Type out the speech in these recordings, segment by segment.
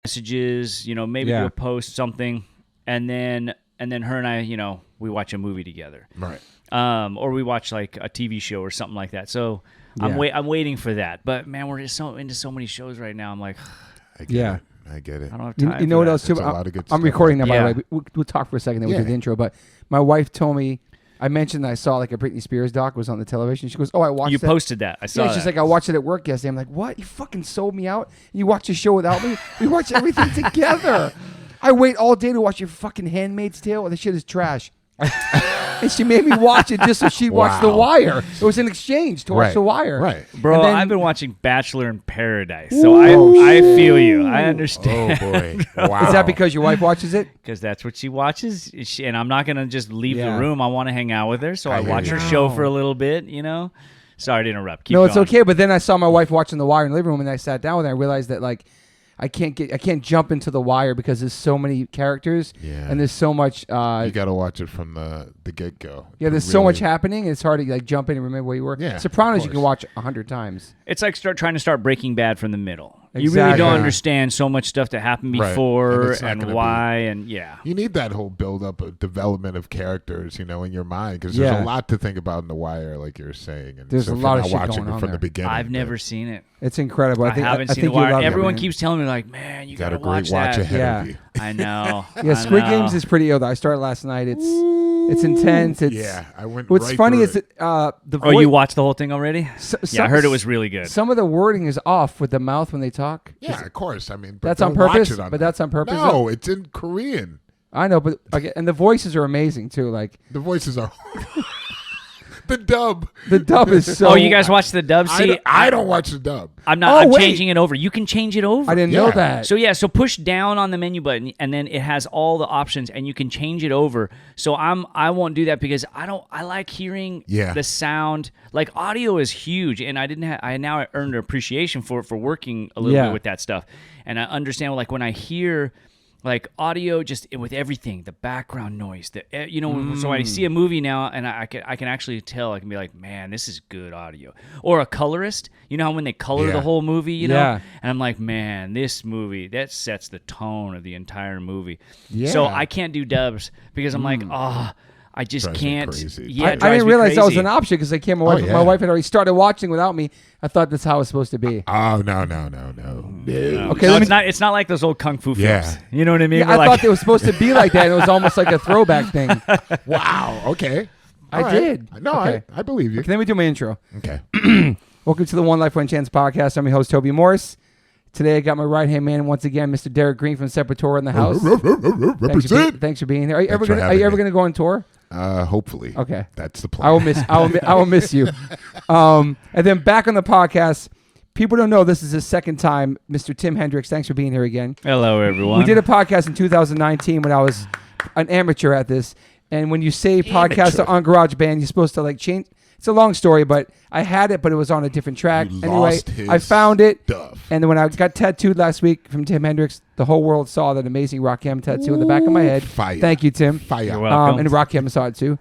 messages, maybe do a post, something, and then her and I, we watch a movie together. Right. Or we watch like a TV show or something like that. So I'm waiting for that. But man, we're just so into so many shows right now. I'm like, I get it. I don't have time. You know what else too? There's a lot of good I'm stuff. recording now, by the way. We'll talk for a second, then we'll do the intro. But my wife told me, I mentioned that I saw like a Britney Spears doc was on the television. She goes, "Oh, I watched it." You posted that. I saw that. She's like, "I watched it at work yesterday." I'm like, "What? You fucking sold me out? You watch a show without me? We watch everything together. I wait all day to watch your fucking Handmaid's Tale. The shit is trash." And she made me watch it just so she'd watch The Wire. It was an exchange to watch The Wire. Right. Bro, I've been watching Bachelor in Paradise, so I feel you. I understand. Oh, boy. Wow. Is that because your wife watches it? Because that's what she watches, and I'm not going to just leave the room. I want to hang out with her, so I watch her show for a little bit, Sorry to interrupt. Keep it's going. okay, but then I saw my wife watching The Wire in the living room, and I sat down with her and I realized that, like, I can't jump into The Wire because there's so many characters and there's so much. You got to watch it from the get-go. Yeah, there's so much happening. It's hard to like jump in and remember where you were. Yeah, Sopranos you can watch 100 times. It's like trying to start Breaking Bad from the middle. Exactly. You really don't understand so much stuff that happened before and why You need that whole build-up of development of characters, in your mind, because there's a lot to think about in The Wire, like you're saying. And there's a lot of shit watching going on from there. the beginning. I've never seen it. It's incredible. I haven't seen The Wire. Everyone keeps telling me, like, man, you got to watch that. Ahead of you. I know. Yeah, Squid Games is pretty ill. I started last night. It's intense. I went. What's funny is that the voice. Oh, you watched the whole thing already? I heard it was really good. Some of the wording is off with the mouth when they talk. Yeah, of course. I mean, but that's on purpose. But that's on purpose. No, it's in Korean. I know, but and the voices are amazing too. Like the voices are. The dub. The dub is so. Oh, you guys watch the dub? See, I don't watch the dub. I'm not. I'm changing it over. You can change it over. I didn't know that. So push down on the menu button, and then it has all the options, and you can change it over. So I won't do that because I like hearing the sound. Like audio is huge, and I now earned an appreciation for working a little bit with that stuff, and I understand like when I hear. Like audio, just with everything, the background noise, So I see a movie now, and I can actually tell. I can be like, man, this is good audio. Or a colorist, how when they color the whole movie, and I'm like, man, this movie that sets the tone of the entire movie. Yeah. So I can't do dubs because I'm like, I just can't. Yeah, I didn't realize that was an option because my wife had already started watching without me. I thought that's how it's supposed to be. Oh no. Okay, no, it's not like those old kung fu films. Yeah. You know what I mean? Yeah, I thought it was supposed to be like that. And it was almost like a throwback thing. Wow. Okay. I did. No, okay. I believe you. Okay, let me do my intro. Okay. Welcome to the One Life One Chance podcast. I'm your host Toby Morse. Today I got my right hand man once again, Mr. Derek Green from Sepultura in the house. Represent. Thanks for being here. Are you ever going to go on tour? Hopefully. Okay. That's the plan. I will miss you. And then back on the podcast, people don't know this is the second time, Mr. Tim Hendricks. Thanks for being here again. Hello, everyone. We did a podcast in 2019 when I was an amateur at this. And when you say podcast on GarageBand, you're supposed to like change. It's a long story, but I had it, but it was on a different track. Anyway, I found it. And then when I got tattooed last week from Tim Hendricks, the whole world saw that amazing Rakim tattoo in the back of my head. Fire. Thank you, Tim. Fire. You're welcome. And Rakim saw it too.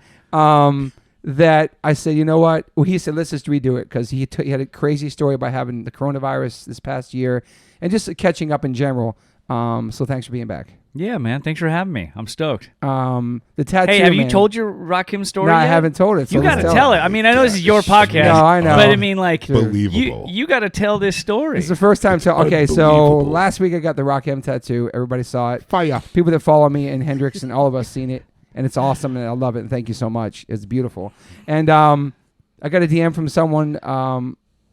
That I said, you know what? Well, he said, let's just redo it because he had a crazy story about having the coronavirus this past year and just catching up in general. So thanks for being back. Yeah, man. Thanks for having me. I'm stoked. The tattoo. Hey, have you told your Rakim story No, yet? I haven't told it. So you got to tell it. I mean, I know this is your podcast. No, I know. But I mean, like, believable. You got to tell this story. It's the first time. Okay, so last week I got the Rakim tattoo. Everybody saw it. Fire. People that follow me and Hendricks and all of us seen it. And it's awesome, and I love it, and thank you so much. It's beautiful. And I got a DM from someone,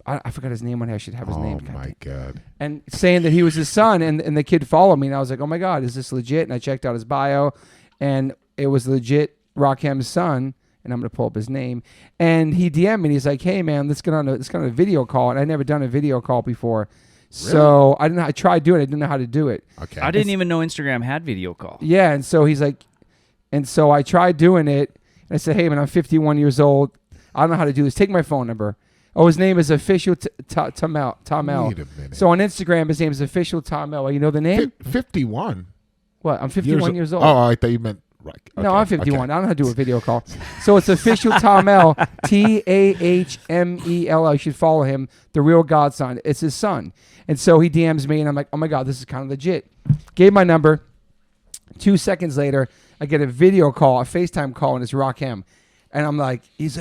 I forgot his name. I should have his name. Oh, my God. And saying that he was his son, and the kid followed me, and I was like, oh, my God, is this legit? And I checked out his bio, and it was legit Rakim's son, and I'm going to pull up his name. And he DM'd me, and he's like, hey, man, let's get on a video call. And I'd never done a video call before. Really? So I tried doing it. I didn't know how to do it. Okay. I didn't even know Instagram had video call. Yeah, and so he's like, and so I tried doing it, and I said, hey, man, I'm 51 years old. I don't know how to do this. Take my phone number. Oh, his name is Official Tom L. Wait a minute. So on Instagram, his name is Official Tom L. You know the name? 51? What? I'm 51 years old. Oh, I thought you meant... Right. Okay. No, I'm 51. Okay. I don't know how to do a video call. So it's Official Tom L. TAHMEL. You should follow him. The real godson. It's his son. And so he DMs me, and I'm like, oh, my God, this is kind of legit. Gave my number. 2 seconds later, I get a video call, a FaceTime call, and it's Rakim. And I'm like, he's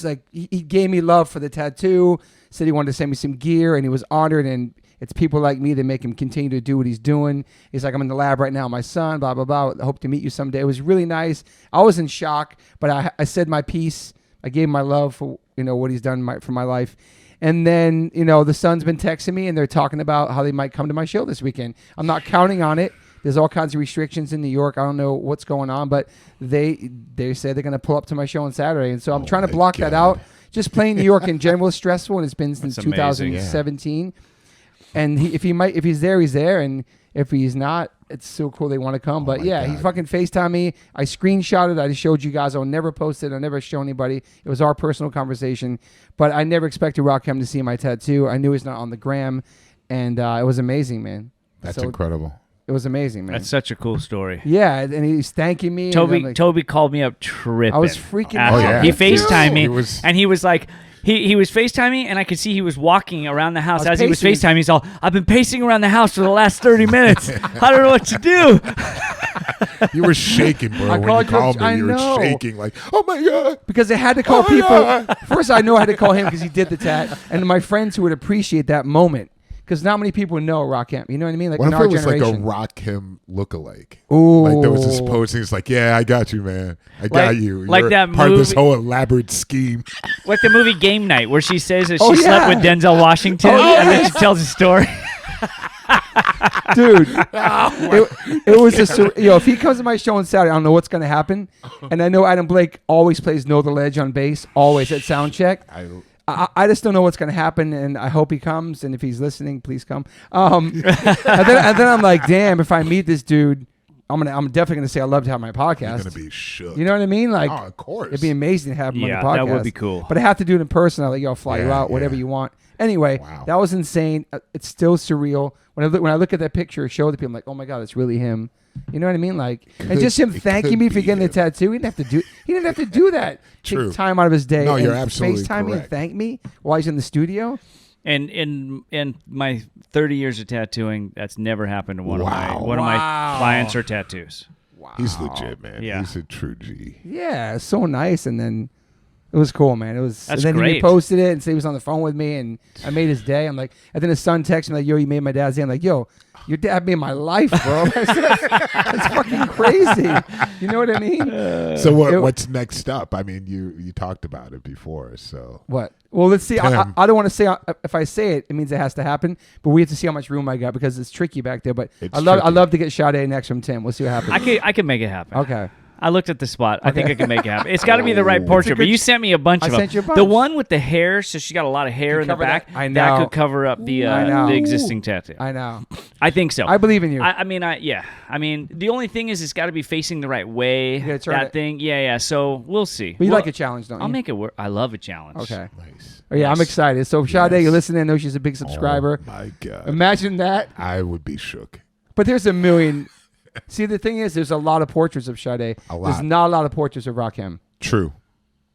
like, he gave me love for the tattoo, said he wanted to send me some gear, and he was honored, and it's people like me that make him continue to do what he's doing. He's like, I'm in the lab right now, my son, blah, blah, blah. I hope to meet you someday. It was really nice. I was in shock, but I said my piece. I gave my love for, what he's done for my life. And then, the son's been texting me, and they're talking about how they might come to my show this weekend. I'm not counting on it. There's all kinds of restrictions in New York. I don't know what's going on, but they say they're going to pull up to my show on Saturday. And so I'm trying to block that out. Just playing New York in general is stressful, and it's been since 2017. And if he's there, he's there. And if he's not, it's so cool they want to come. But yeah, he fucking FaceTimed me. I screenshotted. I just showed you guys. I'll never post it. I'll never show anybody. It was our personal conversation. But I never expected Rakim to see my tattoo. I knew he's not on the gram. And it was amazing, man. That's incredible. It was amazing, man. That's such a cool story. Yeah, and he's thanking me. Toby called me up tripping. I was freaking out. Yeah. He FaceTimed me, and he was like, he was FaceTiming, and I could see he was walking around the house as he was FaceTiming. He's all, I've been pacing around the house for the last 30 minutes. I don't know what to do. You were shaking, bro. When you called me, you were shaking like, oh my God. Because I had to call people. First, I know I had to call him because he did the tat. And my friends who would appreciate that moment. Because not many people know Rakim. You know what I mean? Like, what if in our it was generation. like a Rakim lookalike? Ooh. Like there was this posting. It's like, yeah, I got you, man. I got you. Like You're that part movie, of this whole elaborate scheme. Like the movie Game Night, where she says that she slept with Denzel Washington, and then she tells a story. Dude, it was if he comes to my show on Saturday, I don't know what's going to happen. And I know Adam Blake always plays Know the Ledge on bass, always at sound check. I just don't know what's going to happen, and I hope he comes. And if he's listening, please come. And then I'm like, damn, if I meet this dude, I'm definitely gonna say I love to have my podcast. You're gonna be shook. You know what I mean? Like, of course, it'd be amazing to have him on the podcast. Yeah, that would be cool. But I have to do it in person. I'll fly you out, whatever you want. Anyway, that was insane. It's still surreal when I look at that picture, show the people, I'm like, oh my God, it's really him. You know what I mean? Like, and just him thanking me for getting the tattoo. He didn't have to do that. True. Take time out of his day. No, you're absolutely FaceTime me and thank me while he's in the studio. And in my 30 years of tattooing, that's never happened to one of my clients or tattoos. Wow. He's legit, man. Yeah. He's a true G. Yeah, it's so nice. And then it was cool, man. That's and then great. He reposted it and said he was on the phone with me, and I made his day. I'm like, and then his son texted me like, yo, you made my dad's day. I'm like, yo, your dad made my life, bro. That's fucking crazy. You know what I mean? So what's next up? I mean, you talked about it before, so. What? Well, let's see. I don't want to say, if I say it, it means it has to happen, but we have to see how much room I got because it's tricky back there. But I love to get Sade next from Tim. We'll see what happens. I can make it happen. Okay. I looked at the spot. I think I can make it happen. It's got to be the right portrait. But you sent me a bunch of them. Sent you a bunch. The one with the hair, so she got a lot of hair in the back. I know. That could cover up the existing tattoo. I know. I think so. I believe in you. I mean, the only thing is it's got to be facing the right way. That thing. Yeah. So we'll see. But you like a challenge, don't you? I'll make it work. I love a challenge. Okay. Nice. Oh, yeah, I'm excited. So Sade, you're listening. I know she's a big subscriber. Oh my God. Imagine that. I would be shook. But there's a million. See, the thing is, there's a lot of portraits of Sade. There's not a lot of portraits of Rakim. True.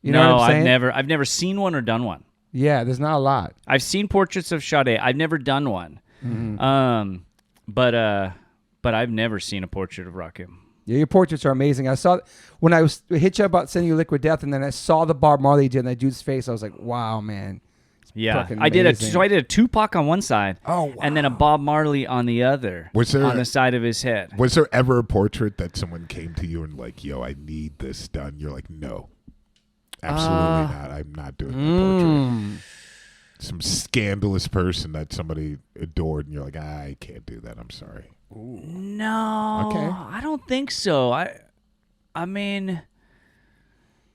You know what I'm saying? I've never seen one or done one. Yeah, there's not a lot. I've seen portraits of Sade. I've never done one. Mm-hmm. But I've never seen a portrait of Rakim. Yeah, your portraits are amazing. I saw when I was hit you up about sending you Liquid Death, and then I saw the Bob Marley did in that dude's face. I was like, wow, man. Yeah, I did a Tupac on one side, and then a Bob Marley on the other. On the side of his head? Was there ever a portrait that someone came to you and like, yo, I need this done? You're like, no, absolutely not. I'm not doing that portrait. Some scandalous person that somebody adored, and you're like, I can't do that. I'm sorry. Ooh. No, I don't think so. I mean.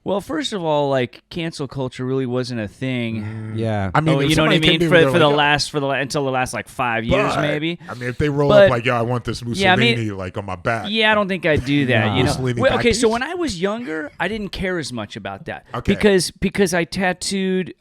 Well, first of all, like cancel culture really wasn't a thing. Yeah, I mean, you know what I mean. Until the last like 5 years, maybe. I mean, if they roll up like, yo, I want this Mussolini like on my back. Yeah, I don't think I'd do that. You know. Okay, so when I was younger, I didn't care as much about that because I tattooed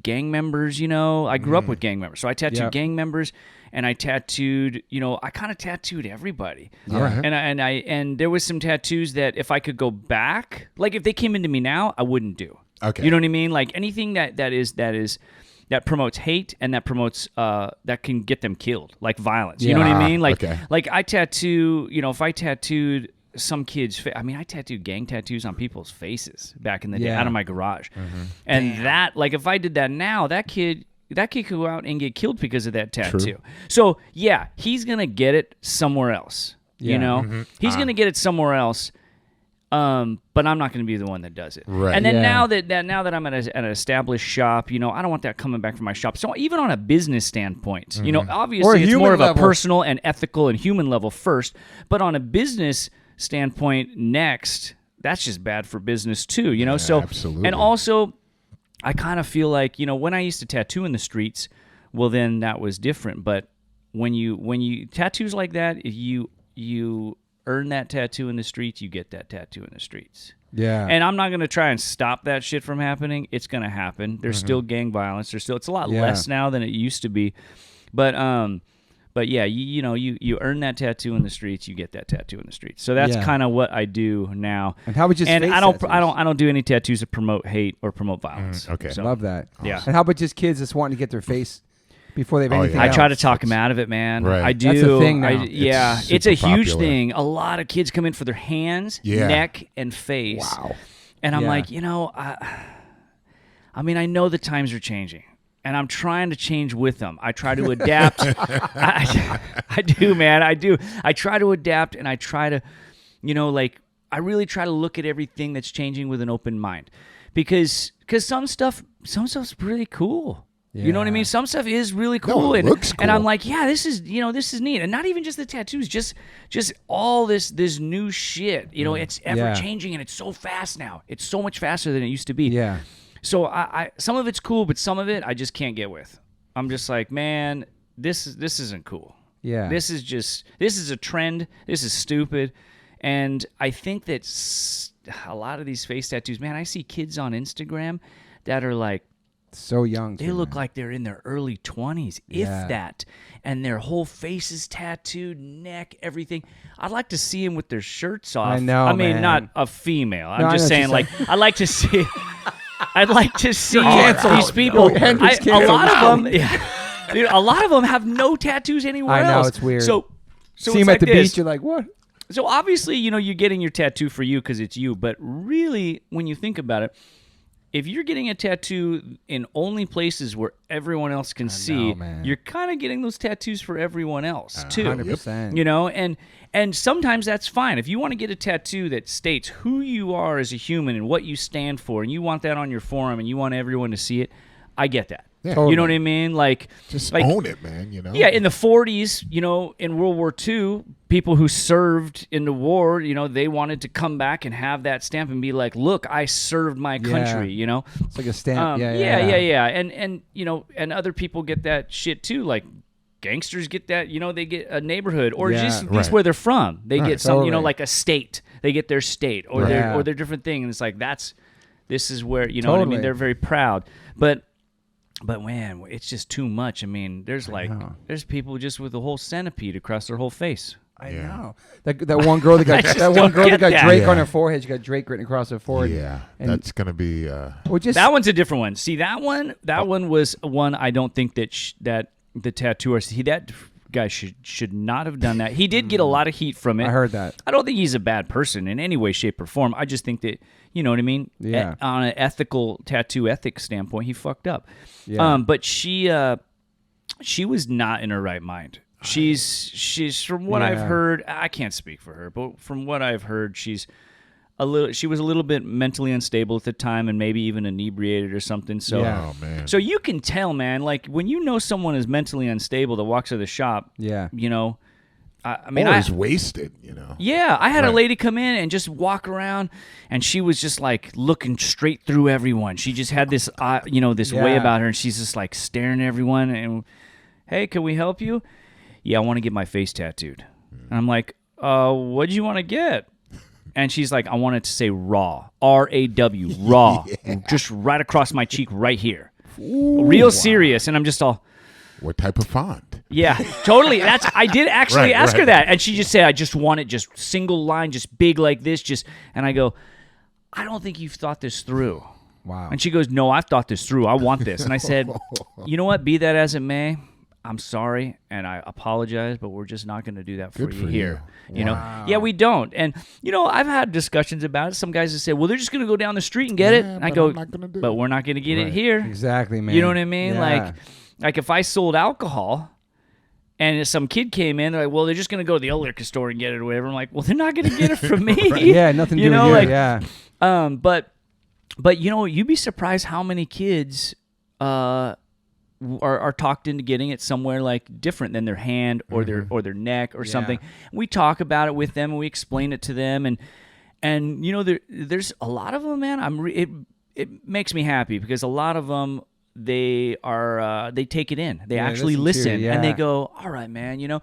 gang members. You know, I grew up with gang members, so I tattooed gang members. And I tattooed, I kind of tattooed everybody. Yeah. And there was some tattoos that if I could go back, like if they came into me now, I wouldn't do. Okay. You know what I mean? Like anything that is that promotes hate and that promotes that can get them killed, like violence. You know what I mean? Like I tattoo. If I tattooed some kids' I tattooed gang tattoos on people's faces back in the day out of my garage, and that if I did that now, that kid could go out and get killed because of that tattoo. True. So he's gonna get it somewhere else. You know, he's gonna get it somewhere else. But I'm not going to be the one that does it. Right. And then now that I'm at an established shop, I don't want that coming back from my shop. So even on a business standpoint, obviously it's more of a personal and ethical and human level first, but on a business standpoint next, that's just bad for business too, So absolutely. And also I kind of feel like, when I used to tattoo in the streets, well then that was different, but when you tattoos like that, if you earn that tattoo in the streets, you get that tattoo in the streets. Yeah. And I'm not going to try and stop that shit from happening. It's going to happen. There's still gang violence. It's a lot less now than it used to be. But yeah, you earn that tattoo in the streets, you get that tattoo in the streets. So that's kind of what I do now. And how about just face tattoos? I don't do any tattoos that promote hate or promote violence. Okay. So, love that. Yeah. And how about just kids just wanting to get their face before they have anything I else? try to talk them out of it, man. Right. I do. That's a thing now. It's a huge popular. thing. A lot of kids come in for their hands, neck, and face. Wow. And I'm like, I know the times are changing, and I'm trying to change with them. I try to adapt. I do, man. I do. I try to adapt, and I try to, I really try to look at everything that's changing with an open mind, because some stuff's really cool. You know what I mean? Some stuff is really cool, it looks cool. And I'm like, this is neat, and not even just the tattoos, just all this new shit. It's ever changing, and it's so fast now. It's so much faster than it used to be. Yeah. So I some of it's cool, but some of it I just can't get with. I'm just like, man, this isn't cool. Yeah. This is a trend. This is stupid, and I think that a lot of these face tattoos, man, I see kids on Instagram that are like, so young. They look like they're in their early 20s, if that. And their whole face is tattooed, neck, everything. I'd like to see them with their shirts off. I know, man. Not a female. I'm just saying, I'd like to see... I'd like to see these people. A lot of them... Yeah, dude, a lot of them have no tattoos anywhere else. I know, it's weird. So see them at the beach, you're like, what? So obviously, you're getting your tattoo for you because it's you. But really, when you think about it, if you're getting a tattoo in only places where everyone else can see, you're kind of getting those tattoos for everyone else too. 100%. And sometimes that's fine. If you want to get a tattoo that states who you are as a human and what you stand for, and you want that on your forearm and you want everyone to see it, I get that. Yeah. Totally. You know what I mean? Just own it, man. Yeah, in the 40s, in World War II, people who served in the war, they wanted to come back and have that stamp and be like, "Look, I served my country." It's like a stamp. Yeah. And other people get that shit too. Like gangsters get that. They get a neighborhood or just at least where they're from. They get some, like a state. They get their state or their different thing, and it's like this is where what I mean. They're very proud, But man, it's just too much. I mean, there's people just with a whole centipede across their whole face. I know that one girl that got Drake on her forehead. She got Drake written across her forehead. Yeah, and that's gonna be. That one's a different one. See, that one was one I don't think that the tattooer. That guy should not have done that. He did get a lot of heat from it. I heard that. I don't think he's a bad person in any way, shape, or form. I just think that, you know what I mean? Yeah. On an ethical tattoo ethics standpoint, he fucked up. Yeah. But she was not in her right mind. She's from what I've heard, I can't speak for her, but from what I've heard, she was a little bit mentally unstable at the time and maybe even inebriated or something. So, oh, man. So you can tell, man, like when you know someone is mentally unstable that walks to the shop, I mean, or is wasted, Yeah, I had a lady come in and just walk around, and she was just like looking straight through everyone. She just had this, this way about her, and she's just like staring at everyone. And hey, can we help you? Yeah, I want to get my face tattooed. And I'm like, what'd you want to get? And she's like, I want it to say raw, R-A-W, raw, just right across my cheek, right here, real serious. And I'm just all. What type of font? Yeah, totally. I did actually ask her that, and she just said, "I just want it just single line, just big like this." And I go, I don't think you've thought this through. Wow. And she goes, no, I've thought this through. I want this. And I said, you know what? Be that as it may, I'm sorry and I apologize, but we're just not going to do that for you here. You know? Yeah, we don't. And, you know, I've had discussions about it. Some guys have said, well, they're just going to go down the street and get it. And I go, but we're not going to get it here. Exactly, man. You know what I mean? Yeah. Like if I sold alcohol and if some kid came in, they're like, well, they're just going to go to the liquor store and get it or whatever. I'm like, well, they're not going to get it from me. Yeah, nothing to do with you. like, yeah. But you know, you'd be surprised how many kids are talked into getting it somewhere like different than their hand or their neck or something. We talk about it with them and we explain it to them and you know there's a lot of them, man. It makes me happy because a lot of them they take it in. They actually listen and they go, all right, man, you know.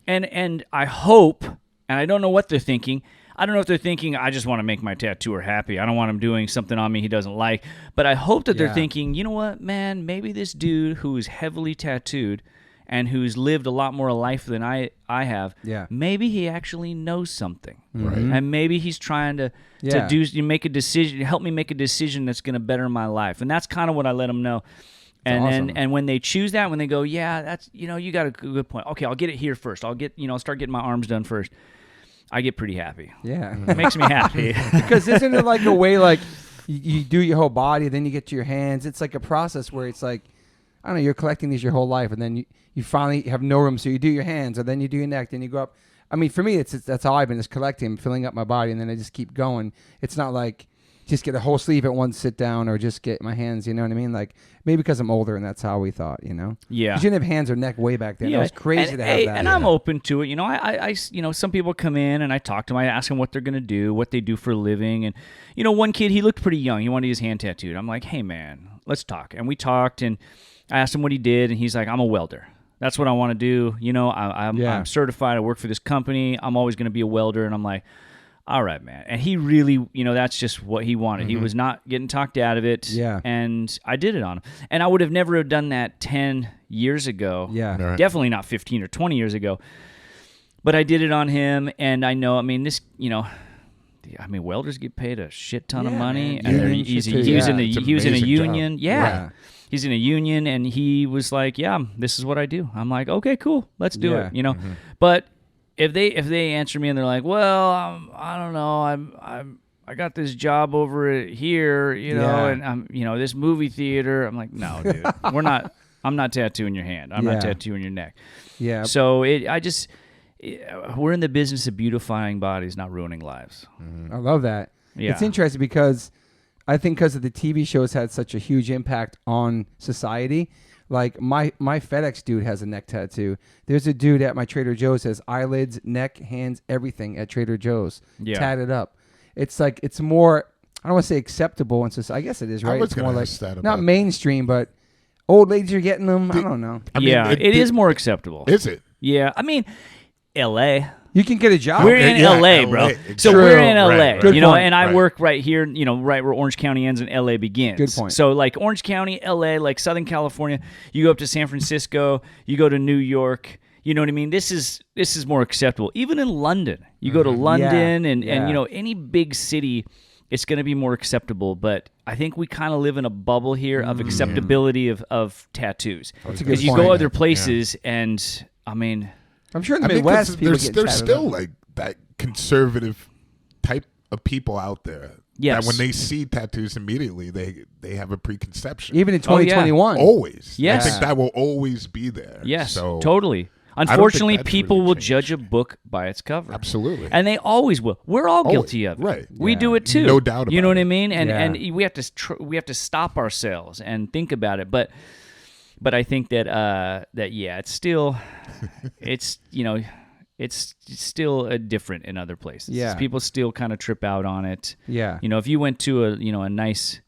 And I hope, and I don't know what they're thinking. I don't know if they're thinking, I just want to make my tattooer happy. I don't want him doing something on me he doesn't like. But I hope that they're thinking, you know what, man, maybe this dude who is heavily tattooed and who's lived a lot more life than I have, maybe he actually knows something. Right. And maybe he's trying to make a decision, help me make a decision that's going to better my life. And that's kind of what I let them know. And awesome. and when they choose that, when they go, yeah, that's, you know, you got a good point. Okay, I'll get it here first. I'll start getting my arms done first. I get pretty happy. Yeah. It makes me happy. Because isn't it like a way like you do your whole body, then you get to your hands. It's like a process where it's like, I don't know, you're collecting these your whole life, and then you finally have no room, so you do your hands, and then you do your neck, then you go up. I mean, for me, that's how I've been, is collecting, filling up my body, and then I just keep going. It's not like just get a whole sleeve at one sit down or just get my hands, you know what I mean? Like, maybe because I'm older and that's how we thought, you know? Yeah. You didn't have hands or neck way back then. Yeah. It was crazy to have that. And I'm open to it. You know, I you know, some people come in and I talk to them. I ask them what they're going to do, what they do for a living. And, you know, one kid, he looked pretty young. He wanted his hand tattooed. I'm like, hey, man, let's talk. And we talked and I asked him what he did. And he's like, I'm a welder. That's what I want to do. You know, I'm certified. I work for this company. I'm always going to be a welder. And I'm like, all right, man. And he really, you know, that's just what he wanted. Mm-hmm. He was not getting talked out of it. Yeah. And I did it on him. And I would have never have done that 10 years ago. Yeah. Right. Definitely not 15 or 20 years ago. But I did it on him. And I know, I mean, this, you know, welders get paid a shit ton of money. Man. And he was in a union. Job. Yeah. He's in a union. And he was like, yeah, this is what I do. I'm like, okay, cool. Let's do it. You know, but if they answer me and they're like, well, I don't know, I got this job over here, you know, and I'm, you know, this movie theater. I'm like, no, dude, I'm not tattooing your hand. I'm not tattooing your neck. Yeah. So we're in the business of beautifying bodies, not ruining lives. Mm-hmm. I love that. Yeah. It's interesting because I think because of the TV shows had such a huge impact on society. Like my FedEx dude has a neck tattoo. There's a dude at my Trader Joe's has eyelids, neck, hands, everything at Trader Joe's tatted up. It's like, it's more, I don't want to say acceptable in society. I guess it is, right? It's more like not mainstream, but old ladies are getting them. I don't know. I mean, it is more acceptable. Is it? Yeah. I mean, L.A. You can get a job. We're in L.A., bro. Exactly. So we're in L.A., right. you know, point. and I work right here, you know, right where Orange County ends and L.A. begins. Good point. So like Orange County, L.A., like Southern California, you go up to San Francisco, you go to New York, you know what I mean? This is more acceptable. Even in London, you go to London and you know, any big city, it's going to be more acceptable. But I think we kind of live in a bubble here of acceptability of tattoos. Because you go other places and, I mean, I'm sure in the Midwest, people there's still like that conservative type of people out there. Yes. That when they see tattoos immediately, they have a preconception. Even in 2021. Always. Yes. I think that will always be there. Yes, so totally. Unfortunately, people will judge a book by its cover. Absolutely. And they always will. We're all guilty of it. Right. We do it too. No doubt about it. You know what I mean? And we have to stop ourselves and think about it. But I think that it's still it's, you know, it's still different in other places. Yeah. People still kind of trip out on it. Yeah. You know, if you went to a nice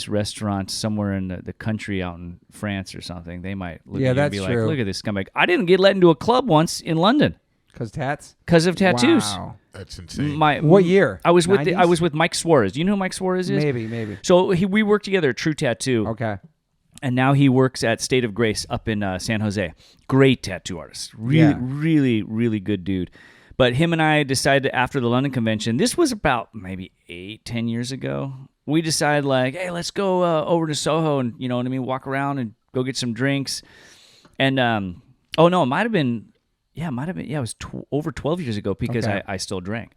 restaurant somewhere in the country out in France or something, they might look at you and be like, look at this scumbag. I didn't get let into a club once in London. Because of tattoos. Wow. That's insane. What year? I was with Mike Suarez. Do you know who Mike Suarez is? Maybe. So we worked together at True Tattoo. Okay. And now he works at State of Grace up in San Jose. Great tattoo artist. Really, really, really good dude. But him and I decided after the London convention, this was about maybe 8-10 years ago, we decided like, hey, let's go over to Soho and, you know what I mean, walk around and go get some drinks. And, oh no, it might have been, it was over 12 years ago because I still drank.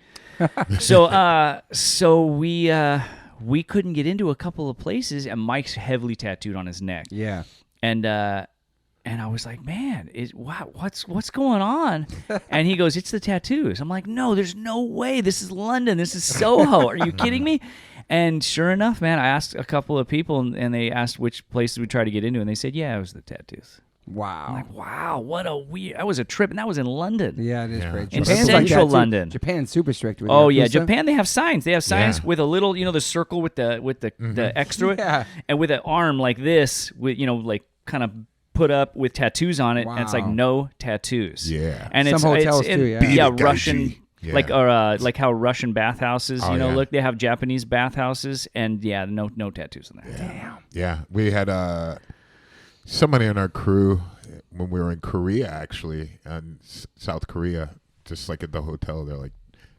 So we couldn't get into a couple of places, and Mike's heavily tattooed on his neck. Yeah. And I was like, man, what's going on? And he goes, it's the tattoos. I'm like, no, there's no way. This is London. This is Soho. Are you kidding me? And sure enough, man, I asked a couple of people, and they asked which places we tried to get into, and they said, yeah, it was the tattoos. Wow. I'm like, wow, what a weird. That was a trip, and that was in London. Yeah, it is great. In Japan's central like London. Japan's super strict with Oh Yakuza. yeah, Japan. They have signs. They have signs with a little, you know, the circle with the X through it, and with an arm like this, with like kind of put up with tattoos on it, and it's like no tattoos. Yeah, and some hotels too. Russian. Yeah. Like how Russian bathhouses, look, they have Japanese bathhouses, and no tattoos in there. Damn. Yeah, we had somebody in our crew when we were in Korea, actually, in South Korea, just like at the hotel, they're like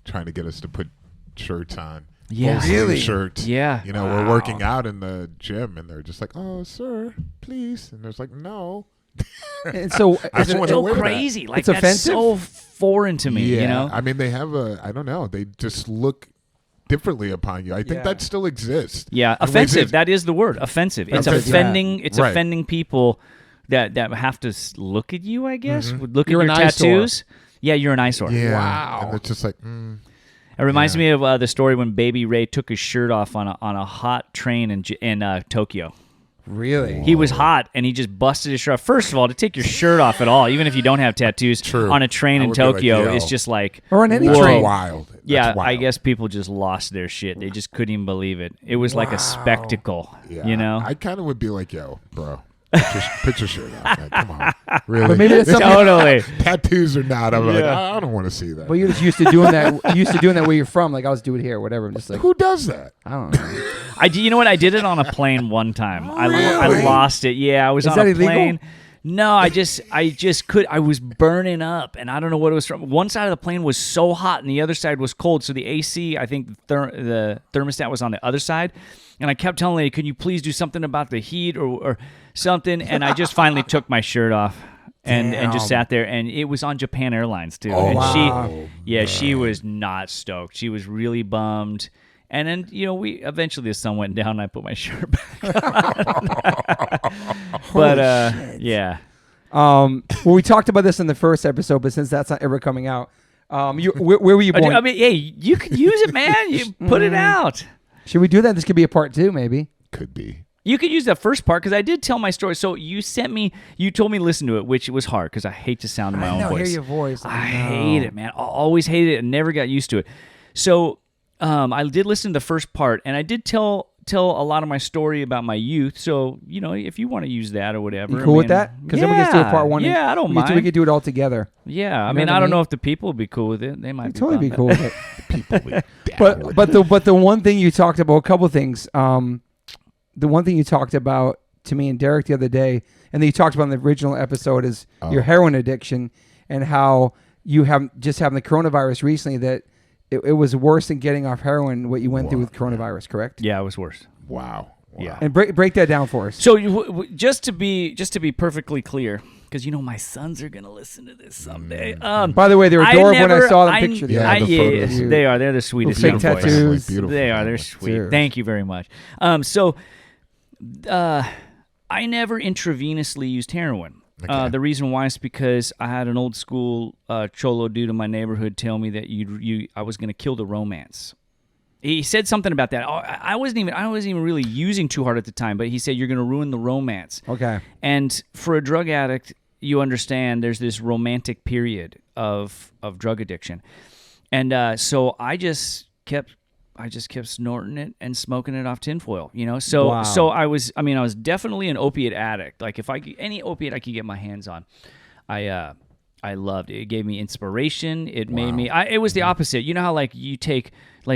trying to get us to put shirts on. Yeah, really? Shirts. Yeah. We're working out in the gym, and they're just like, "Oh, sir, please," and there's like, "No." And so it's so crazy. Like, it's that's offensive? so foreign to me. Yeah, I mean, they have I don't know, they just look differently upon you. I think that still exists. Yeah, offensive. That is the word. Offensive. It's offending. It's offending people that have to look at you, I guess. Look at your tattoos. Yeah, you're an eyesore. Yeah. Wow. And it's just like, It reminds me of the story when Baby Ray took his shirt off on a hot train in Tokyo. Really? He was hot, and he just busted his shirt off. First of all, to take your shirt off at all, even if you don't have tattoos, on a train in Tokyo is just like... Or on any Wild. train. That's yeah, wild. I guess people just lost their shit. They just couldn't even believe it. It was like a spectacle, I kind of would be like, yo, bro, put your shirt on, man. Come on. Really? But maybe that's Totally. Tattoos or not, I'm like, I don't want to see that. But you're just used to doing that. Where you're from. Like, I'll just do it here, whatever. I'm just like, who does that? I don't know. You know what? I did it on a plane one time. Really? I lost it. Yeah, I was on a illegal? plane. No, I just could. I was burning up, and I don't know what it was from. One side of the plane was so hot, and the other side was cold. So the AC, I think the thermostat was on the other side, and I kept telling the lady, "Can you please do something about the heat or something?" And I just finally took my shirt off. And just sat there, and it was on Japan Airlines too. Oh, and wow. she was not stoked. She was really bummed. And then, we eventually the sun went down, and I put my shirt back on. But yeah. Well, we talked about this in the first episode, but since that's not ever coming out, where were you born? I mean, hey, you could use it, man. You put it out. Should we do that? This could be a part 2, maybe. Could be. You could use that first part, because I did tell my story. So you told me to listen to it, which was hard, because I hate to sound my own voice. Hear your voice. I hate it, man. I always hated it and never got used to it. So I did listen to the first part, and I did tell a lot of my story about my youth. So, if you want to use that or whatever. You cool with that? Because then we can do a part 1. Yeah, I don't mind. We could do it all together. Yeah, I mean, I don't know if the people would be cool with it. They might totally be cool with it. People would But the one thing you talked about, a couple of things. The one thing you talked about to me and Derek the other day, and that you talked about in the original episode, is your heroin addiction, and how you have just having the coronavirus recently, that it was worse than getting off heroin, what you went through with coronavirus, correct? Yeah, it was worse. Wow. Yeah. And break that down for us. So just to be perfectly clear, because my sons are gonna listen to this someday. By the way, they were adorable when I saw them picture. Yeah, they are. They're the sweetest fake young tattoos. boys. They are. They're sweet. Thank you very much. So, I never intravenously used heroin. Okay. The reason why is because I had an old school cholo dude in my neighborhood tell me that I was going to kill the romance. He said something about that. I wasn't even really using too hard at the time, but he said you're going to ruin the romance. Okay. And for a drug addict, you understand there's this romantic period of drug addiction, and so I just kept snorting it and smoking it off tinfoil, So Wow. so I was definitely an opiate addict. Like, if any opiate I could get my hands on, I loved it. It gave me inspiration. It made me. It was the opposite. You know how you take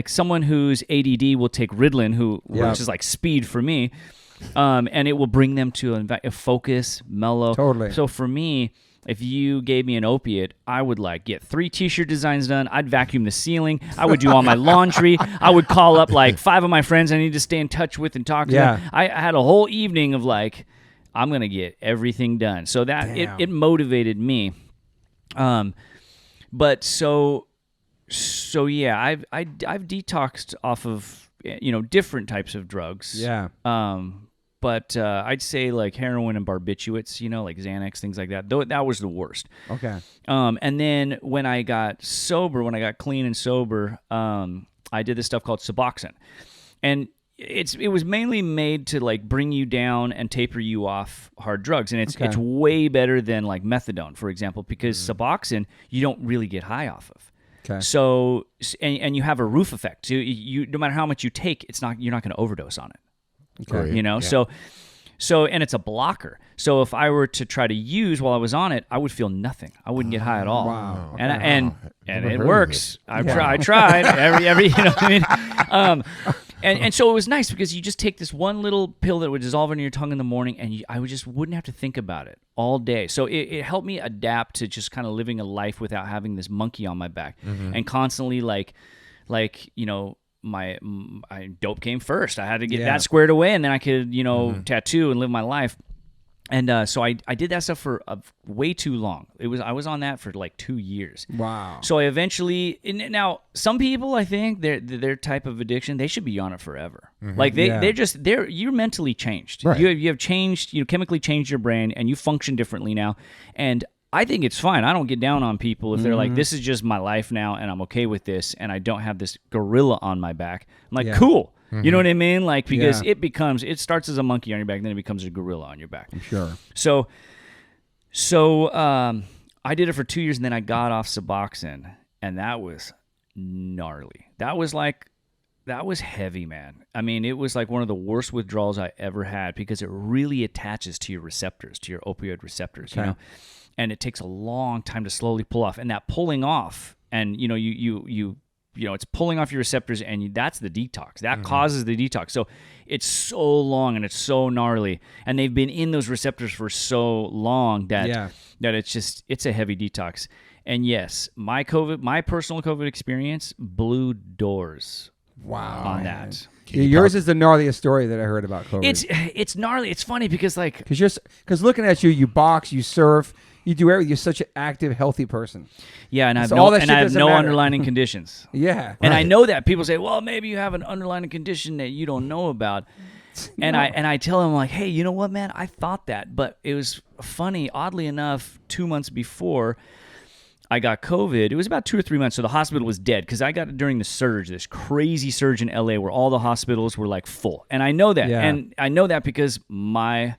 someone who's ADD will take Ritalin, which is like speed for me, and it will bring them to a focus, mellow. Totally. So for me, if you gave me an opiate, I would like get 3 t-shirt designs done. I'd vacuum the ceiling. I would do all my laundry. I would call up like 5 of my friends I need to stay in touch with and talk to them. I had a whole evening of like, I'm going to get everything done. So that it motivated me. But so yeah, I've detoxed off of, different types of drugs. Yeah. But I'd say like heroin and barbiturates, like Xanax, things like that. Though that was the worst. Okay. And then when I got sober, when I got clean and sober, I did this stuff called Suboxone, and it was mainly made to like bring you down and taper you off hard drugs, and it's way better than like methadone, for example, because Suboxone you don't really get high off of. Okay. So and you have a roof effect. So you no matter how much you take, you're not going to overdose on it. Okay. So and it's a blocker. So if I were to try to use while I was on it, I would feel nothing. I wouldn't get high at all. Wow. Okay. And it works. I tried every what I mean. And so it was nice because you just take this one little pill that would dissolve in your tongue in the morning, and I just wouldn't have to think about it all day. So it helped me adapt to just kind of living a life without having this monkey on my back and constantly like my dope came first. I had to get that squared away, and then I could, tattoo and live my life. And so I did that stuff for way too long. I was on that for like 2 years. Wow. So I eventually now some people, I think their type of addiction, they should be on it forever. Like you're mentally changed. Right. You have changed, chemically changed your brain, and you function differently now. And I think it's fine. I don't get down on people if they're like, this is just my life now and I'm okay with this and I don't have this gorilla on my back. I'm like, cool. You know what I mean? Like, because it starts as a monkey on your back, then it becomes a gorilla on your back. I'm sure. So I did it for 2 years, and then I got off Suboxone, and that was gnarly. That was heavy, man. I mean, it was like one of the worst withdrawals I ever had because it really attaches to your receptors, to your opioid receptors, and it takes a long time to slowly pull off. And that pulling off, and it's pulling off your receptors, and that's the detox. That causes the detox. So it's so long and it's so gnarly, and they've been in those receptors for so long that it's a heavy detox. And yes, my personal COVID experience blew doors. Wow. On that. Yours is the gnarliest story that I heard about COVID. It's gnarly. It's funny because because looking at you, you box, you surf, you do everything. You're such an active, healthy person. Yeah, and I have matter. underlying conditions. Yeah, and I know that people say, well, maybe you have an underlying condition that you don't know about. And I tell them like, hey, you know what, man? I thought that, but it was funny. Oddly enough, 2 months before I got COVID, it was about 2 or 3 months, so the hospital was dead because I got it during the surge, this crazy surge in LA where all the hospitals were like full. And I know that. Yeah. And I know that because one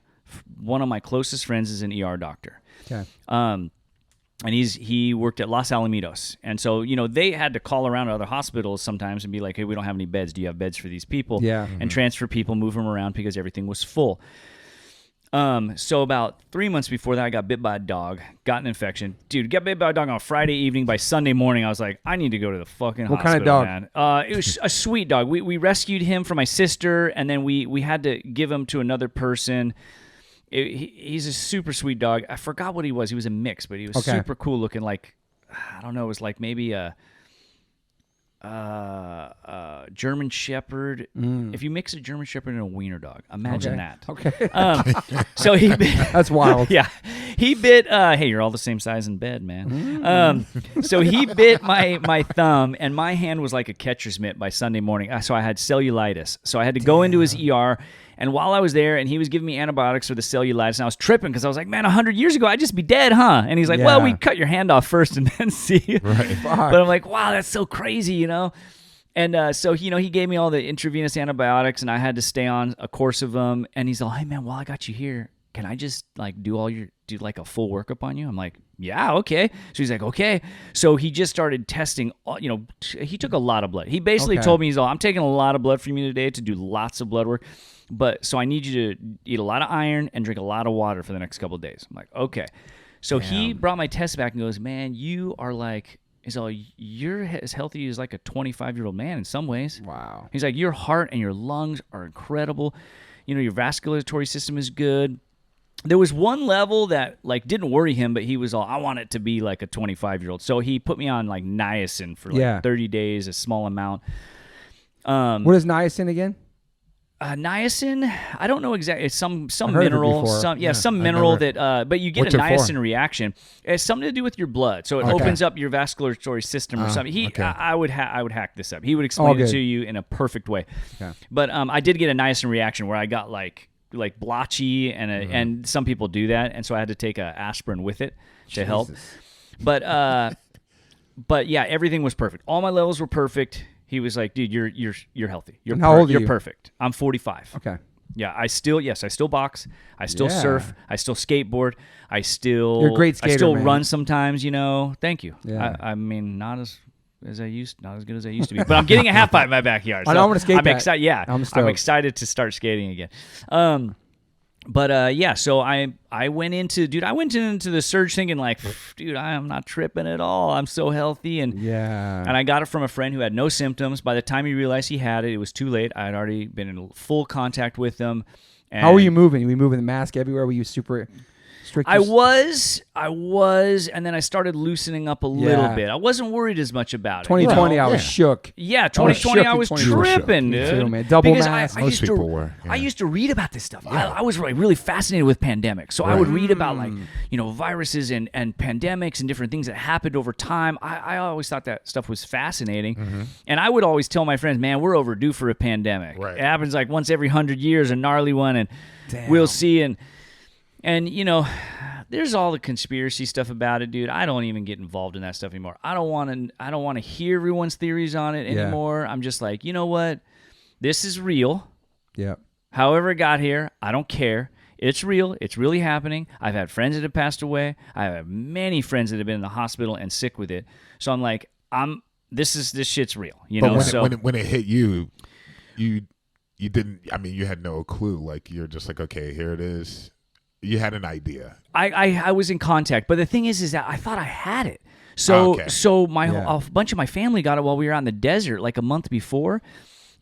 of my closest friends is an ER doctor. Okay. And he worked at Los Alamitos. And so, they had to call around to other hospitals sometimes and be like, hey, we don't have any beds. Do you have beds for these people? Yeah. And transfer people, move them around because everything was full. So about 3 months before that, I got bit by a dog, got an infection. Dude, got bit by a dog on Friday evening. By Sunday morning, I was like, I need to go to the fucking hospital, kind of dog? man. It was a sweet dog. We rescued him from my sister, and then we had to give him to another person. He's a super sweet dog. I forgot what he was. He was a mix, but he was super cool looking. Like, I don't know, it was like maybe a German Shepherd. If you mix a German Shepherd and a wiener dog, imagine that. Okay. So he bit, that's wild. Yeah, he bit. Hey, you're all the same size in bed, man. So he bit my thumb, and my hand was like a catcher's mitt by Sunday morning. So I had cellulitis. So I had to go into his ER. And while I was there, and he was giving me antibiotics for the cellulitis, and I was tripping because I was like, man, 100 years ago, I'd just be dead, huh? And he's like, well, we cut your hand off first and then see. Right. But I'm like, wow, that's so crazy, And so, he gave me all the intravenous antibiotics, and I had to stay on a course of them. And he's like, hey, man, while I got you here, can I just do like a full workup on you? I'm like, yeah, okay. So he's like, okay. So he just started testing, he took a lot of blood. He basically told me, I'm taking a lot of blood from you today to do lots of blood work. But so I need you to eat a lot of iron and drink a lot of water for the next couple of days. I'm like, okay. So he brought my test back and goes, man, you are like, you're as healthy as like a 25-year-old man in some ways. Wow. He's like, your heart and your lungs are incredible. Your vasculatory system is good. There was one level that like didn't worry him, but he was all, I want it to be like a 25-year-old. So he put me on like niacin for like 30 days, a small amount. What is niacin again? Niacin, I don't know exactly. It's some mineral, some mineral that. But you get a niacin reaction. It's something to do with your blood, so it opens up your vasculatory system or something. I would hack this up. He would explain it to you in a perfect way. Okay. But I did get a niacin reaction where I got like blotchy, and some people do that, and so I had to take a aspirin with it to help. But yeah, everything was perfect. All my levels were perfect. He was like, dude, you're healthy. How old are you? You're perfect. I'm 45. Okay. Yeah, I still box. I still surf. I still skateboard. You're a great skater, I still man. run sometimes, Thank you. Yeah. I mean, not as good as I used to be. But I'm getting a half pipe in my backyard. So I want to skate. I'm excited. Yeah. I'm excited to start skating again. So I went into the surge thinking like, dude, I am not tripping at all. I'm so healthy. And I got it from a friend who had no symptoms. By the time he realized he had it, it was too late. I had already been in full contact with him. And how were you moving? Were you moving the mask everywhere? Were you super strict? I was, and then I started loosening up a little bit. I wasn't worried as much about it. 2020, I was shook. Yeah, 2020, I was tripping, dude. Too, man. Double mask. Most people were. Yeah. I used to read about this stuff. Yeah. I was really fascinated with pandemics. So I would read about viruses and pandemics and different things that happened over time. I always thought that stuff was fascinating. Mm-hmm. And I would always tell my friends, man, we're overdue for a pandemic. Right. It happens like once every 100 years, a gnarly one, and we'll see. And there's all the conspiracy stuff about it, dude. I don't even get involved in that stuff anymore. I don't want to hear everyone's theories on it anymore. I'm just like, you know what? This is real. Yeah. However it got here, I don't care. It's real. It's really happening. I've had friends that have passed away. I have many friends that have been in the hospital and sick with it. So I'm like, this shit's real, But when it hit you didn't. I mean, you had no clue. Like you're just like, okay, here it is. You had an idea. I was in contact, but the thing is that I thought I had it. So a bunch of my family got it while we were out in the desert, like a month before,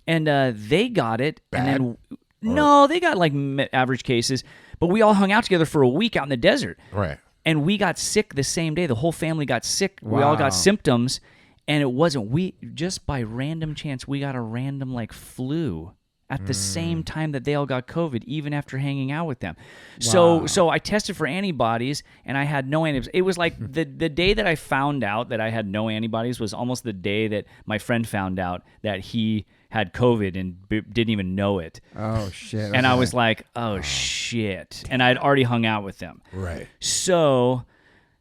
and they got it. Bad? And then no, they got like average cases, but we all hung out together for a week out in the desert. Right. And we got sick the same day. The whole family got sick. Wow. We all got symptoms, and it wasn't just by random chance we got a random like flu at the same time that they all got COVID, even after hanging out with them. Wow. So I tested for antibodies, and I had no antibodies. It was like the day that I found out that I had no antibodies was almost the day that my friend found out that he had COVID and didn't even know it. Oh, shit. And I was like, oh, shit. And I'd already hung out with them. Right. So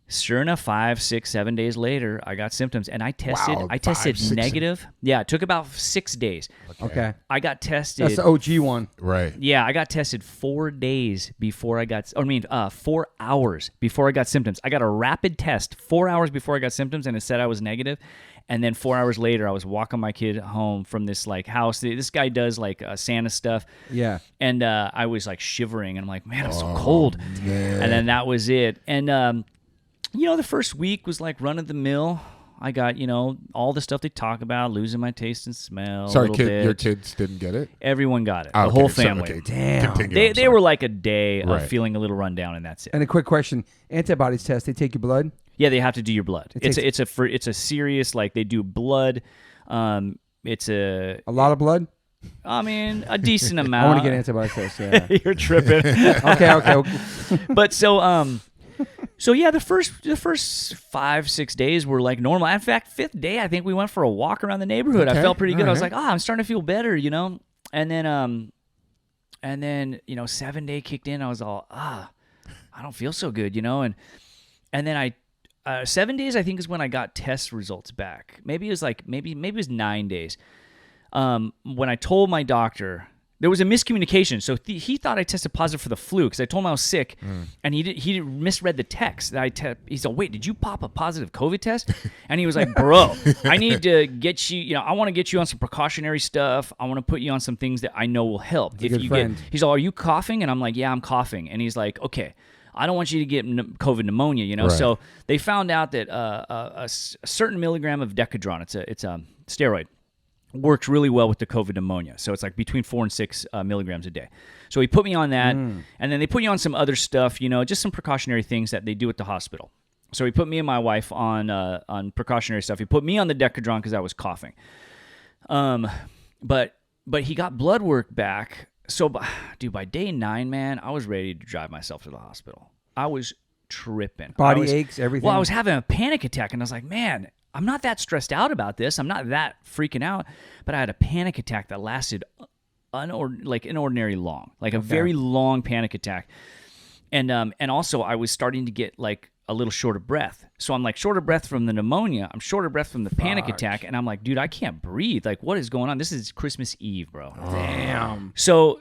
sure enough, 5, 6, 7 days later, I got symptoms, and I tested. Wow, I tested negative. Yeah, it took about 6 days. Okay. I got tested. That's the OG one. Right. Yeah, I got tested 4 days before I got. 4 hours before I got symptoms. I got a rapid test 4 hours before I got symptoms, and it said I was negative. And then 4 hours later, I was walking my kid home from this like house. This guy does like Santa stuff. Yeah. And I was like shivering, and I'm like, man, I'm so cold. Man. And then that was it. And the first week was like run of the mill. I got, all the stuff they talk about, losing my taste and smell. Sorry, your kids didn't get it? Everyone got it. The whole family. So, damn. Continue, they were like a day of feeling a little run down, and that's it. And a quick question: antibodies test, they take your blood? Yeah, they have to do your blood. It's a serious, like, they do blood. It's a lot of blood. I mean, a decent amount. I want to get antibodies test. Yeah. You're tripping. Okay. But so yeah, the first 5, 6 days were like normal. In fact, 5th day, I think we went for a walk around the neighborhood. Okay. I felt pretty good. All I was right. like, I'm starting to feel better, And then 7 day kicked in. I was all, I don't feel so good, And then 7 days, I think, is when I got test results back. Maybe it was maybe it was 9 days. When I told my doctor, there was a miscommunication. So he thought I tested positive for the flu because I told him I was sick, and he misread the text that he said, "Wait, did you pop a positive COVID test?" And he was like, "Bro, I need to get you. I want to get you on some precautionary stuff. I want to put you on some things that I know will help. He's a good friend. He's all, "Are you coughing?" And I'm like, "Yeah, I'm coughing." And he's like, "Okay, I don't want you to get COVID pneumonia, Right. So they found out that a certain milligram of Decadron, it's a steroid, works really well with the COVID pneumonia. So it's like between 4 and 6 milligrams a day. So he put me on that, and then they put you on some other stuff, just some precautionary things that they do at the hospital. So he put me and my wife on precautionary stuff. He put me on the Decadron because I was coughing. But he got blood work back. So, dude, by day 9, man, I was ready to drive myself to the hospital. I was tripping. Body aches, everything. Well, I was having a panic attack, and I was like, man, I'm not that stressed out about this. I'm not that freaking out. But I had a panic attack that lasted inordinary long, like a very long panic attack. And also I was starting to get like a little short of breath. So I'm like short of breath from the pneumonia. I'm short of breath from the panic attack. And I'm like, dude, I can't breathe. Like, what is going on? This is Christmas Eve, bro. Damn. So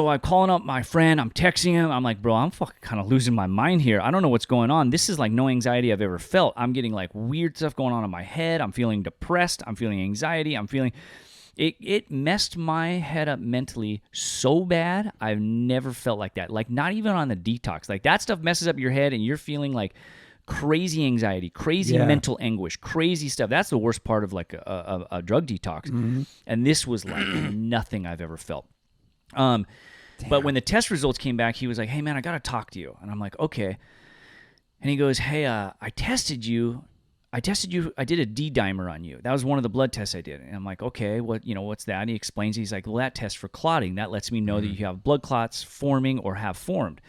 I'm calling up my friend. I'm texting him. I'm like, bro, I'm fucking kind of losing my mind here. I don't know what's going on. This is like no anxiety I've ever felt. I'm getting like weird stuff going on in my head. I'm feeling depressed. I'm feeling anxiety. I'm feeling... It messed my head up mentally so bad. I've never felt like that. Like, not even on the detox. Like, that stuff messes up your head and you're feeling like crazy anxiety, crazy mental anguish, crazy stuff. That's the worst part of like a drug detox. Mm-hmm. And this was like nothing I've ever felt. But when the test results came back, he was like, hey, man, I got to talk to you. And I'm like, okay. And he goes, hey, I tested you. I did a D-dimer on you. That was one of the blood tests I did. And I'm like, okay, what's that? And he explains, he's like, well, that test for clotting, that lets me know that you have blood clots forming or have formed.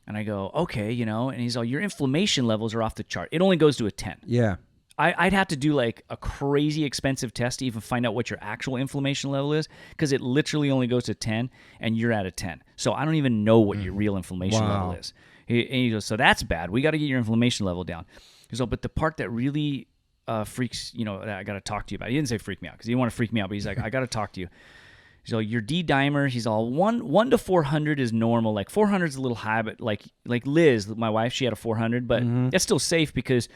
And I go, okay, and he's like, your inflammation levels are off the chart. It only goes to a 10. Yeah. I'd have to do like a crazy expensive test to even find out what your actual inflammation level is, because it literally only goes to 10 and you're at a 10. So I don't even know what your real inflammation level is. And he goes, so that's bad. We got to get your inflammation level down. He's all, but the part that really freaks, that I got to talk to you about. He didn't say freak me out because he didn't want to freak me out, but he's like, I got to talk to you. He's all, your D-dimer, he's all, 1 to 400 is normal. Like 400 is a little high, but like Liz, my wife, she had a 400, but that's still safe because,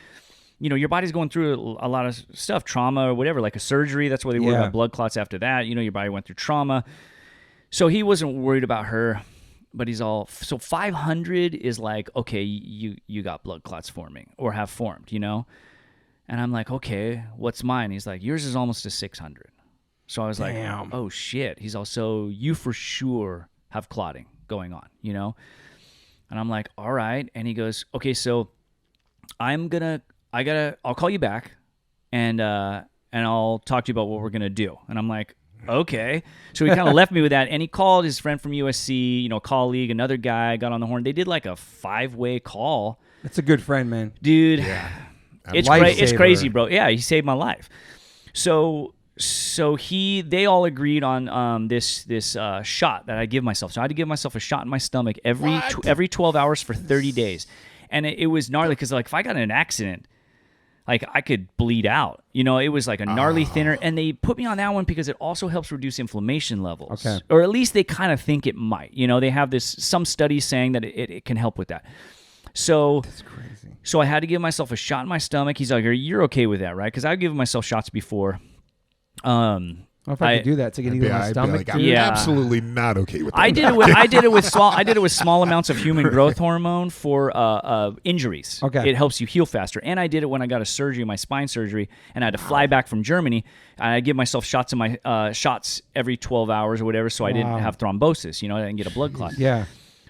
your body's going through a lot of stuff, trauma or whatever, like a surgery. That's why they worry about blood clots after that. Your body went through trauma. So he wasn't worried about her. But he's all, so 500 is like, okay, you got blood clots forming or have formed, And I'm like, okay, what's mine? He's like, yours is almost a 600. So I was like, oh shit. He's also, you for sure have clotting going on, And I'm like, all right. And he goes, okay, so I'll call you back and I'll talk to you about what we're going to do. And I'm like, okay. So he kind of left me with that, and he called his friend from USC, a colleague, another guy, got on the horn. They did like a 5-way call. That's a good friend, man. Dude, it's crazy, bro. Yeah, he saved my life. So they all agreed on this shot that I give myself. So I had to give myself a shot in my stomach every 12 hours for 30 days. And it was gnarly because like if I got in an accident, like I could bleed out. It was like a gnarly thinner. And they put me on that one because it also helps reduce inflammation levels. Okay. Or at least they kind of think it might. They have some studies saying that it can help with that. So that's crazy. So I had to give myself a shot in my stomach. He's like, you're okay with that, right? Because I've given myself shots before. If I could do that to get into my stomach, like, I'm absolutely not okay with that. I did it with small amounts of human growth hormone for injuries. Okay, it helps you heal faster. And I did it when I got a surgery, my spine surgery, and I had to fly back from Germany. And I give myself shots in my shots every 12 hours or whatever, so I didn't have thrombosis. I didn't get a blood clot. Yeah.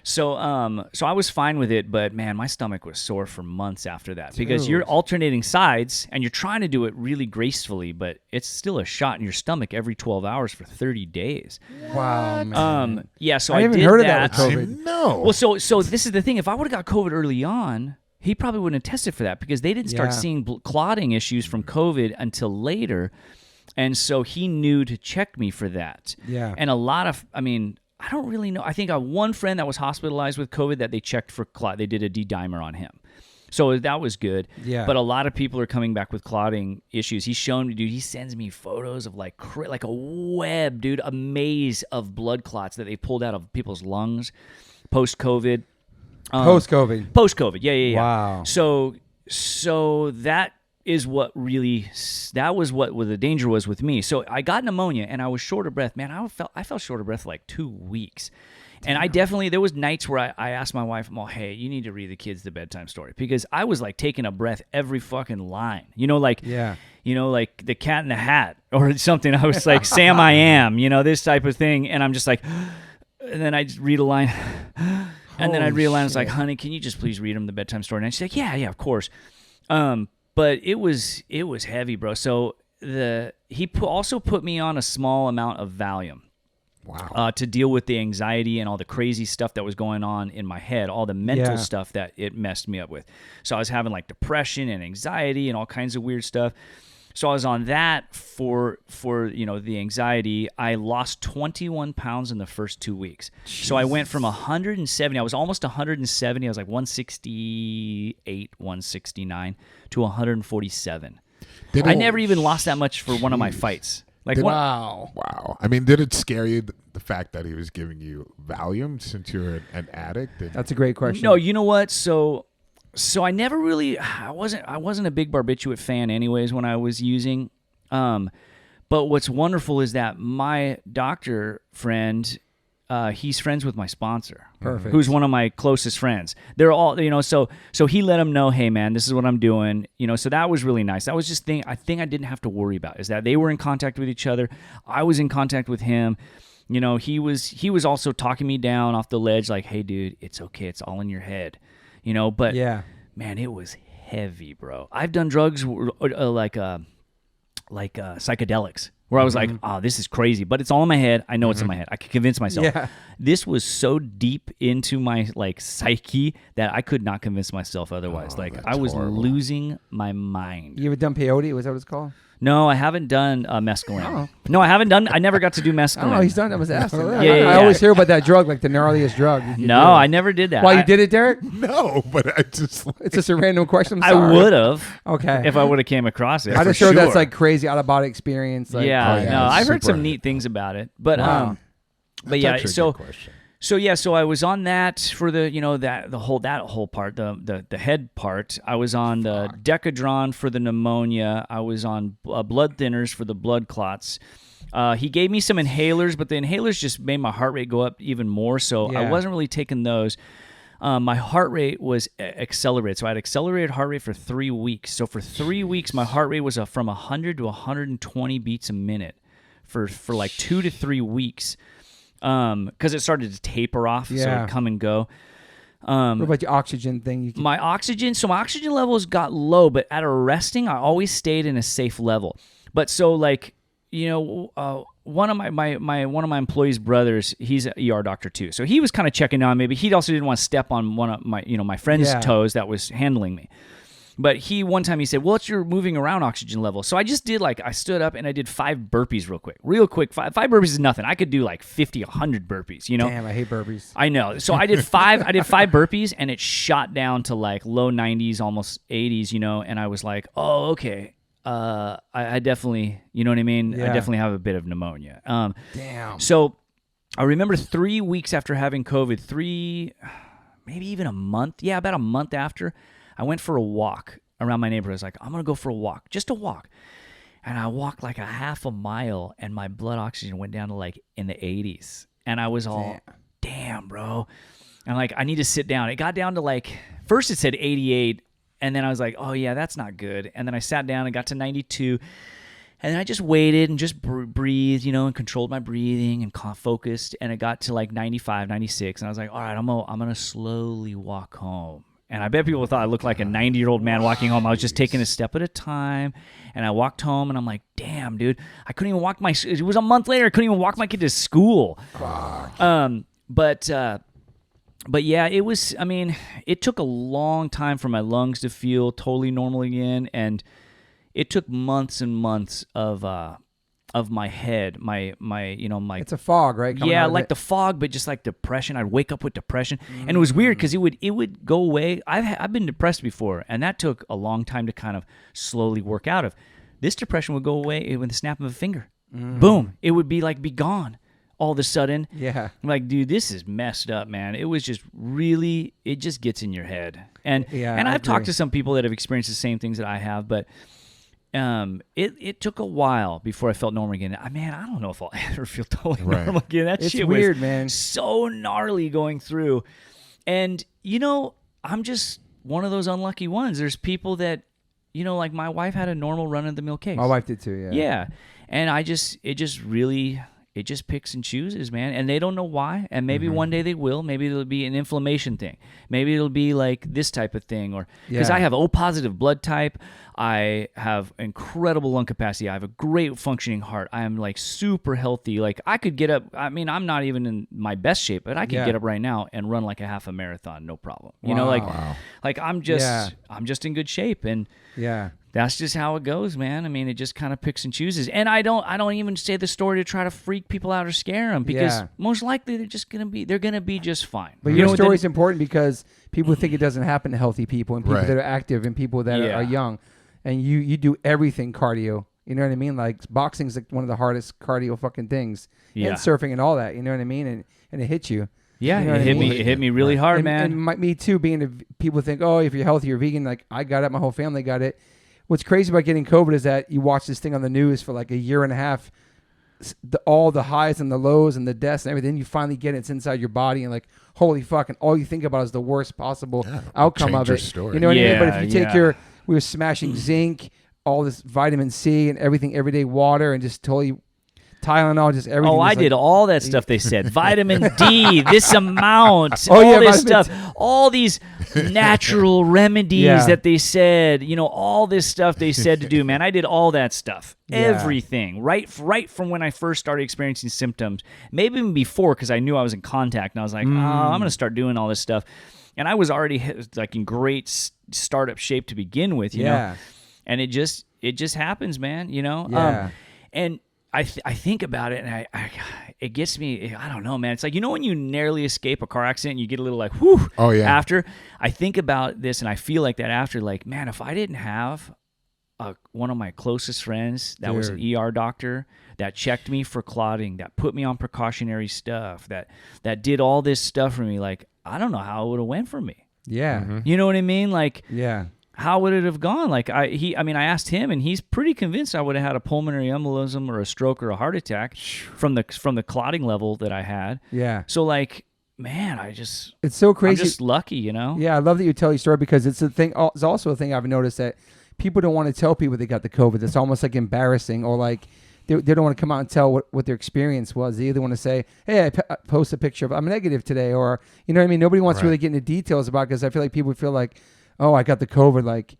So I was fine with it, but man, my stomach was sore for months after that because you're alternating sides and you're trying to do it really gracefully, but it's still a shot in your stomach every 12 hours for 30 days. Wow, man. Yeah, so I haven't did heard that. of that with COVID. No. Well, so this is the thing. If I would have got COVID early on, he probably wouldn't have tested for that because they didn't start seeing clotting issues from COVID until later. And so he knew to check me for that. Yeah. And I don't really know. I think I have one friend that was hospitalized with COVID that they checked for clot. They did a D-dimer on him. So that was good. Yeah. But a lot of people are coming back with clotting issues. He's shown me, dude, he sends me photos of like a web, dude, a maze of blood clots that they pulled out of people's lungs post-COVID. Post-COVID. Yeah. Wow. So that is what the danger was with me. So I got pneumonia and I was short of breath. Man, I felt short of breath for like 2 weeks. And I definitely, there was nights where I asked my wife, well, hey, you need to read the kids the bedtime story, because I was like taking a breath every fucking line, like the Cat in the Hat or something. I was like, Sam, I am, this type of thing. And I'm just like, and then I just read a line. And then I'd read a line. I was like, honey, can you just please read them the bedtime story? And she's like, yeah, of course. But it was heavy, bro. So he also put me on a small amount of Valium. Wow. To deal with the anxiety and all the crazy stuff that was going on in my head, all the mental stuff that it messed me up with. So I was having like depression and anxiety and all kinds of weird stuff. So I was on that for the anxiety. I lost 21 pounds in the first 2 weeks. Jeez. So I went from 170, I was almost 170, I was like 168, 169 to 147. I never even lost that much for one of my fights. Wow. I mean, did it scare you the fact that he was giving you Valium since you're an addict? That's a great question. No, you know what? So I never really, I wasn't a big barbiturate fan anyways when I was using. But what's wonderful is that my doctor friend, he's friends with my sponsor. Perfect. Who's one of my closest friends. They're all, so he let him know, hey man, this is what I'm doing. So that was really nice. That was just I didn't have to worry about, is that they were in contact with each other. I was in contact with him. He was also talking me down off the ledge, like, hey dude, it's okay. It's all in your head. But man, it was heavy, bro. I've done drugs like psychedelics, where I was like, oh, this is crazy, but it's all in my head. I know it's in my head. I could convince myself. Yeah. This was so deep into my psyche that I could not convince myself otherwise. I was losing my mind. You ever done peyote? Was that what it's called? No, I haven't done mescaline. Oh. No, I haven't done. I never got to do mescaline. Oh, he's done. I was asking. I always hear about that drug, like the gnarliest drug. No, I never did that. Why, you did it, Derek? No, but I just. It's just a random question. I would have. Okay. If I would have came across it. I just heard that's like crazy out of body experience. Like, no, I've heard some neat things about it, but but yeah, so I was on that for the that whole part, the head part. I was on the Decadron for the pneumonia. I was on blood thinners for the blood clots. He gave me some inhalers, but the inhalers just made my heart rate go up even more. So I wasn't really taking those. My heart rate was accelerated. So I had accelerated heart rate for 3 weeks. So for 3 weeks, my heart rate was from 100 to 120 beats a minute for like 2 to 3 weeks. Because it started to taper off, so it would come and go. What about the oxygen thing? My oxygen levels got low, but at a resting, I always stayed in a safe level. But so one of my employees' brothers, he's an ER doctor too, so he was kind of checking on me. But he also didn't want to step on one of my friend's toes that was handling me. But one time he said, what's your moving around oxygen level? So I just did I stood up and I did 5 burpees real quick. 5 burpees is nothing. I could do 50, 100 burpees, Damn, I hate burpees. I know. So I did 5 burpees and it shot down to low 90s, almost 80s, and I was like, oh, okay. I definitely, you know what I mean? Yeah. I definitely have a bit of pneumonia. Damn. So I remember 3 weeks after having COVID, maybe even a month. Yeah, about a month after, I went for a walk around my neighborhood. I was like, I'm going to go for a walk, just a walk. And I walked a half a mile and my blood oxygen went down to in the 80s. And I was all, damn, bro. And I need to sit down. It got down to first it said 88. And then I was like, oh yeah, that's not good. And then I sat down and got to 92. And then I just waited and just breathed, and controlled my breathing and focused. And it got to 95, 96. And I was like, all right, I'm going to slowly walk home. And I bet people thought I looked like a 90-year-old man walking home. I was just taking a step at a time. And I walked home, and I'm like, damn, dude. I couldn't even walk it was a month later. I couldn't even walk my kid to school. But yeah, it was, it took a long time for my lungs to feel totally normal again. And it took months and months of my head, my it's a fog, right? The fog, but just depression. I'd wake up with depression, and it was weird because it would go away. I've been depressed before, and that took a long time to kind of slowly work out of. This depression would go away with the snap of a finger. Boom, it would be be gone all of a sudden. Yeah, I'm like, dude, this is messed up, man. It was just really, it just gets in your head, and I've talked to some people that have experienced the same things that I have, but. it took a while before I felt normal again. Man, I don't know if I'll ever feel totally normal again. That it's shit weird, was man. so gnarly going through. And, I'm just one of those unlucky ones. There's people that, like my wife had a normal run-of-the-mill case. My wife did too, yeah. Yeah. And it just picks and chooses, man. And they don't know why. And maybe one day they will. Maybe it'll be an inflammation thing. Maybe it'll be like this type of thing. Or because I have O positive blood type. I have incredible lung capacity. I have a great functioning heart. I am like super healthy. Like I could get up. I mean, I'm not even in my best shape, but I could get up right now and run like a half a marathon, no problem. Like I'm just in good shape. And that's just how it goes, man. I mean, it just kind of picks and chooses. And I don't even say the story to try to freak people out or scare them, because most likely they're gonna be just fine. But your story is important because people think it doesn't happen to healthy people and people that are active and people that are young. And you do everything cardio. You know what I mean? Like boxing's like one of the hardest cardio fucking things. Yeah. And surfing and all that. You know what I mean? And it hits you. Yeah, you know it hit me really hard, man. And me too. People think, oh, if you're healthy, you're vegan. Like I got it, my whole family got it. What's crazy about getting COVID is that you watch this thing on the news for like a year and a half, all the highs and the lows and the deaths and everything. You finally get it. It's inside your body, and like, holy fuck! And all you think about is the worst possible outcome of it. Story. You know what I mean? But if you take we were smashing zinc, all this vitamin C and everything, everyday water, and just totally Tylenol, just everything. Oh, I did all that stuff they said. Vitamin D, this amount, all this stuff, all these natural remedies that they said, all this stuff they said to do, man. I did all that stuff. Everything. Right from when I first started experiencing symptoms. Maybe even before, because I knew I was in contact, and I was like, I'm going to start doing all this stuff. And I was already like in great startup shape to begin with, you know. And it just happens, man, and I think about it, and it gets me. I don't know, man. It's like, when you narrowly escape a car accident, and you get a little like, whew. Oh yeah. After I think about this, and I feel like that after, like, man, if I didn't have one of my closest friends that was an ER doctor that checked me for clotting, that put me on precautionary stuff, that did all this stuff for me, like, I don't know how it would have went for me. Yeah. Mm-hmm. You know what I mean? Like, how would it have gone? Like I asked him, and he's pretty convinced I would have had a pulmonary embolism or a stroke or a heart attack from the clotting level that I had. Yeah. So like, man, it's so crazy. I'm just lucky, Yeah, I love that you tell your story, because it's a thing. It's also a thing I've noticed, that people don't want to tell people they got the COVID. It's almost like embarrassing, or like they don't want to come out and tell what their experience was. They either want to say, hey, I post a picture of I'm negative today, or, you know what I mean? Nobody wants to really get into details about it, because I feel like people feel like, oh, I got the COVID, like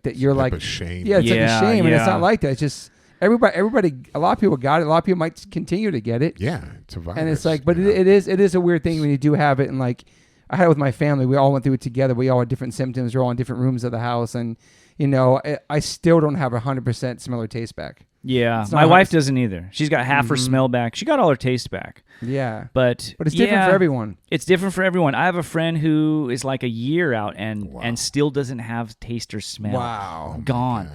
that. You're like, a shame. Yeah, it's like a shame, and it's not like that. It's just everybody. A lot of people got it. A lot of people might continue to get it. Yeah, it's a virus. And it's like, but it is a weird thing when you do have it. And like, I had it with my family. We all went through it together. We all had different symptoms. We're all in different rooms of the house, and I still don't have 100% smell or taste back. Yeah, my wife doesn't either. She's got half her smell back. She got all her taste back. Yeah. But it's different for everyone. It's different for everyone. I have a friend who is like a year out and still doesn't have taste or smell. Wow. Gone.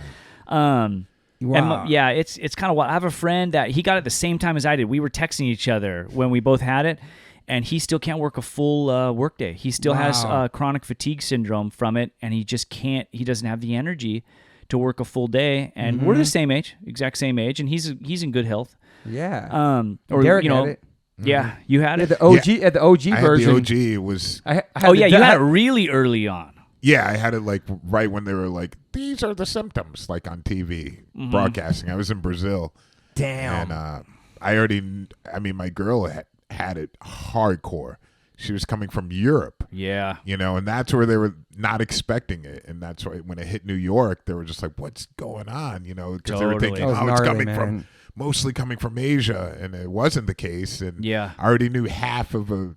Wow. And it's kind of what I have a friend that he got it the same time as I did. We were texting each other when we both had it, and he still can't work a full workday. He still has chronic fatigue syndrome from it, and he just can't. He doesn't have the energy to work a full day, and we're the same age, exact same age, and he's in good health. Yeah. Or Derek had it. Yeah, you had it. The OG at the OG version. The OG was. I you had it really early on. Yeah, I had it like right when they were like, these are the symptoms, like on TV broadcasting. I was in Brazil. Damn. And my girl had it hardcore. She was coming from Europe. Yeah. And that's where they were not expecting it. And that's why when it hit New York, they were just like, what's going on? Because they were thinking, it's mostly coming from Asia. And it wasn't the case. And I already knew half of a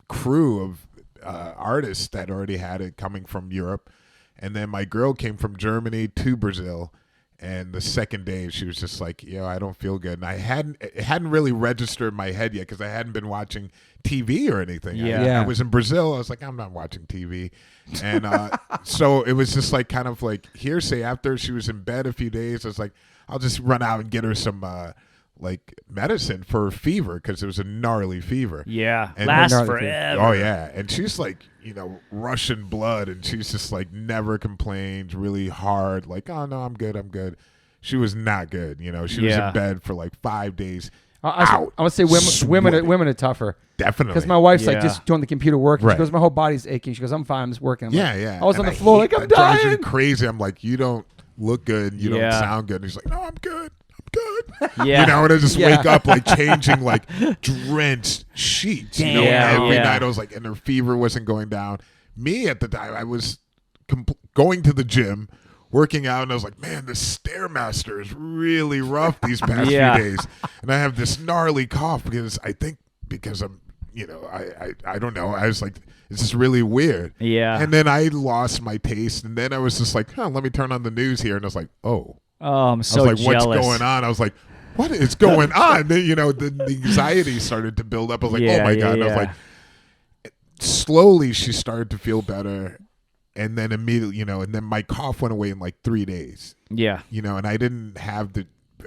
crew of artists that already had it coming from Europe. And then my girl came from Germany to Brazil. And the second day, she was just like, I don't feel good. And it hadn't really registered in my head yet, because I hadn't been watching TV or anything. I was in Brazil. I was like, I'm not watching TV. And so it was just like kind of like hearsay. After she was in bed a few days, I was like, I'll just run out and get her some like medicine for fever, because it was a gnarly fever. Yeah, and lasts forever. Oh yeah, and she's like, Russian blood, and she's just like never complains, really hard, like, oh no, I'm good. she was not good. You know, she was in bed for like 5 days. I would say women are tougher. Definitely. Because my wife's like just doing the computer work. Right. She goes, my whole body's aching. She goes, I'm fine. I'm just working. I'm like, yeah. I was and on the floor like, I'm drives me dying. crazy. I'm like, you don't look good. You don't sound good. And he's like, no, I'm good. Yeah. You know, and I just wake up like changing like drenched sheets. You know, every night I was like, and her fever wasn't going down. Me at the time, I was going to the gym, working out, and I was like, man, the Stairmaster is really rough these past few days. And I have this gnarly cough because I'm, you know, I don't know. I was like, this is really weird. Yeah. And then I lost my taste. And then I was just like, let me turn on the news here. And I was like, oh, I'm so jealous. What's going on? I was like, what is going on? Then, you know, the anxiety started to build up. I was like, oh my God. And I was like, slowly she started to feel better. And then immediately, you know, and then my cough went away in like 3 days. Yeah. You know, and I didn't have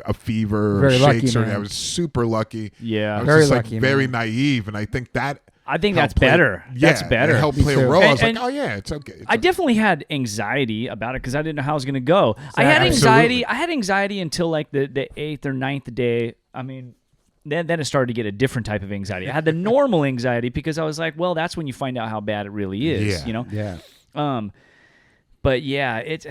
a fever or shakes or anything. I was super lucky. Yeah. I was very just lucky, like very naive. And I think that's better. That's better. It helped play a role. I was like, oh yeah, it's okay. I definitely had anxiety about it because I didn't know how I was going to go. I had anxiety. I had anxiety until like the 8th or 9th day. I mean, then it started to get a different type of anxiety. I had the normal anxiety because I was like, well, that's when you find out how bad it really is. You know. Yeah. But yeah, it's.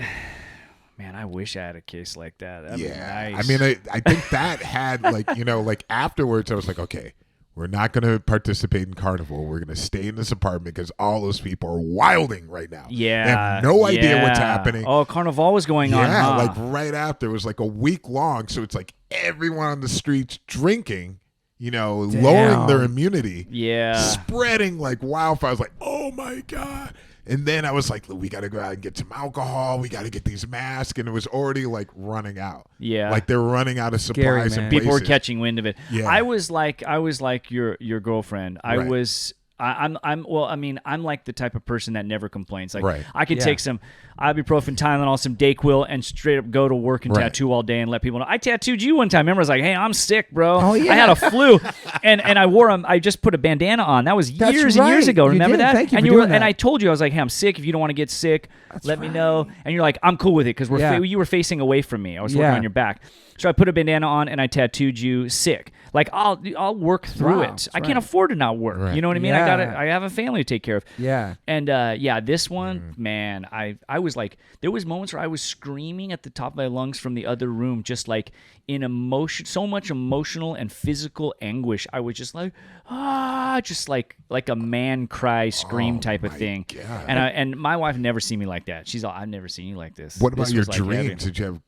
Man, I wish I had a case like that. That'd be nice. I mean, I think that had like, you know, like afterwards I was like, okay, we're not going to participate in Carnival. We're going to stay in this apartment because all those people are wilding right now. Yeah. They have no idea what's happening. Oh, Carnival was going on, Yeah, like right after. It was like a week long. So it's like everyone on the streets drinking, you know, lowering their immunity. Yeah. Spreading like wildfire. I was like, oh my God. And then I was like, we got to go out and get some alcohol. We got to get these masks. And it was already like running out. Yeah. Like they're running out of supplies and people were catching wind of it. Yeah. I was like your girlfriend. I'm like the type of person that never complains. Like I could take some ibuprofen, Tylenol, some Dayquil, and straight up go to work and tattoo all day and let people know. I tattooed you one time. Remember, I was like, "Hey, I'm sick, bro. Oh, yeah. I had a flu," and I wore I just put a bandana on. That was years and years ago. Remember that? Thank you for doing that. And I told you, I was like, "Hey, I'm sick. If you don't want to get sick, let me know." And you're like, "I'm cool with it," because you were facing away from me. I was working on your back. So I put a bandana on and I tattooed you sick. Like I'll work through it. I can't afford to not work. Right. You know what I mean? I have a family to take care of. Yeah. And this one, man, I was like, there was moments where I was screaming at the top of my lungs from the other room, just like in emotion, so much emotional and physical anguish. I was just like, just like a man cry scream type of thing. God. And my wife never seen me like that. She's all, I've never seen you like this. What about your dreams? Did you have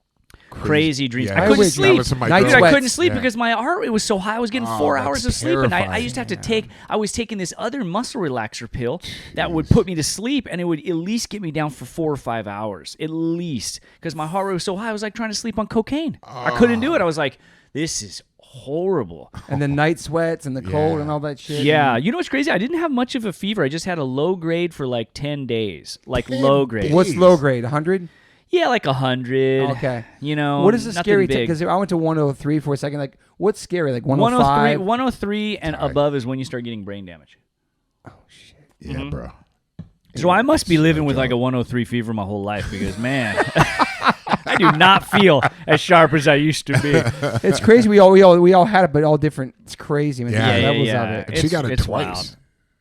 crazy dreams? I couldn't sleep. I couldn't sleep because my heart rate was so high. I was getting 4 hours of sleep, and I used to have to take. I was taking this other muscle relaxer pill that would put me to sleep, and it would at least get me down for 4 or 5 hours, at least, because my heart rate was so high. I was like trying to sleep on cocaine. I couldn't do it. I was like, this is horrible. And the night sweats and the cold and all that shit. Yeah. You know what's crazy? I didn't have much of a fever. I just had a low grade for like 10 days. Like low grade. What's low grade? 100? Yeah, like 100. Okay. You know, what is the scary thing? Because I went to 103 for a second. Like, what's scary? Like 105? 103 and above is when you start getting brain damage. Oh, shit. Yeah, bro. So I must be living with like a 103 fever my whole life because, man, I do not feel as sharp as I used to be. It's crazy. We all had it, but all different. It's crazy. Man. Levels of it. And she got it twice.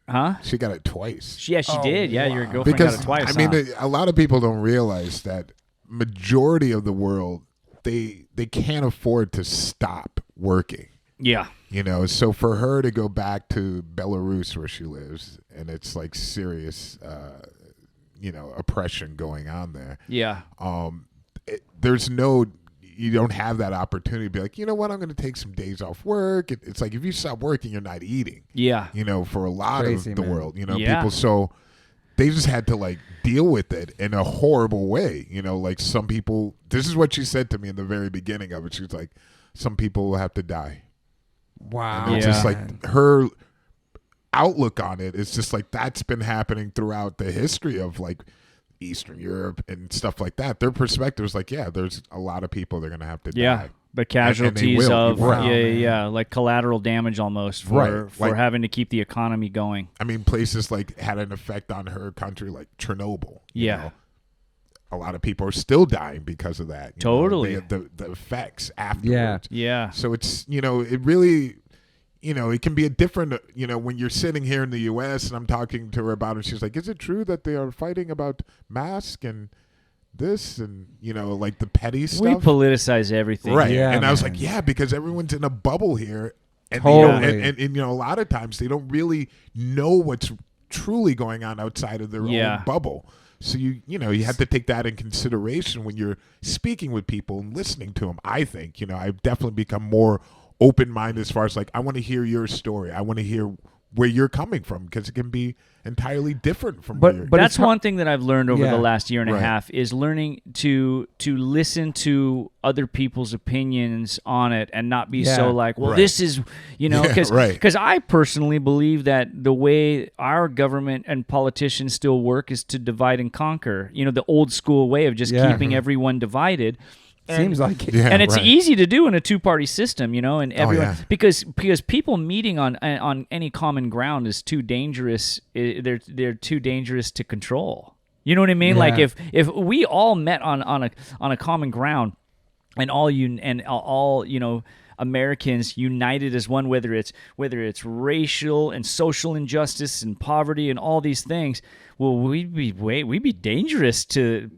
Wild. Huh? She got it twice. Yeah, she did. Yeah, your girlfriend got it twice. I mean, a lot of people don't realize that majority of the world, they can't afford to stop working. Yeah. You know, so for her to go back to Belarus where she lives, and it's like serious, oppression going on there. Yeah. You don't have that opportunity to be like, you know what, I'm going to take some days off work. It's like if you stop working, you're not eating. Yeah. You know, for a lot of the world, people. So they just had to like deal with it in a horrible way. You know, like some people, this is what she said to me in the very beginning of it. She was like, some people will have to die. Wow. And it's just like her outlook on it is just like that's been happening throughout the history of like Eastern Europe and stuff like that. Their perspective is like, there's a lot of people they're going to have to die. But casualties of like collateral damage almost for having to keep the economy going. I mean, places like had an effect on her country, like Chernobyl. You know? a lot of people are still dying because of that. Totally. The effects afterwards. Yeah. So it's, it really, it can be a different, when you're sitting here in the U.S. and I'm talking to her about it, she's like, is it true that they are fighting about masks and this and, like the petty stuff? We politicize everything. Right. Yeah, and I was man. like, yeah, because everyone's in a bubble here. And, Totally. and a lot of times they don't really know what's truly going on outside of their own bubble. So you have to take that in consideration when you're speaking with people and listening to them. I think, I've definitely become more open-minded as far as like, I want to hear your story. I want to hear where you're coming from because it can be entirely different from where you're. But that's one thing that I've learned over the last year and a Right. half is learning to listen to other people's opinions on it and not be so like, well, Right. this is, because right. I personally believe that the way our government and politicians still work is to divide and conquer, the old school way of just keeping everyone divided. Seems like it. Yeah, And it's right. easy to do in a two-party system, and everyone yeah. because people meeting on any common ground is too dangerous. They're too dangerous to control. You know what I mean? Yeah. Like if we all met on a common ground, and all Americans united as one, whether it's racial and social injustice and poverty and all these things, well, we'd be dangerous to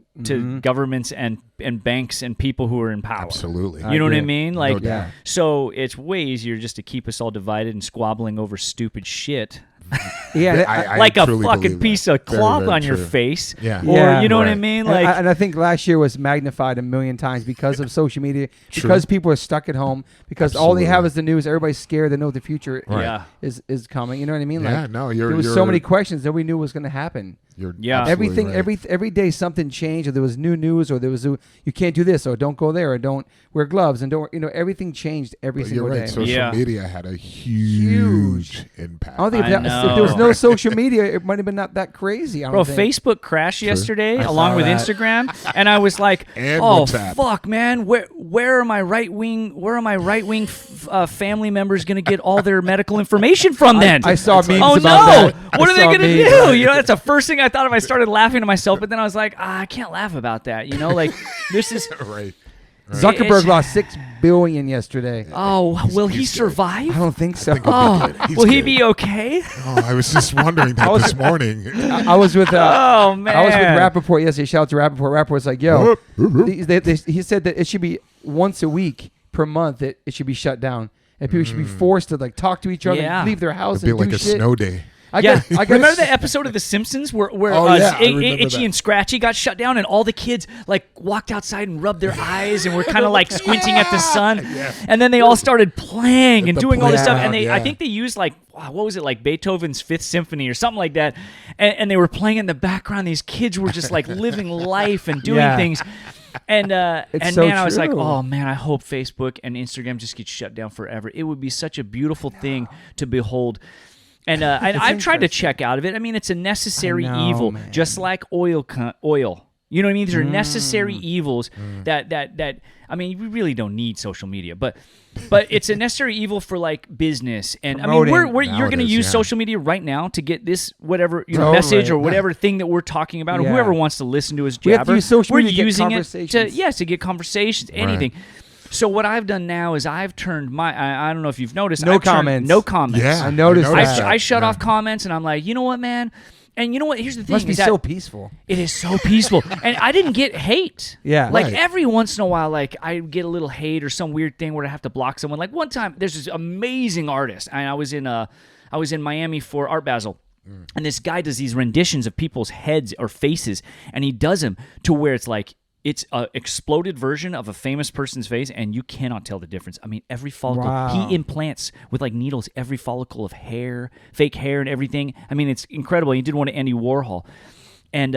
governments and banks and people who are in power. Absolutely. You know what I agree. mean? Like, doubt. so it's way easier just to keep us all divided and squabbling over stupid shit. Yeah, I Like a truly fucking believe piece that. of Very, cloth very on your true. face. Yeah. Or, Yeah. you know what I Right. mean? And Like, I think last year was magnified a million times because of social media, because people are stuck at home, because all they have is the news. Everybody's scared. They know the future Yeah. is coming. You know what I mean? Yeah, Like, no, there was so many questions nobody knew was going to happen. You're Yeah. absolutely Everything, right. every day something changed, or there was new news, or there was you can't do this, or don't go there, or don't wear gloves, and don't everything changed every But single you're right. day. Social Yeah. media had a huge impact. I don't think I if there was know. no social media, it might have been not that crazy. I don't bro, think. Facebook crashed yesterday I along saw with that. Instagram, and I was like, And "Oh WhatsApp. fuck, man, where are my right wing family members going to get all their medical information from? Then I saw memes oh about no, that. what I are they saw going to memes. do? That's the first thing I thought of. I started laughing to myself, but then I was like, I can't laugh about that. Like this is. Right. Zuckerberg lost $6 billion yesterday. Oh, will he he's good. survive? I don't think so. Oh, He's will he good. be okay? Oh, I was just wondering that this morning. I was with Oh man, I was with Rappaport yesterday. Shout out to Rappaport. Rappaport's like, yo, he said that it should be once a week per month. It should be shut down, and people should be forced to like talk to each other, Yeah. and leave their house, It'd be and like do a shit. snow day. I Yeah, got remember the episode of The Simpsons where Oh, yeah, I remember Itchy that. and Scratchy got shut down, and all the kids like walked outside and rubbed their eyes and were kind of like squinting at the sun, and then they all started playing and the doing all this stuff, playground, and I yeah. think they used like what was it, like Beethoven's Fifth Symphony or something like that, and they were playing in the background. These kids were just like living life and doing Yeah. things. And so man, I was like, true. oh man, I hope Facebook and Instagram just get shut down forever. It would be such a beautiful thing to behold. And I've tried to check out of it. I mean, it's a necessary I know, evil, man. just like oil. You know what I mean? These are necessary evils that I mean, we really don't need social media, but it's a necessary evil for like business. And I mean, Promoting. you're going to Nowadays, use yeah. social media right now to get this whatever Totally. message or whatever thing that we're talking about, or Yeah. whoever wants to listen to us We have to jabber. use social we're media to get using it conversations. to get conversations, anything. So what I've done now is I've turned I don't know if you've noticed. No I've turned comments. No comments. Yeah, I noticed I that. I shut Yeah. off comments, and I'm like, you know what, man? And you know what? Here's the It thing. must be is that so peaceful. it is so peaceful. And I didn't get hate. Yeah. Like Right. every once in a while, like I get a little hate or some weird thing where I have to block someone. Like one time, there's this amazing artist, and I was in Miami for Art Basel. And this guy does these renditions of people's heads or faces, and he does them to where it's like it's a exploded version of a famous person's face, and you cannot tell the difference. I mean, every follicle. Wow. He implants with like needles every follicle of hair, fake hair, and everything. I mean, it's incredible. He did one to Andy Warhol, and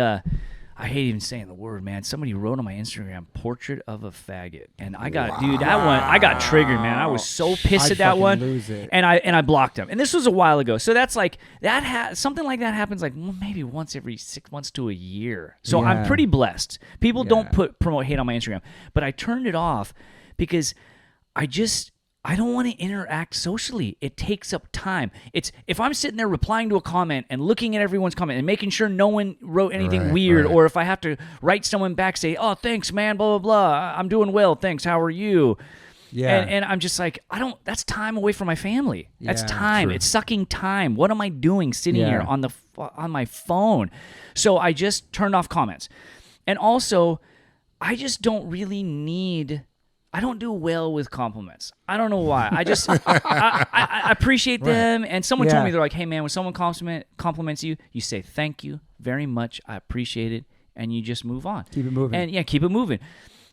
I hate even saying the word, man. Somebody wrote on my Instagram, "Portrait of a faggot," and I got, dude, that one, I got triggered, man. I was so pissed I'd at that fucking one, lose it. and I blocked him. And this was a while ago, so that's like that. Something like that happens like maybe once every 6 months to a year. So I'm Yeah. pretty blessed. People Yeah. don't promote hate on my Instagram, but I turned it off because I I don't want to interact socially. It takes up time. It's if I'm sitting there replying to a comment and looking at everyone's comment and making sure no one wrote anything weird, or if I have to write someone back, say, "Oh, thanks, man, blah, blah, blah. I'm doing well. Thanks. How are you?" Yeah. And I'm just like, that's time away from my family. That's Yeah, time. true. It's sucking time. What am I doing sitting here on my phone? So I just turned off comments. And also, I just don't really need... I don't do well with compliments. I don't know why. I just I appreciate them. And someone told me, they're like, "Hey man, when someone compliments you, you say thank you very much. I appreciate it," and you just move on. Keep it moving. And keep it moving.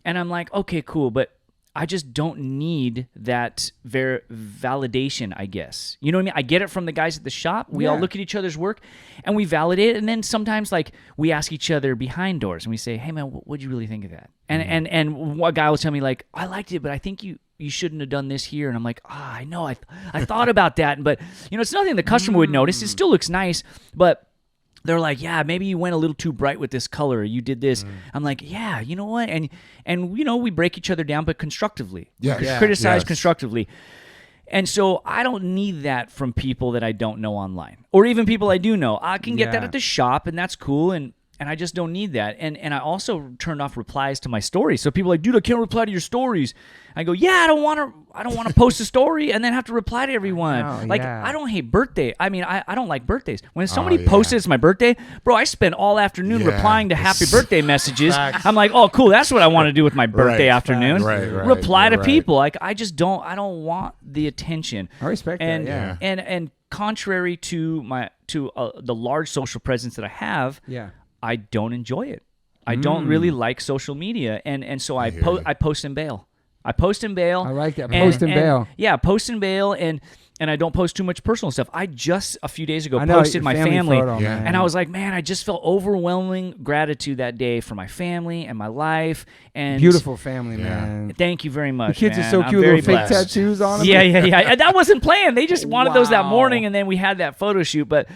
And I'm like, okay, cool, but I just don't need that validation, I guess. You know what I mean? I get it from the guys at the shop. We all look at each other's work, and we validate it. And then sometimes, like, we ask each other behind doors, and we say, "Hey, man, what'd you really think of that?" And one guy will tell me, like, "I liked it, but I think you shouldn't have done this here." And I'm like, I know, I thought about that. But, it's nothing the customer would notice. It still looks nice, but... They're like, "Yeah, maybe you went a little too bright with this color. Or you did this." I'm like, "Yeah, you know what?" And we break each other down, but constructively. Yes. We Yeah. criticize Yes. constructively. And so I don't need that from people that I don't know online, or even people I do know. I can get that at the shop, and that's cool. And I just don't need that. And I also turned off replies to my stories. So people are like, "Dude, I can't reply to your stories." I go, "Yeah, I don't want to post a story and then have to reply to everyone." I don't hate birthday. I mean, I don't like birthdays. When somebody posted it's my birthday, bro, I spend all afternoon replying to happy birthday messages. I'm like, "Oh, cool. That's what I want to do with my birthday afternoon." Reply to people. Like, I don't want the attention. I respect that. Yeah. And contrary to the large social presence that I have, I don't enjoy it. I don't really like social media, and so I post and bail. I post and bail. I like that. Post and bail. Yeah, post and bail, and I don't post too much personal stuff. I just a few days ago posted my family photo, and I was like, man, I just felt overwhelming gratitude that day for my family and my life. And beautiful family, man. Thank you very much. The kids man. are so I'm cute. very Little fake blessed. tattoos on them. Yeah. And that wasn't planned. They just wanted those that morning, and then we had that photo shoot. But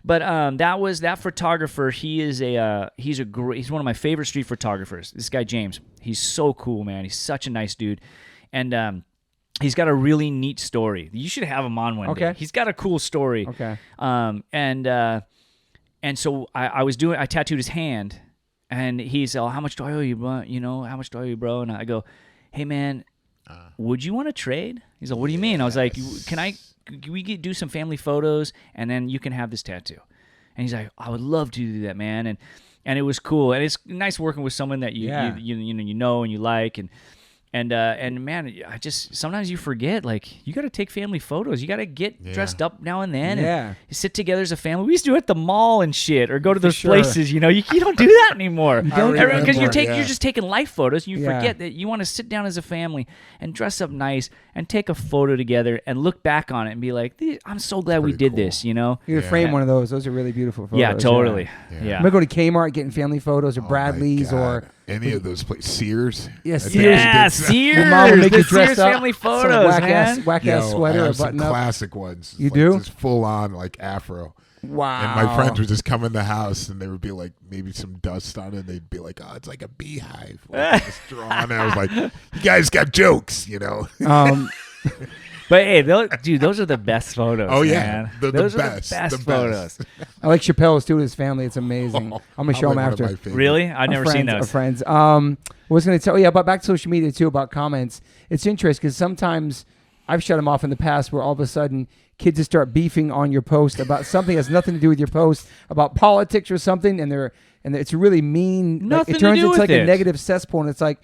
that photographer. He's one of my favorite street photographers. This guy James. He's so cool, man. He's such a nice dude, and he's got a really neat story. You should have him on one day. He's got a cool story. Okay. And so I tattooed his hand, and he's, "Oh, how much do I owe you, bro? How much do I owe you, bro?" And I go, "Hey, man, would you want to trade?" He's like, "What do you mean?" I was like, Can we do some family photos, and then you can have this tattoo?" And he's like, "I would love to do that, man." And it was cool, and it's nice working with someone that you know and you like, and man, I just sometimes you forget, like, you got to take family photos. You got to get dressed up now and then, and sit together as a family. We used to do it at the mall and shit, or go to those places. You don't do that anymore. Because you're just taking life photos, and you forget that you want to sit down as a family and dress up nice and take a photo together and look back on it and be like, "I'm so glad we did this." You gotta frame one of those. Those are really beautiful photos. Yeah, totally. Yeah. I'm gonna go to Kmart getting family photos, or Bradley's, or any of those places. Sears. Yes, Sears. Your mom will make you dress Sears up. family photos, man. Whack ass sweater, I or have some button up. classic ones. You do? Just full on, like, afro. Wow. And my friends would just come in the house, and there would be, like, maybe some dust on it. They'd be like, "Oh, it's like a beehive." Like, it's drawn. And I was like, "You guys got jokes, But hey, those are the best photos. Oh, yeah. Man. Those are the best photos. I like Chappelle's too. His family, it's amazing. I'm gonna show him after. Really? I've never seen those. Our friends. I was gonna tell you about back to social media too, about comments. It's interesting because sometimes I've shut them off in the past, where all of a sudden kids just start beefing on your post about something that has nothing to do with your post, about politics or something, and it's really mean. Nothing it turns to do into with like it. a negative cesspool, and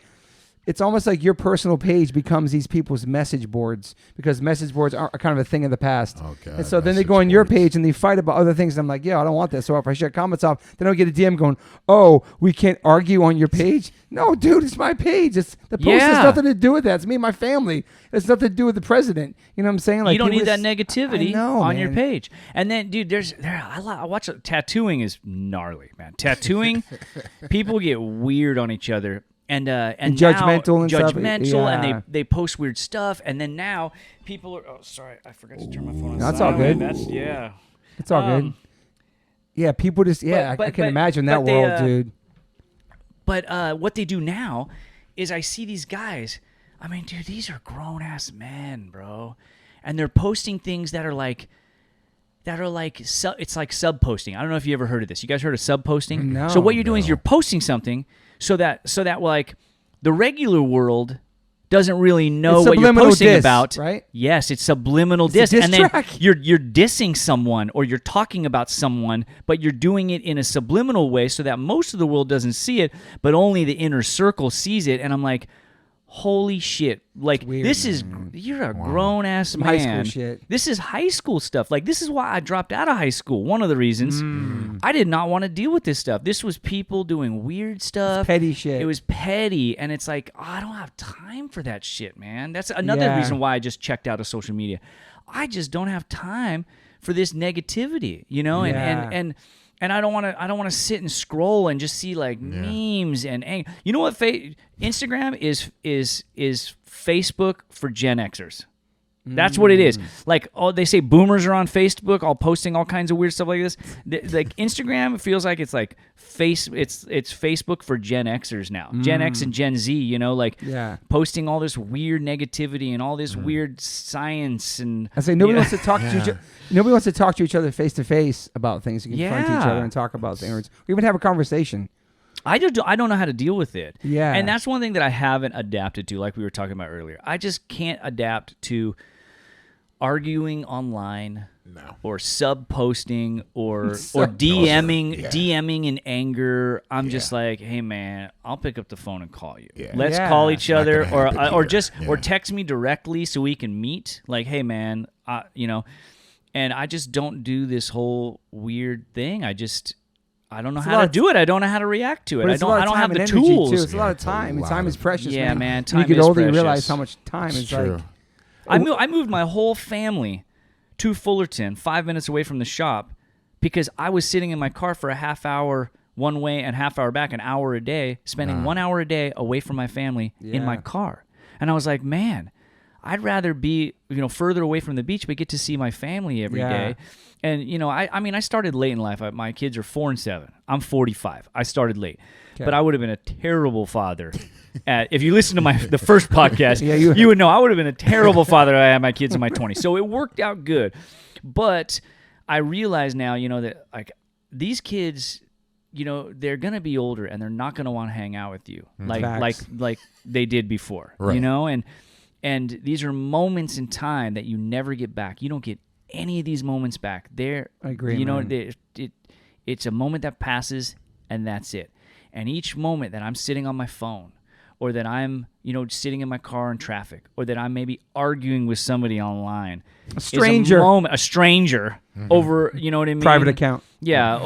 it's almost like your personal page becomes these people's message boards, because message boards are kind of a thing of the past. Oh, God, and so then they go on your page and they fight about other things. And I'm like, I don't want that. So if I shut comments off, then I'll get a DM going, "Oh, we can't argue on your page." No, dude, it's my page. The post has nothing to do with that. It's me and my family. It's nothing to do with the president. You know what I'm saying? Like, you don't need that negativity on your man. page. And then, dude, I watch tattooing is gnarly, man. Tattooing, people get weird on each other. And judgmental and stuff. And they post weird stuff, and then now people are. Oh, sorry, I forgot to turn my phone on. That's all good. It's all good. Yeah, people just I can imagine that world, dude. But what they do now is, I see these guys. I mean, dude, these are grown ass men, bro, and they're posting things that are like. It's like sub posting. I don't know if you ever heard of this. You guys heard of sub posting? No. So what you're doing is you're posting something so that like the regular world doesn't really know what you're posting about. Right? Yes, it's subliminal It's a diss. And then track. you're dissing someone or you're talking about someone, but you're doing it in a subliminal way so that most of the world doesn't see it, but only the inner circle sees it. And I'm like, holy shit. Like, weird, this is, you're a grown ass man. High school shit. This is high school stuff. Like, this is why I dropped out of high school. One of the reasons. I did not want to deal with this stuff. This was people doing weird stuff. Petty shit. It was petty. And it's like, I don't have time for that shit, man. That's another reason why I just checked out of social media. I just don't have time for this negativity, you know? And I don't want to sit and scroll and just see like memes and anger. You know what? Instagram is Facebook for Gen Xers. That's what it is. Like, they say boomers are on Facebook, all posting all kinds of weird stuff like this. Like Instagram feels like it's like it's Facebook for Gen Xers now. Gen X and Gen Z, you know, like posting all this weird negativity and all this weird science and I say nobody wants to talk to each other. Nobody wants to talk to each other face to face about things. You can confront each other and talk about things. Or even have a conversation. I don't know how to deal with it. Yeah. And that's one thing that I haven't adapted to, like we were talking about earlier. I just can't adapt to arguing online or sub-posting or DMing in anger. I'm just like, hey, man, I'll pick up the phone and call you. Let's call each other or text me directly so we can meet. Like, hey, man, you know, and I just don't do this whole weird thing. I don't know how to do it. I don't know how to react to it. I don't have the tools. Too. It's a lot of time, and time is precious. Yeah, man. Time Time you get is older, precious. you realize how much time is true. like. I moved my whole family to Fullerton, 5 minutes away from the shop, because I was sitting in my car for a half hour one way and half hour back, an hour a day, spending 1 hour a day away from my family in my car. And I was like, man, I'd rather be, you know, further away from the beach, but get to see my family every day. And, you know, I mean, I started late in life. My kids are 4 and 7. I'm 45. I started late. Okay. But I would have been a terrible father. If you listen to the first podcast, you would know I would have been a terrible father if I had my kids in my 20s. So it worked out good. But I realize now, you know, that like these kids, you know, they're going to be older and they're not going to want to hang out with you like they did before, you know? And these are moments in time that you never get back. You don't get any of these moments back. I agree. You know, it's a moment that passes and that's it. And each moment that I'm sitting on my phone, or that I'm, you know, sitting in my car in traffic, or that I'm maybe arguing with somebody online, a stranger over, you know what I mean? Private account. Yeah.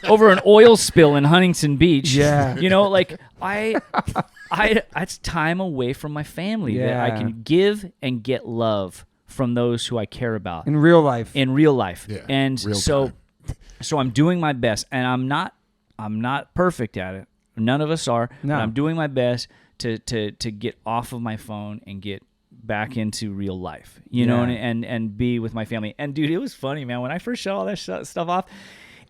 Over an oil spill in Huntington Beach. Yeah. You know, like that's time away from my family that I can give and get love from those who I care about. In real life. Yeah. And so I'm doing my best, and I'm not perfect at it. None of us are. No. But I'm doing my best to get off of my phone and get back into real life, you know, and be with my family. And dude, it was funny, man. When I first shut all that stuff off,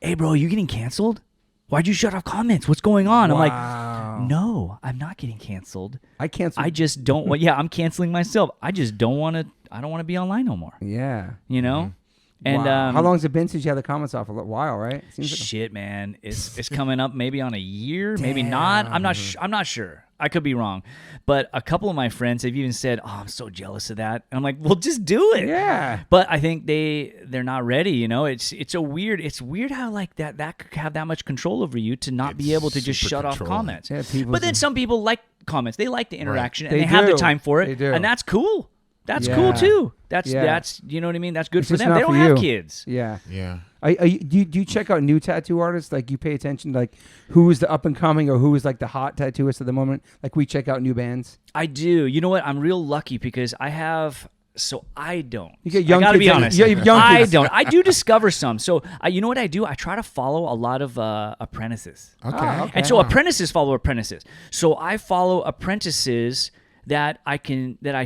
hey, bro, you getting canceled? Why'd you shut off comments? What's going on? Wow. I'm like, no, I'm not getting canceled. I just don't want. Yeah, I'm canceling myself. I just don't want to. I don't want to be online no more. Yeah. You know. Mm-hmm. And how long has it been since you had the comments off? A while, right? Shit, man, it's coming up maybe on a year, maybe not. I'm not sure. I could be wrong, but a couple of my friends have even said, "Oh, I'm so jealous of that." And I'm like, "Well, just do it." Yeah. But I think they're not ready. You know, it's weird how like that could have that much control over you to not be able to just shut off comments. Yeah, but then some people like comments. They like the interaction and they have the time for it, they do. And that's cool. That's cool too. That's you know what I mean. That's good for them. They don't have kids. Yeah. Do you check out new tattoo artists? Like you pay attention to like who is the up and coming or who is like the hot tattooist at the moment? Like we check out new bands. I do. You know what? I'm real lucky because I have. So I don't. You get young I gotta kids. Be honest. You have young kids. I don't. I do discover some. So you know what I do? I try to follow a lot of apprentices. Okay. And so apprentices follow apprentices. So I follow apprentices that I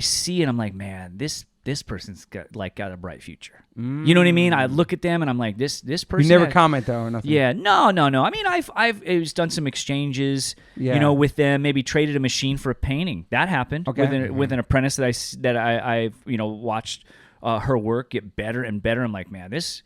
see, and I'm like, man, this this person's got a bright future. You know what I mean? I look at them and I'm like, this person. You never comment though or nothing. Yeah, no. I mean, I've done some exchanges, with them. Maybe traded a machine for a painting. That happened with an apprentice that I watched her work get better and better. I'm like, man, this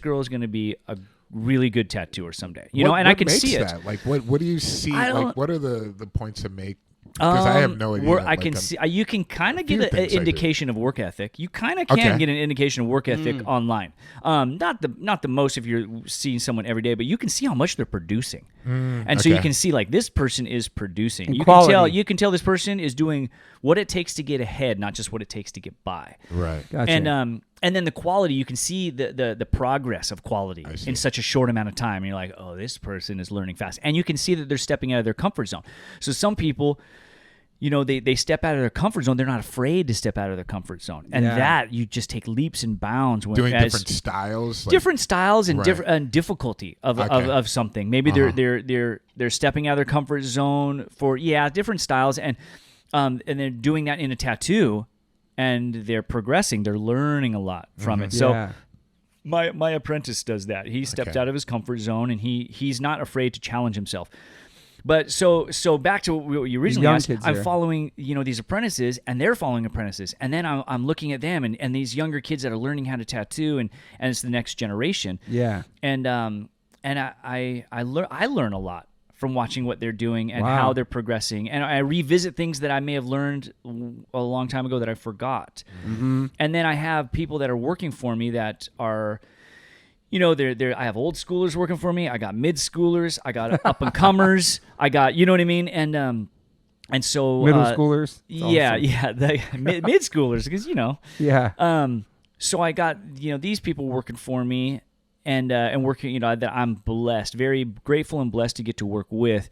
girl is going to be a really good tattooer someday. And I can see it. Like, what do you see? Like, what are the points that make? Because I have no idea. I can see. You can kind of get an indication of work ethic. You kind of can get an indication of work ethic online. Not the most if you're seeing someone every day, but you can see how much they're producing. And so you can see like this person is producing. And you can tell this person is doing what it takes to get ahead, not just what it takes to get by. Right. Gotcha. And then the quality, you can see the progress of quality in such a short amount of time. And you're like, oh, this person is learning fast. And you can see that they're stepping out of their comfort zone. So some people, they step out of their comfort zone. They're not afraid to step out of their comfort zone. And that you just take leaps and bounds. Doing different styles? Different styles and different difficulty of something. Maybe they're stepping out of their comfort zone for, different styles. And they're doing that in a tattoo. And they're progressing. They're learning a lot from it. So my apprentice does that. He stepped out of his comfort zone, and he's not afraid to challenge himself. But so back to what you originally asked, I'm following these apprentices, and they're following apprentices, and then I'm looking at them and these younger kids that are learning how to tattoo, and it's the next generation. Yeah. And I learn a lot from watching what they're doing and how they're progressing. And I revisit things that I may have learned a long time ago that I forgot. Mm-hmm. And then I have people that are working for me that are, I have old schoolers working for me. I got mid-schoolers. I got up-and-comers. I got, you know what I mean? And so... Middle schoolers? The mid-schoolers, because, Yeah. So I got, these people working for me, and working, that I'm blessed, very grateful and blessed to get to work with,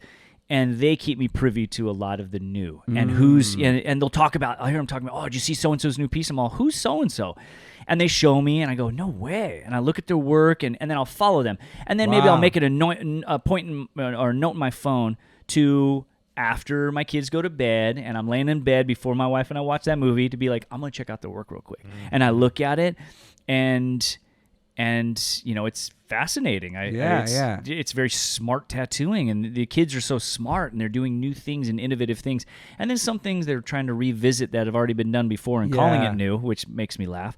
and they keep me privy to a lot of the new and and they'll talk about. I hear them talking about, oh, did you see so and so's new piece? I'm all, who's so and so? And they show me, and I go, no way. And I look at their work, and then I'll follow them, and then maybe I'll make it a point or a note in my phone to after my kids go to bed, and I'm laying in bed before my wife and I watch that movie to be like, I'm gonna check out their work real quick, and I look at it, and it's fascinating. It's very smart tattooing, and the kids are so smart, and they're doing new things and innovative things. And then some things they're trying to revisit that have already been done before and calling it new, which makes me laugh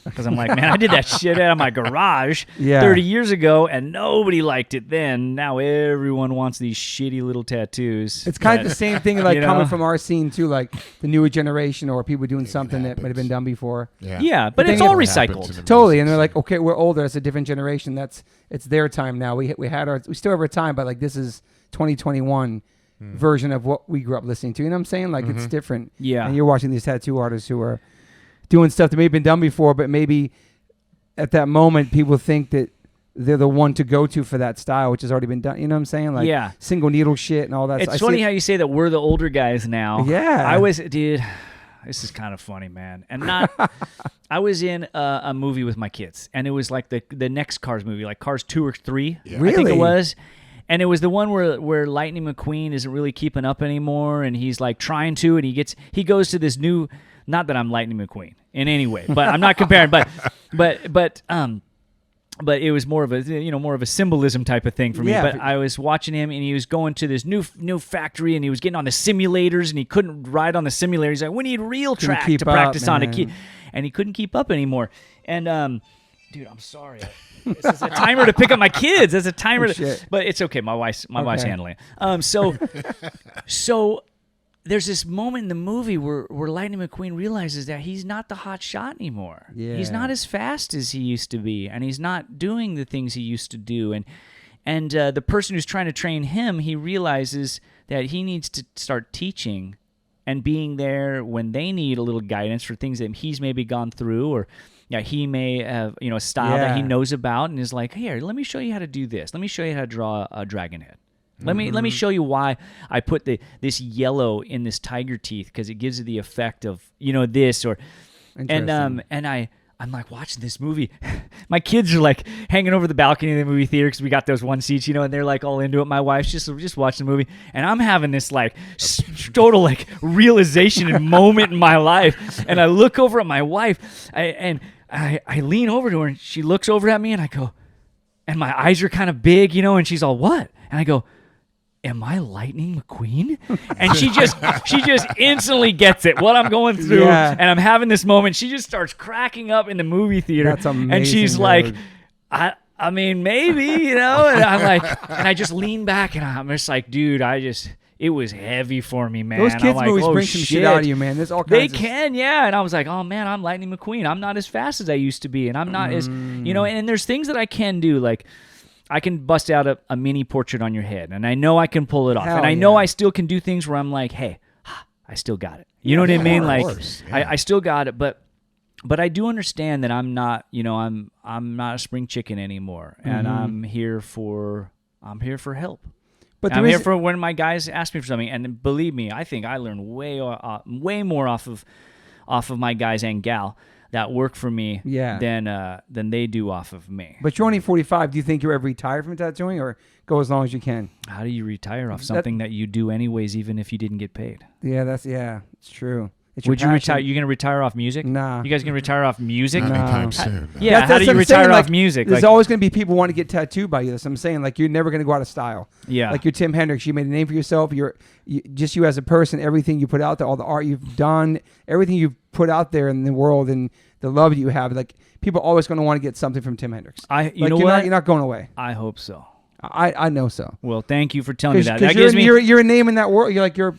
because I'm like, man, I did that shit out of my garage 30 years ago, and nobody liked it then. Now everyone wants these shitty little tattoos. It's kind of the same thing, like coming from our scene too, like the newer generation or people doing something that might have been done before. Yeah, but it's all recycled. Totally, and they're like, okay, we're older. It's a different generation. It's their time now. We still have our time, but like this is 2021 version of what we grew up listening to. You know what I'm saying? Like it's different. Yeah. And you're watching these tattoo artists who are doing stuff that may have been done before, but maybe at that moment people think that they're the one to go to for that style, which has already been done. You know what I'm saying? Like single needle shit and all that. It's funny how you say that we're the older guys now. Yeah. This is kind of funny, man. And I was in a movie with my kids, and it was like the next Cars movie, like Cars 2 or 3, I think it was. And it was the one where Lightning McQueen isn't really keeping up anymore, and he's like trying to, and he goes to this new. Not that I'm Lightning McQueen in any way, but I'm not comparing. But it was more of a symbolism type of thing for me. But I was watching him, and he was going to this new factory, and he was getting on the simulators, and he couldn't ride on the simulator. He's like, we need real track to practice on and he couldn't keep up anymore. And dude, I'm sorry. This is a timer to pick up my kids. It's a timer, but it's okay. My wife's handling it. So there's this moment in the movie where Lightning McQueen realizes that he's not the hot shot anymore. Yeah. He's not as fast as he used to be, and he's not doing the things he used to do. And the person who's trying to train him, he realizes that he needs to start teaching and being there when they need a little guidance for things that he's maybe gone through, or he may have a style that he knows about, and is like, here, let me show you how to do this. Let me show you how to draw a dragon head. Let me show you why I put this yellow in this tiger teeth, because it gives it the effect of this, or and I'm like watching this movie. My kids are like hanging over the balcony of the movie theater because we got those one seats, and they're like all into it. My wife's just watching the movie, and I'm having this like total like realization and moment in my life. And I look over at my wife, I lean over to her, and she looks over at me, and I go, and my eyes are kind of big, and she's all, what? And I go, am I Lightning McQueen? And she just instantly gets it, what I'm going through. Yeah. And I'm having this moment. She just starts cracking up in the movie theater. That's amazing. And she's like, I mean, maybe, and I'm like, and I just lean back, and I'm just like, dude, it was heavy for me, man. Those kids' like, movies bring some shit out of you, man. There's all kinds yeah. And I was like, oh, man, I'm Lightning McQueen. I'm not as fast as I used to be, and I'm not as, and there's things that I can do, like, I can bust out a mini portrait on your head, and I know I can pull it off. And I know I still can do things where I'm like, hey, I still got it. You know what I mean? Like, I still got it, but I do understand that I'm not, I'm not a spring chicken anymore, and I'm here for help. But I'm here for when my guys ask me for something, and believe me, I think I learn way more off of my guys and gal that work for me than they do off of me. But you're only 45. Do you think you're ever retired from tattooing, or go as long as you can? How do you retire off something that you do anyways, even if you didn't get paid? Yeah, it's true. Would you retire? You gonna retire off music? Nah. You guys gonna retire off music? Not anytime soon. No. Yeah. How do you retire off music? There's always gonna be people wanting to get tattooed by you. That's what I'm saying. Like, you're never gonna go out of style. Yeah. Like, you're Tim Hendricks. You made a name for yourself. You as a person. Everything you put out there, all the art you've done, everything you've put out there in the world, and the love that you have. Like, people are always gonna want to get something from Tim Hendricks. You know what? You're not going away. I hope so. I know so. Well, thank you for telling me that. That gives you're a name in that world. You're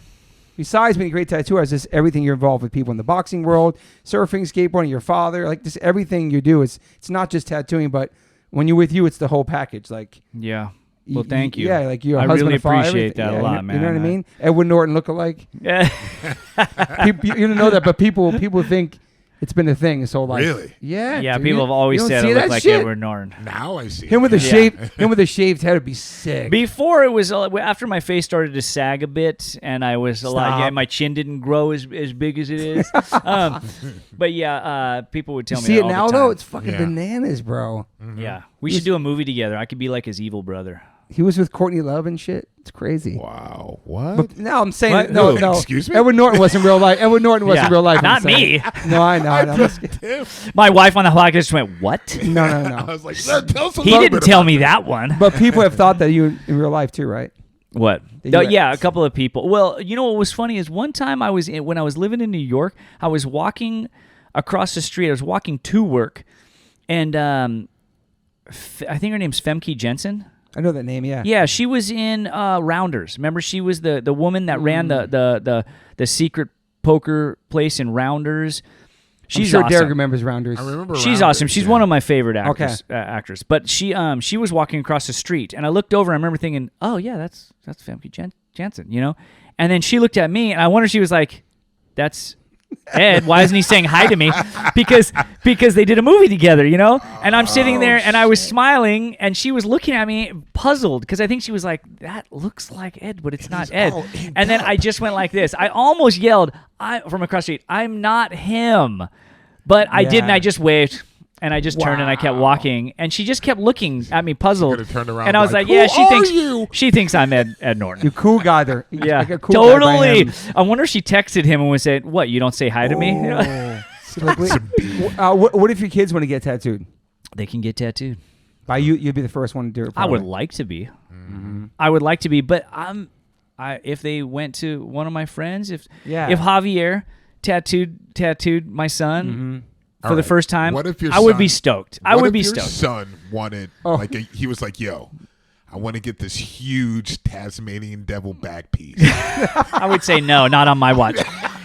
besides being a great tattooer, it's just everything you're involved with, people in the boxing world, surfing, skateboarding, your father, like just everything you do. It's not just tattooing, but when you're with you, it's the whole package. Like, yeah. Well, thank you. Yeah, like you're a I husband really and father, appreciate that a lot, man. You know what I mean? Edward Norton lookalike. Yeah. You don't know that, but people think it's been a thing his whole life. Really? Yeah. Yeah. Dude, people have always said I look like shit? Edward Norton. Now I see him with a shaved head would be sick. Before it was after my face started to sag a bit, and I was a lot. Yeah, my chin didn't grow as big as it is. But yeah, people would tell me. See that it all now the time. though? It's fucking bananas, bro. Mm-hmm. Yeah, we should do a movie together. I could be like his evil brother. He was with Courtney Love and shit. It's crazy. Wow. What? But no, I'm saying what? No. Excuse me? Edward Norton wasn't real life. Edward Norton wasn't real life. Not me. No, I know. My wife on the podcast just went, "What?" No. I was like, tell us a he little didn't bit tell about me it. that one. But people have thought that you in real life too, right? What? Yeah, a couple of people. Well, you know what was funny is one time when I was living in New York, I was walking across the street. I was walking to work, and I think her name's Femke Jensen. I know that name, yeah. Yeah, she was in Rounders. Remember, she was the woman that ran the secret poker place in Rounders. She's I'm sure awesome. Derek remembers Rounders. I remember She's Rounders, awesome. She's one of my favorite actors. Okay. But she was walking across the street, and I looked over. And I remember thinking, "Oh yeah, that's Femke Jensen," And then she looked at me, and I wonder, she was like, "That's Ed. Why isn't he saying hi to me?" Because they did a movie together, And I'm sitting there, and I was smiling, and she was looking at me puzzled because I think she was like, "That looks like Ed, but it's not Ed." And then I just went like this. I almost yelled from across the street, "I'm not him," but I didn't. I just waved. And I just turned and I kept walking, and she just kept looking at me puzzled. Turned around and I was like, "Yeah, she thinks I'm Ed Norton." You cool guy there. Yeah, like a cool totally. Guy by him. I wonder if she texted him and was said, "What? You don't say hi to me?" What if your kids want to get tattooed? They can get tattooed. By you, you'd be the first one to do it. I Probably. would like to be. Mm-hmm. I would like to be, but if they went to one of my friends, if Javier tattooed my son. For the first time, what if your I would be stoked. I would be stoked. Your son wanted, he was like, "Yo, I want to get this huge Tasmanian devil back piece." I would say no, not on my watch.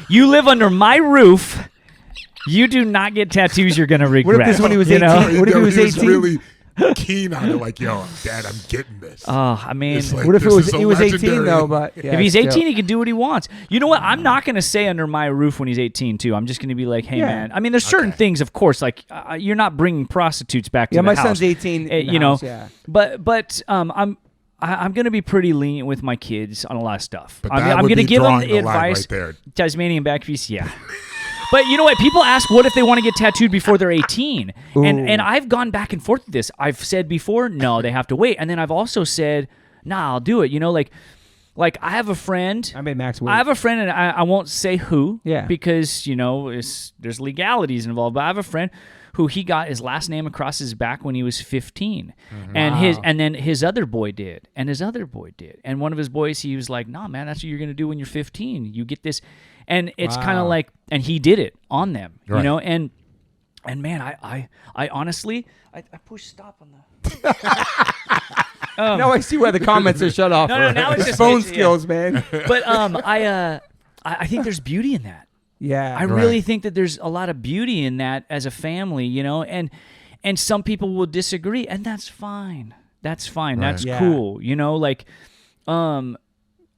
You live under my roof. You do not get tattoos you're going to regret. What if this when he was 18? What if he was 18? Really keen on it, like, "Yo, Dad, I'm getting this." Oh, I mean, like, what if he was 18 though? But if he's 18, he can do what he wants. You know what? I'm not going to say under my roof when he's 18 too. I'm just going to be like, "Hey, man." I mean, there's certain things, of course, like you're not bringing prostitutes back to the house. Yeah, my son's 18. House, yeah. But I'm going to be pretty lenient with my kids on a lot of stuff. But I'm going to give them the advice. Right there. Tasmanian back piece, yeah. But you know what? People ask, what if they want to get tattooed before they're 18? And I've gone back and forth with this. I've said before, no, they have to wait. And then I've also said, nah, I'll do it. You know, like I have a friend. I made Max wait. I have a friend, and I won't say who. Yeah. Because, you know, there's legalities involved. But I have a friend who he got his last name across his back when he was 15. And then his other boy did, and his other boy did. And one of his boys, he was like, nah, man, that's what you're going to do when you're 15. You get this. And it's kind of like, and he did it on them, you know? And man, I honestly, I pushed stop on the... now I see why the comments are shut off. No, now it's His just phone skills, man. But I think there's beauty in that. Yeah. I really think that there's a lot of beauty in that as a family, you know, and some people will disagree, and that's fine. That's fine. Right. That's cool. You know, like,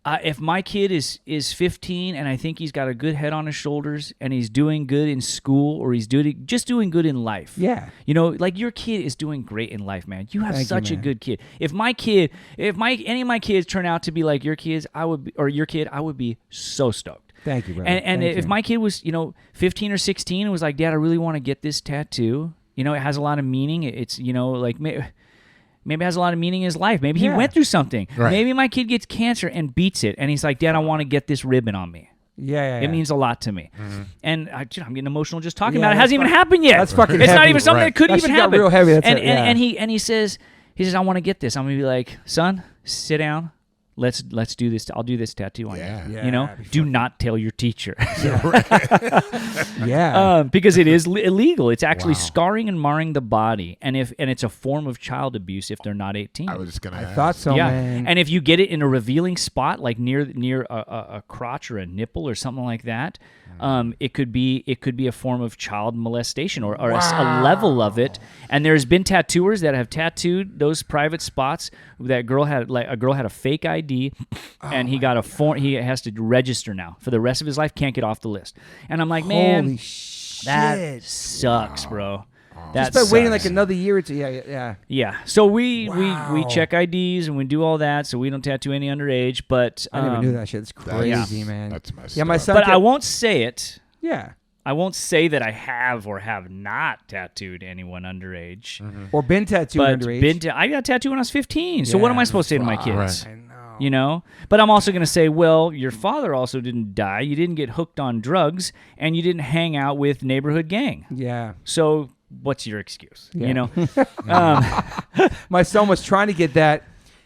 if my kid is 15 and I think he's got a good head on his shoulders and he's doing good in school, or he's just doing good in life. Yeah. You know, like, your kid is doing great in life, man. You have such a good kid. If any of my kids turn out to be like your kids, I would be so stoked. Thank you, brother. And if my kid was, 15 or 16 and was like, Dad, I really want to get this tattoo. You know, it has a lot of meaning. It's, like, maybe it has a lot of meaning in his life. Maybe he went through something. Right. Maybe my kid gets cancer and beats it, and he's like, Dad, I want to get this ribbon on me. Yeah. It means a lot to me. Mm-hmm. And I'm getting emotional just talking about it. It hasn't even happened yet. That's fucking It's heavy. not even something that could even happen. Got real heavy. And he says, I want to get this. I'm going to be like, son, sit down. Let's do this. I'll do this tattoo on you. Do not tell your teacher. Because it is illegal. It's actually scarring and marring the body, and it's a form of child abuse if they're not 18. I was just gonna. I thought so, man. And if you get it in a revealing spot, like near a crotch or a nipple or something like that, it could be a form of child molestation or a level of it. And there's been tattooers that have tattooed those private spots. That a girl had a fake ID, and he got a form. He has to register now for the rest of his life. Can't get off the list. And I'm like, man, holy shit, that sucks, bro. Just by waiting like another year or two. Yeah. So we check IDs and we do all that, so we don't tattoo any underage. But I never knew that shit. It's crazy, man. That's messed up. My son. But I won't say it. Yeah. I won't say that I have or have not tattooed anyone underage. Mm-hmm. Or been tattooed underage. I got tattooed when I was 15. So what am I supposed to say to my kids? Right. I know. You know? But I'm also going to say, well, your father also didn't die. You didn't get hooked on drugs, and you didn't hang out with neighborhood gang. Yeah. So what's your excuse? Yeah. You know? My son was trying to get that.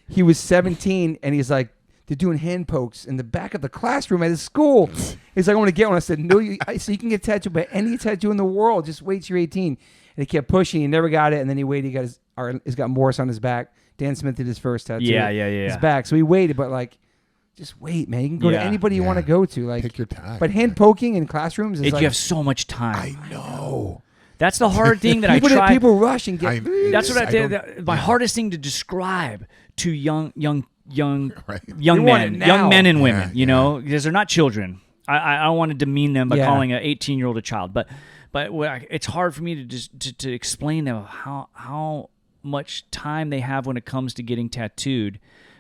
He was 17, and he's like, they're doing hand pokes in the back of the classroom at his school. He's like, I want to get one. I said, no, so you can get tattooed by any tattoo in the world. Just wait till you're 18. And he kept pushing. He never got it. And then he waited. He's got Morse on his back. Dan Smith did his first tattoo. Yeah. His back. So he waited, but like, just wait, man. You can go to anybody you want to go to. Like, take your time. But hand poking in classrooms is you have so much time. I know. That's the hard thing that I try. People rush and get. That's what I did. My hardest thing to describe to young men and women, you know, because they're not children. I don't want to demean them by calling an 18-year-old a child, but it's hard for me to explain to them how much time they have when it comes to getting tattooed,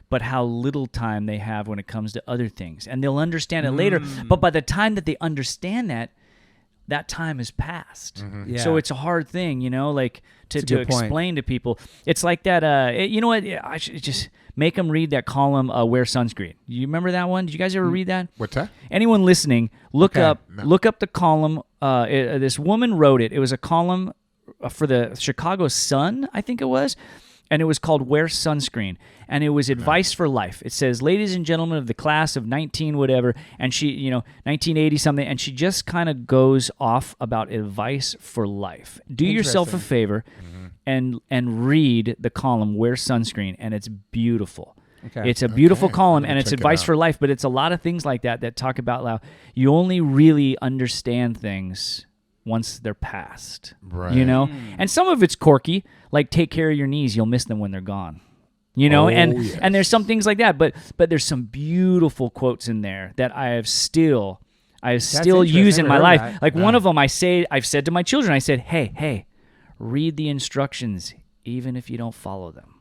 but how little time they have when it comes to other things, and they'll understand it later. But by the time that they understand that time has passed. Mm-hmm. Yeah. So it's a hard thing, you know, like to explain to people. It's like that, you know what, I should just make them read that column, Wear Sunscreen. You remember that one? Did you guys ever read that? What's that? Anyone listening, look up the column. This woman wrote it. It was a column for the Chicago Sun, I think it was. And it was called Wear Sunscreen. And it was advice for life. It says, ladies and gentlemen of the class of 19 whatever, and she, 1980 something, and she just kind of goes off about advice for life. Do yourself a favor and read the column Wear Sunscreen, and it's beautiful. Okay. It's a beautiful column, and it's advice for life, but it's a lot of things like that talk about how you only really understand things once they're past, right? You know, and some of it's quirky, like take care of your knees, you'll miss them when they're gone. You know, and there's some things like that, but there's some beautiful quotes in there that I still use in my life. That. Like one of them, I've said to my children, I said, hey, read the instructions even if you don't follow them.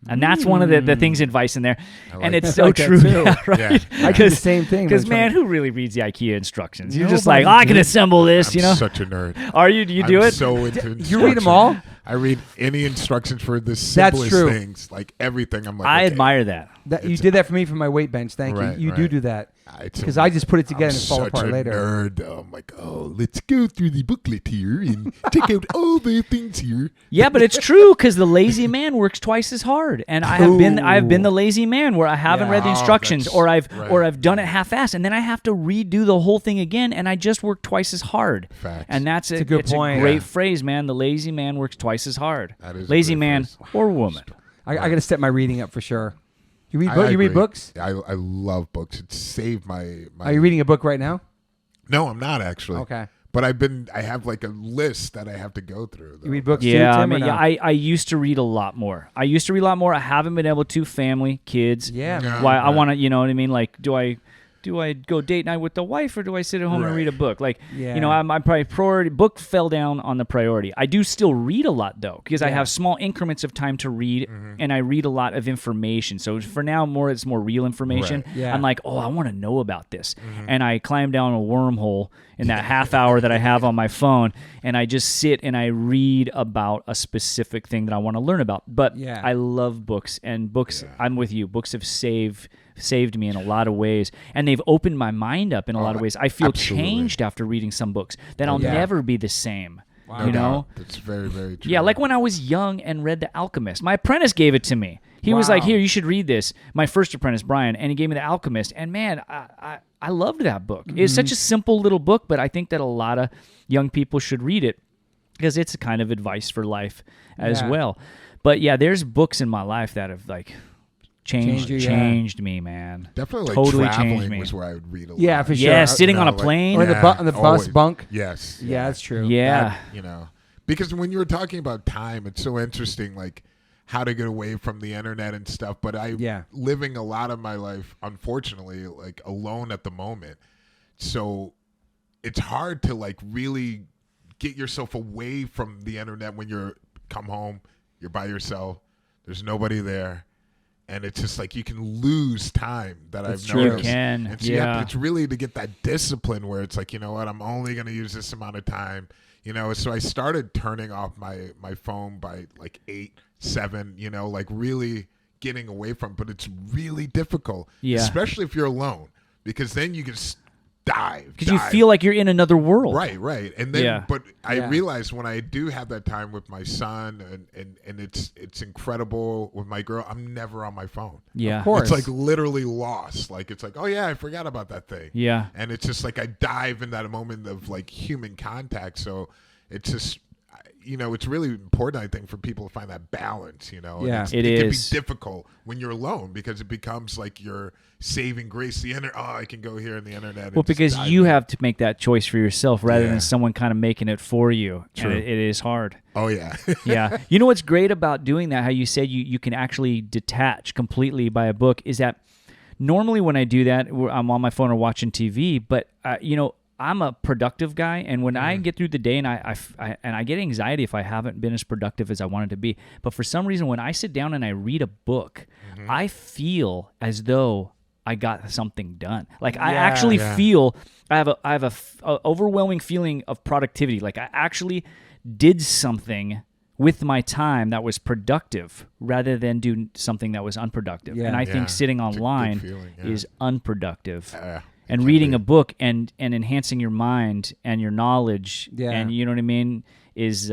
And that's one of the things advice in there. And it's so like that true. too. Yeah, right? Yeah. I do the same thing. Because, man, who really reads the IKEA instructions? You're just like, I can assemble this, I'm such a nerd. Are you? Do you do it? So into You read them all? I read any instructions for the simplest true. things, like everything. I'm like, I admire that. You did that for me for my weight bench. Thank Right, you. You right. do that. It's Because I just put it together I'm and fall apart such a later. nerd. I'm like, oh, let's go through the booklet here and check out all the things here. Yeah, but it's true because the lazy man works twice as hard, and I have been the lazy man where I haven't read the instructions, or I've done it half-assed, and then I have to redo the whole thing again, and I just work twice as hard. Facts. And that's a good point. a great phrase, man. The lazy man works twice as hard. That is a lazy great man phrase. or woman. I got to step my reading up for sure. You read I you read agree. books? I love books. It saved my. Are you reading a book right now? No, I'm not actually. Okay. But I have like a list that I have to go through. Though. You read books Yeah, too, I Tim, or mean, no? I used to read a lot more. I haven't been able to. Family, kids. Yeah, man. Why I want to, you know what I mean? Like, do I go date night with the wife, or do I sit at home and read a book? Like, Yeah. you know, my priority book fell down on the priority. I do still read a lot though, because I have small increments of time to read, and I read a lot of information. So for now, it's more real information. Right. Yeah. I'm like, I want to know about this, and I climb down a wormhole in that half hour that I have on my phone, and I just sit and I read about a specific thing that I want to learn about. But I love books, and books. I'm with you. Books have saved me in a lot of ways, and they've opened my mind up in a lot of ways. I feel changed after reading some books that I'll never be the same. No you doubt. know? That's very, very true. Yeah, like when I was young and read The Alchemist. My apprentice gave it to me. He was like, "Here, you should read this." My first apprentice, Brian, and he gave me The Alchemist. And man, I loved that book. It's such a simple little book, but I think that a lot of young people should read it because it's a kind of advice for life as well. But yeah, there's books in my life that have like changed me, man. Definitely, like totally traveling changed me. was where I would read a lot. Yeah, for sure. Yeah, sitting on a like- plane. Or on the bus always. bunk. Yes. Yeah, that's true. Yeah. That, because when you were talking about time, it's so interesting, like how to get away from the internet and stuff. But living a lot of my life, unfortunately, like alone at the moment. So it's hard to like really get yourself away from the internet when you're come home, you're by yourself, there's nobody there. And it's just like you can lose time that I've true. noticed. You can. And so it's really to get that discipline where it's like, you know what, I'm only going to use this amount of time. So I started turning off my phone by like 8, 7, like really getting away from it. But it's really difficult, especially if you're alone, because then you can dive. Because you feel like you're in another world. Right. And then, but I realized when I do have that time with my son and it's incredible with my girl, I'm never on my phone. Yeah. Of course. It's like literally lost. Like, it's like, oh yeah, I forgot about that thing. Yeah. And it's just like I dive in that moment of like human contact. So it's just, it's really important, I think, for people to find that balance, Yeah. And It can be is. difficult when you're alone because it becomes like your saving grace. I can go here on the internet. And Well, just because dive you in. have to make that choice for yourself rather Yeah. than someone kind of making it for you. True. And it is hard. Oh, yeah. Yeah. You know what's great about doing that, how you said you can actually detach completely by a book, is that normally when I do that, I'm on my phone or watching TV, but, I'm a productive guy, and when I get through the day and I get anxiety if I haven't been as productive as I wanted to be. But for some reason, when I sit down and I read a book, I feel as though I got something done. Like I actually feel I have a overwhelming feeling of productivity. Like I actually did something with my time that was productive rather than do something that was unproductive. Yeah. And I think sitting It's a good online feeling, is unproductive. It And can reading be. a book and enhancing your mind and your knowledge, and you know what I mean, is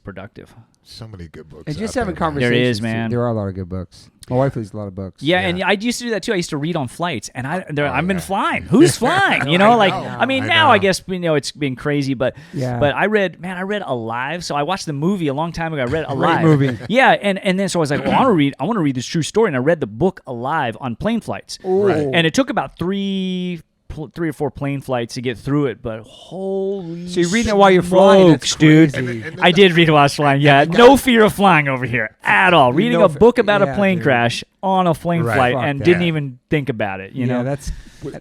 productive. So many good books. And just out having there, man. conversations. There is, too. man. There are a lot of good books. My wife reads a lot of books. Yeah, and I used to do that too. I used to read on flights, and I've been flying. Who's flying? You know, I mean, now I guess it's been crazy, but but I read Alive. So I watched the movie a long time ago. I read Alive. Great movie. Yeah, and then so I was like, well, I want to read this true story, and I read the book Alive on plane flights. Right. And it took about three or 4 plane flights to get through it, but holy So you're reading it while you're flying, that's smokes, dude. crazy. And I did read it while I was flying. Yeah, no fear of flying over here at all. Reading No a book about a yeah, plane dude. crash on a plane Right. flight Fuck and that. didn't even think about it. You know, that's.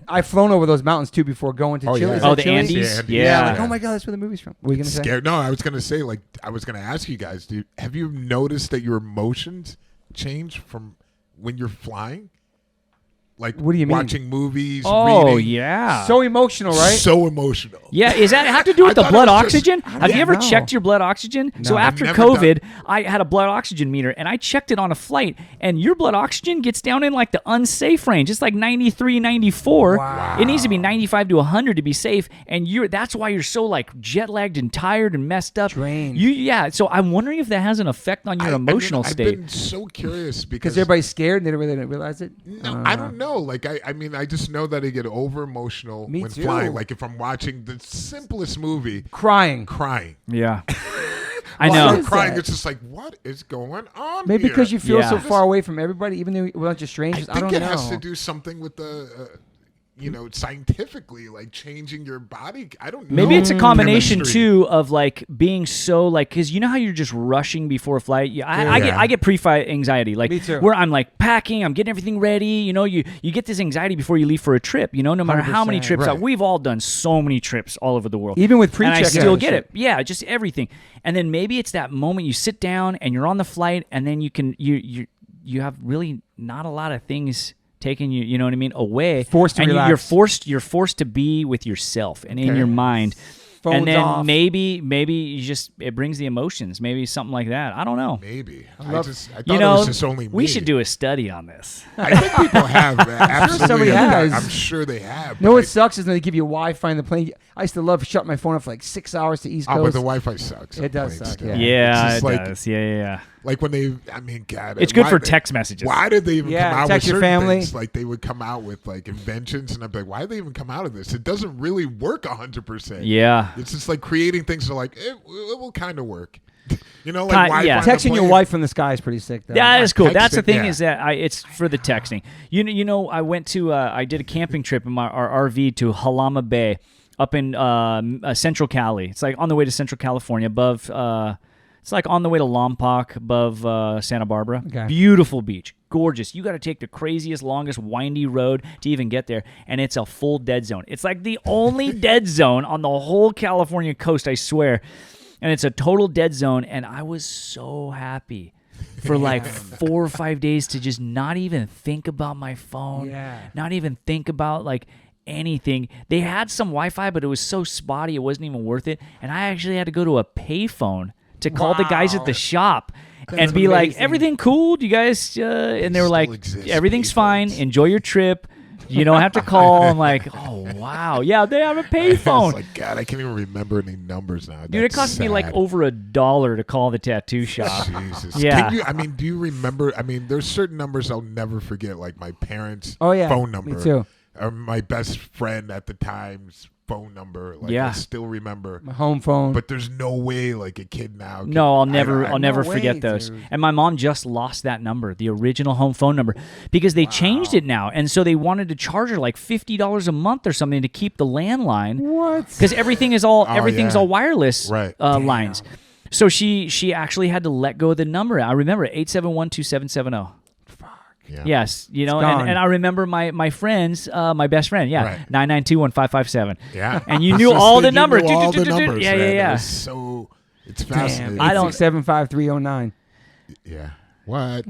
I've flown over those mountains too before going to Oh, Chile. yeah. Is that the Chile? Andes. Andes. Yeah. Like, oh my god, that's where the movie's from. What were you gonna say? Scared? No, I was gonna say, I was gonna ask you guys, dude. Have you noticed that your emotions change from when you're flying? Like, what do you mean? Watching movies, Oh, reading. yeah. So emotional, right? So emotional. Yeah, is that have to do with the thought blood it was just- oxygen? Have you ever know. checked your blood oxygen? So after I've never COVID, I had a blood oxygen meter, and I checked it on a flight, and your blood oxygen gets down in like the unsafe range. It's like 93, 94. Wow. It needs to be 95 to 100 to be safe, and that's why you're so like jet lagged and tired and messed up. Drained. So I'm wondering if that has an effect on your emotional state. I've been so curious because everybody's scared and they don't realize it. No, I don't know. Like, I mean, I just know that I get over emotional when too. flying. Like, if I'm watching the simplest movie, Crying. Yeah. I While know. I'm crying. that? It's just like, what is going on? Maybe here? because you feel Yeah. so far away from everybody, even though we're a bunch of strangers. I think don't it know. has to do something with the, scientifically, like changing your body. I don't know. Maybe it's a combination Chemistry. too of like being so like, because you know how you're just rushing before a flight. I get pre-flight anxiety, like Me too. where I'm like packing, I'm getting everything ready. You know, you get this anxiety before you leave for a trip. You know, no matter how many 100%, trips right. we've all done so many trips all over the world, Even with and pre-check. I still and get shit. it. Yeah, just everything. And then maybe it's that moment you sit down and you're on the flight, and then you have really not a lot of things taking you know what I mean, away. Forced to and relax. you're forced to be with yourself and in your mind. Phones and then off. maybe you just it brings the emotions, maybe something like that. I don't know. Maybe. I love- thought You it know, was just only me. we should do a study on this. I think people have. Absolutely. somebody has. I'm sure they have. You know but what sucks is when they give you Wi-Fi in the plane. I used to love shutting my phone off for like 6 hours to East but Coast. the Wi-Fi sucks. on It does planes suck, still. yeah. Yeah, It's it just like, does. Yeah. Like when they, I mean, God. It's good why for they- text messages. Why did they even Yeah, come out text with your certain family. things? Like they would come out with like inventions, and I'd be like, why did they even come out of this? It doesn't really work 100%. Yeah. It's just like creating things that are like, it will kind of work. You know, like Ki- yeah. Wi-Fi on the Texting your plane. wife from the sky is pretty sick, though. That is cool. That's the Texting, thing yeah. is that it's for the texting. You know, I went to I did a camping trip in our RV to Halama Bay up in Central Cali. It's like on the way to Central California above. It's like on the way to Lompoc above Santa Barbara. Okay. Beautiful beach. Gorgeous. You got to take the craziest, longest, windy road to even get there, and it's a full dead zone. It's like the only dead zone on the whole California coast, I swear. And it's a total dead zone, and I was so happy for like 4 or 5 days to just not even think about my phone, not even think about like anything. They had some Wi-Fi, but it was so spotty, it wasn't even worth it. And I actually had to go to a payphone to call the guys at the shop and be like, everything cool? Do you guys? And they were like, exist, everything's payphones. fine. Enjoy your trip. You don't have to call. I'm like, oh, wow. Yeah, they have a It's payphone. like, God, I can't even remember any numbers now. Dude, it cost me like over $1 to call the tattoo shop. Jesus. Yeah. Do you remember? I mean, there's certain numbers I'll never forget, like my parents' Oh, yeah. phone number. Me too. Or my best friend at the time's phone number. Like, Yeah. I still remember. My home phone. But there's no way, like, a kid now. Can, No, I'll never no forget way, those. dude. And my mom just lost that number, the original home phone number, because they changed it now, and so they wanted to charge her like $50 a month or something to keep the landline. What? Because everything's all yeah. wireless Right. lines. So she actually had to let go of the number. I remember it, 871-2770. Yeah. Yes, you know, gone. and I remember my friends, my best friend, Right. 992-1557. Yeah. And you knew all the You numbers. knew all the numbers, Yeah, man. It yeah. was so, it's fascinating. I don't- 867-5309. Yeah. What?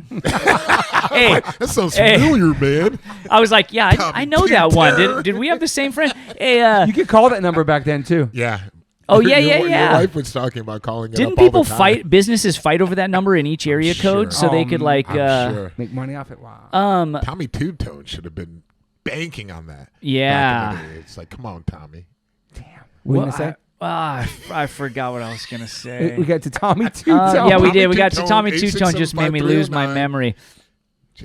Hey, That sounds familiar, man. I was like, yeah, Tommy I know that Two one. Terror. Did we have the same friend? Hey, You could call that number back then, too. Yeah. Oh, yeah, Your yeah. wife was talking about calling it didn't up all people the time. fight? Businesses fight over that number in each area code, so they could like. I'm sure. Make money off it. Wow. Tommy Two Tone should have been banking on that. Yeah. Back in the day. It's like, come on, Tommy. What were you going to say? I forgot what I was gonna say. We got to Tommy Two Tone. Yeah, we Tommy did. We got to Two-Tone, Tommy Two-Tone. Just made me lose my 867-5309. memory.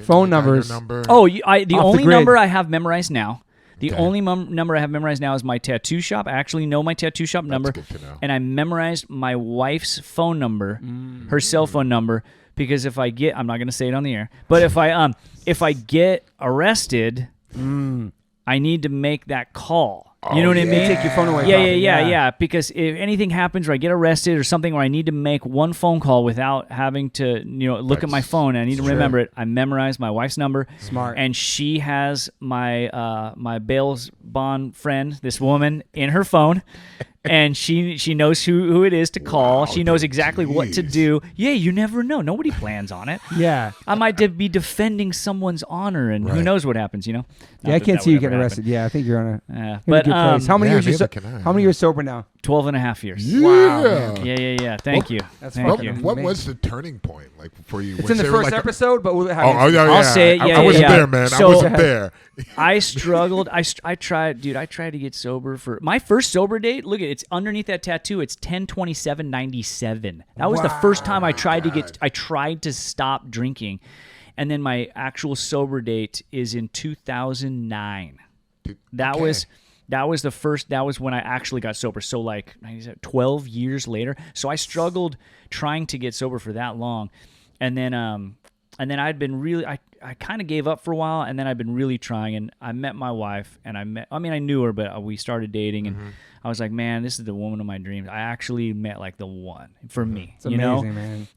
Phone numbers. Number. Oh, the Off the only grid. number I have memorized now. The Okay. only number I have memorized now is my tattoo shop. I actually know my tattoo shop number, good to know. and I memorized my wife's phone number, her cell phone number, because if I get, I'm not going to say it on the air, but if I get arrested, I need to make that call. You know what I They mean? take your phone away. Yeah, probably. yeah. Because if anything happens or I get arrested or something where I need to make one phone call without having to, look at my phone, and I need to remember it. I memorize my wife's number. Smart. And she has my my bail bond friend, this woman, in her phone. and she knows who it is to call. Wow, she knows exactly what to do. Yeah, you never know. Nobody plans on it. Yeah. I might be defending someone's honor, and who knows what happens, Not I that can't that see you would getting ever arrested. happen. Yeah, I think you're on a, Yeah. in a But good place. How many years How many years sober now? 12 and a half years. Yeah. Yeah. Thank you. That's Thank fucking you. amazing. What was the turning point like for you? It's in the first episode, but we'll have I'll say it. Yeah, I wasn't yeah. there, man. I So- wasn't there. I struggled. I tried to get sober for my first sober date. Look at it's underneath that tattoo. It's 10/27/97. That was the first time I tried to stop drinking, and then my actual sober date is in 2009. That was the first. That was when I actually got sober. So like 12 years later. So I struggled trying to get sober for that long, and then I'd been really I kind of gave up for a while, and then I've been really trying. And I met my wife, and I knew her, but we started dating, and I was like, man, this is the woman of my dreams. I actually met like the one for me. It's amazing, man.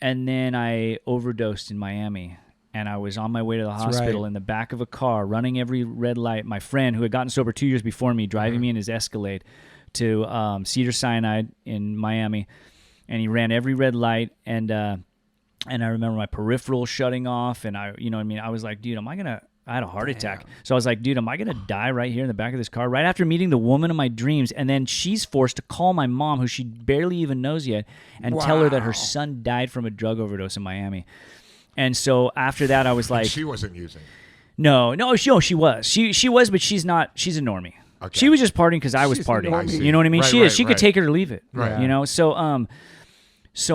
And then I overdosed in Miami. And I was on my way to the hospital in the back of a car, running every red light. My friend, who had gotten sober 2 years before me, driving me in his Escalade to Cedars-Sinai in Miami, and he ran every red light. And I remember my peripheral shutting off, and I was like, dude, I had a heart attack. So I was like, dude, am I gonna die right here in the back of this car? Right after meeting the woman of my dreams, and then she's forced to call my mom, who she barely even knows yet, and tell her that her son died from a drug overdose in Miami. And so after that, I was like, she wasn't using. No, she was. She was, but she's not. She's a normie. Okay. She was just partying because I was partying. You know what I mean? She could take it or leave it. Right. So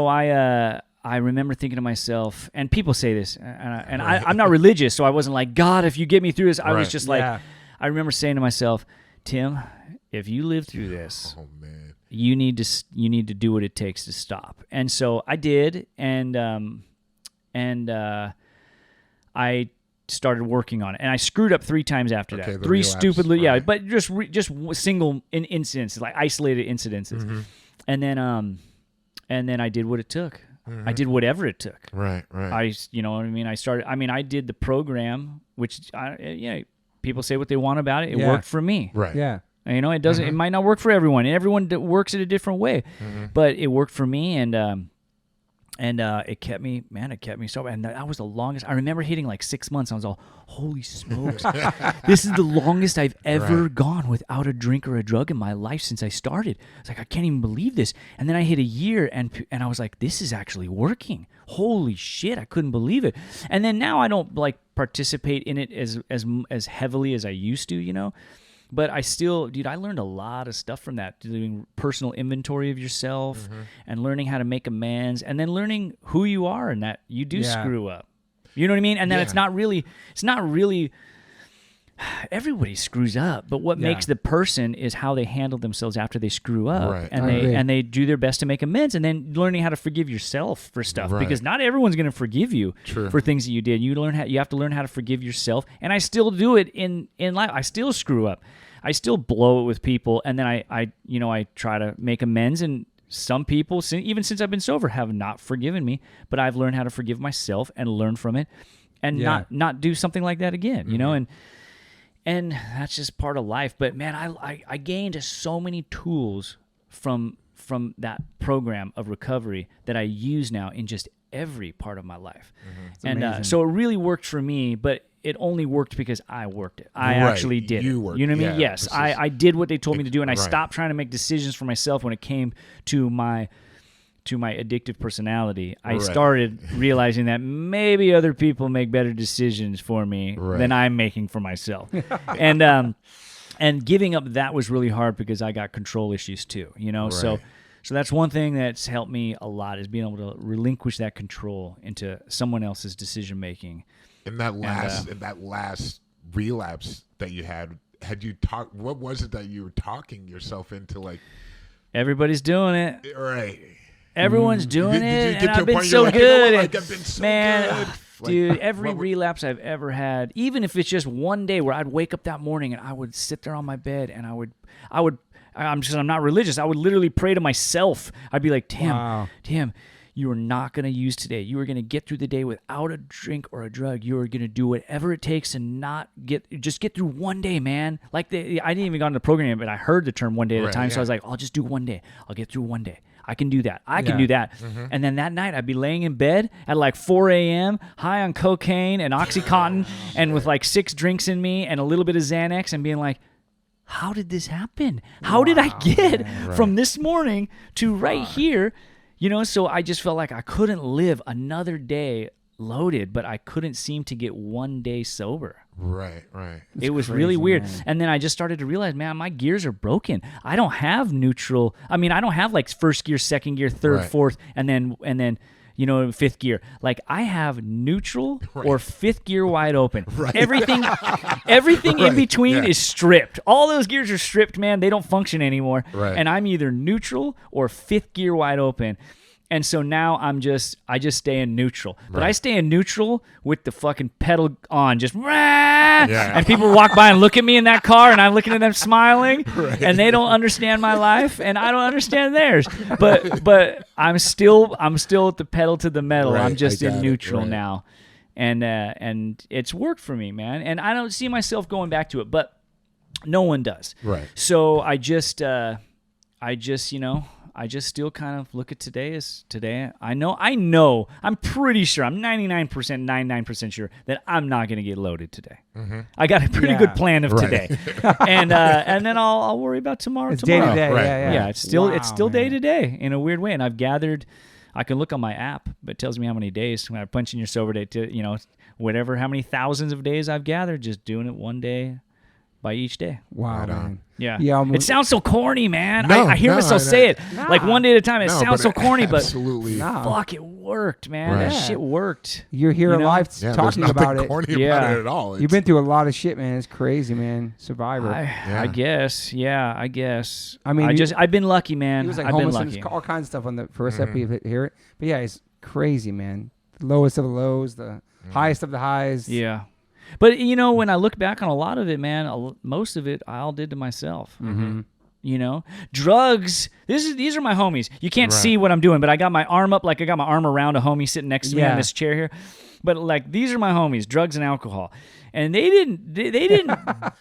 I remember thinking to myself, and people say this, and I'm not religious, so I wasn't like, God, if you get me through this. I was just like, I remember saying to myself, Tim, if you live through this, you need to do what it takes to stop. And so I did, and I started working on it, and I screwed up 3 times after that. 3 stupidly, but just single incidents, like isolated incidences, and then I did what it took. I did whatever it took. Right. You know what I mean? I did the program, which people say what they want about it. It worked for me. Right. Yeah. You know, it doesn't. It might not work for everyone, and everyone works it a different way, but it worked for me, and it kept me sober. And that was the longest. I remember hitting like 6 months. I was all, holy smokes. This is the longest I've ever gone without a drink or a drug in my life since I started. It's like, I can't even believe this. And then I hit a year, and I was like, this is actually working. Holy shit, I couldn't believe it. And then now I don't like participate in it as heavily as I used to, you know. But I still, dude, I learned a lot of stuff from that, doing personal inventory of yourself and learning how to make amends, and then learning who you are and that you do screw up. You know what I mean? And then it's not really, everybody screws up, but what makes the person is how they handle themselves after they screw up, and they do their best to make amends, and then learning how to forgive yourself for stuff, because not everyone's going to forgive you for things that you did. You have to learn how to forgive yourself, and I still do it in life. I still screw up. I still blow it with people, and then I try to make amends, and some people, even since I've been sober, have not forgiven me, but I've learned how to forgive myself and learn from it, and not do something like that again, you know, and that's just part of life. But man, I gained so many tools from that program of recovery that I use now in just every part of my life, and so it really worked for me, but it only worked because I worked it. I actually did it. You know what I mean? Yes, I did what they told me to do, and I stopped trying to make decisions for myself when it came to my addictive personality. I started realizing that maybe other people make better decisions for me than I'm making for myself. And giving up that was really hard because I got control issues too, you know? So that's one thing that's helped me a lot, is being able to relinquish that control into someone else's decision making. In that last relapse that you had you talked? What was it that you were talking yourself into? Like, everybody's doing it, right? Everyone's doing it, and I've been so good. I've been so good. Dude, every relapse I've ever had, even if it's just one day where I'd wake up that morning and I would sit there on my bed and I'm not religious. I would literally pray to myself. I'd be like, Tim, you are not going to use today. You are going to get through the day without a drink or a drug. You are going to do whatever it takes to just get through one day, man. Like I didn't even go into the program yet, but I heard the term one day at a time. So I was like, I'll just do one day. I'll get through one day. I can do that. I can do that. And then that night I'd be laying in bed at like 4 a.m. high on cocaine and Oxycontin and with like 6 drinks in me and a little bit of Xanax and being like, how did this happen? How did I get from this morning to right here? You know, so I just felt like I couldn't live another day loaded, but I couldn't seem to get one day sober. Right. It was crazy, really weird. Man. And then I just started to realize, man, my gears are broken. I don't have neutral. I mean, I don't have like first gear, second gear, third, fourth, and then you know, fifth gear. Like I have neutral or fifth gear wide open. Everything in between is stripped. All those gears are stripped, man. They don't function anymore. And I'm either neutral or fifth gear wide open. And so now I just stay in neutral. But I stay in neutral with the fucking pedal on, just and people walk by and look at me in that car, and I'm looking at them smiling, and they don't understand my life, and I don't understand theirs. But I'm still at the pedal to the metal. I'm just in neutral now, and it's worked for me, man. And I don't see myself going back to it, but no one does. So I just you know. I just still kind of look at today as today. I know, I'm pretty sure, I'm 99% sure that I'm not going to get loaded today. I got a pretty good plan of today. And then I'll worry about tomorrow. It's day to day. Yeah, it's still day to day in a weird way. And I've gathered, I can look on my app, but it tells me how many days. When I punch in your sober day, to, you know, whatever, how many thousands of days I've gathered, just doing it one day by each day. Wow, man. Yeah. It sounds so corny, man. I hear myself say it like one day at a time. It sounds so corny, but fuck, it worked, man. That shit worked. You're here alive talking about it. Corny about it at all. You've been through a lot of shit, man. It's crazy, man. Survivor. I guess. Yeah, I guess. I mean, I've been lucky, man. He was like I've been lucky. All kinds of stuff on the first episode of Hear It. But yeah, it's crazy, man. The lowest of the lows, the highest of the highs. Yeah. But, you know, when I look back on a lot of it, man, most of it I all did to myself. You know? Drugs, these are my homies. You can't see what I'm doing, but I got my arm up like I got my arm around a homie sitting next to me on this chair here. But, like, these are my homies, drugs and alcohol. And they didn't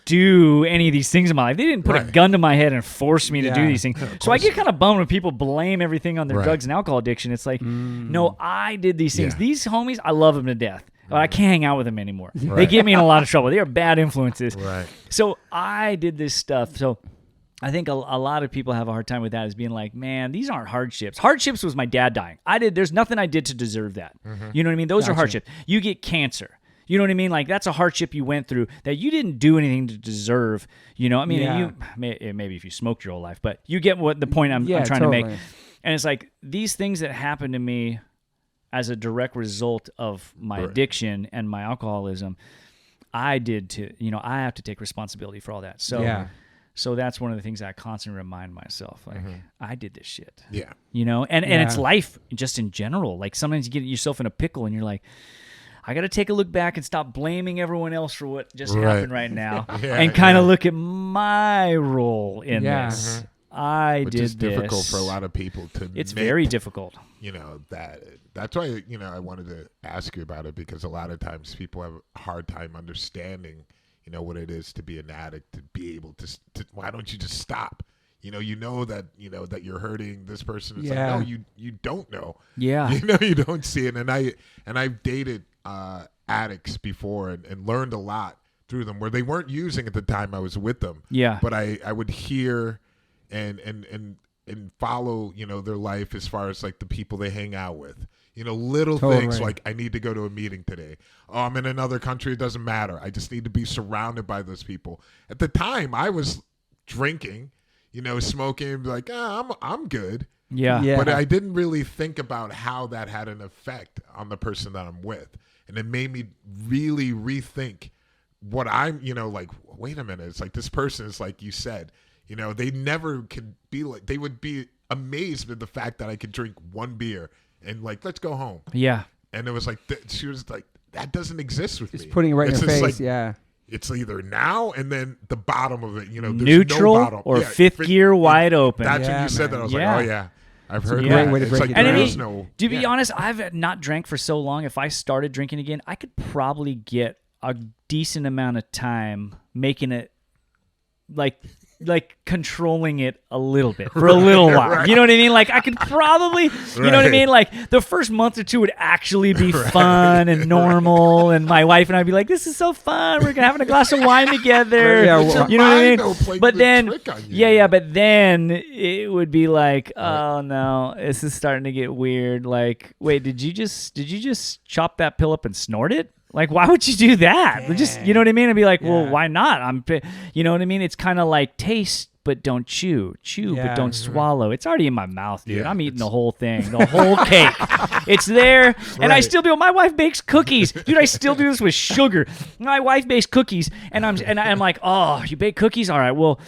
do any of these things in my life. They didn't put a gun to my head and force me to do these things. So I get kind of bummed when people blame everything on their drugs and alcohol addiction. It's like, no, I did these things. These homies, I love them to death. But I can't hang out with them anymore. They get me in a lot of trouble. They are bad influences. So I did this stuff. So I think a lot of people have a hard time with that, is being like, man, these aren't hardships. Hardships was my dad dying. There's nothing I did to deserve that. You know what I mean? Those are hardships. You get cancer. You know what I mean? Like, that's a hardship you went through that you didn't do anything to deserve. You know, I mean, maybe if you smoked your whole life, but you get what the point I'm trying to make. And it's like, these things that happened to me as a direct result of my addiction and my alcoholism, I did to, you know, I have to take responsibility for all that. So, so that's one of the things I constantly remind myself, like, I did this shit. You know, and it's life just in general. Like, sometimes you get yourself in a pickle and you're like, I got to take a look back and stop blaming everyone else for what just happened right now and kind of look at my role in this. Which is difficult for a lot of people to It's very difficult. You know, that's why, you know, I wanted to ask you about it, because a lot of times people have a hard time understanding, you know, what it is to be an addict, to be able to why don't you just stop? You know that you're hurting this person. It's like, no, you don't know. Yeah. You know, you don't see it. And I've dated addicts before and learned a lot through them where they weren't using at the time I was with them. Yeah. But I would hear and follow, you know, their life as far as like the people they hang out with. You know, little things like, I need to go to a meeting today. Oh, I'm in another country. It doesn't matter. I just need to be surrounded by those people. At the time, I was drinking, you know, smoking, like, I'm good. Yeah. But I didn't really think about how that had an effect on the person that I'm with. And it made me really rethink what I'm, you know, like, wait a minute. It's like, this person is like you said, you know, they never could be like, they would be amazed with the fact that I could drink one beer and like, let's go home. Yeah. And it was like, she was like, that doesn't exist with me. It's putting it right in your face. Like, it's either now and then the bottom of it, you know, there's neutral no bottom. Or fifth gear wide open. That's when you said that. I was like, oh yeah. I've heard a great way to It's break like it And down. I there's mean, no. to be honest, I've not drank for so long. If I started drinking again, I could probably get a decent amount of time making it like controlling it a little bit for a little while. Right. You know what I mean? Like I could probably, you know what I Right. mean? Like the first month or two would actually be fun and normal, and my wife and I'd be like, "This is so fun. We're having a glass of wine together." Yeah, well, you know what I mean? though, played But the then, trick on you. yeah, but then it would be like, "Oh no, this is starting to get weird." Like, wait, did you just chop that pill up and snort it? Like, why would you do that? Just, you know what I mean? I'd be like, well, Yeah. why not? You know what I mean? It's kind of like taste, but don't chew. Chew, Yeah. but don't swallow. It's already in my mouth, dude. Yeah, I'm eating the whole thing, the whole cake. It's there, and I Right. still do it. My wife bakes cookies, dude. I still do this with sugar. My wife bakes cookies, and I'm like, oh, you bake cookies? All right, well.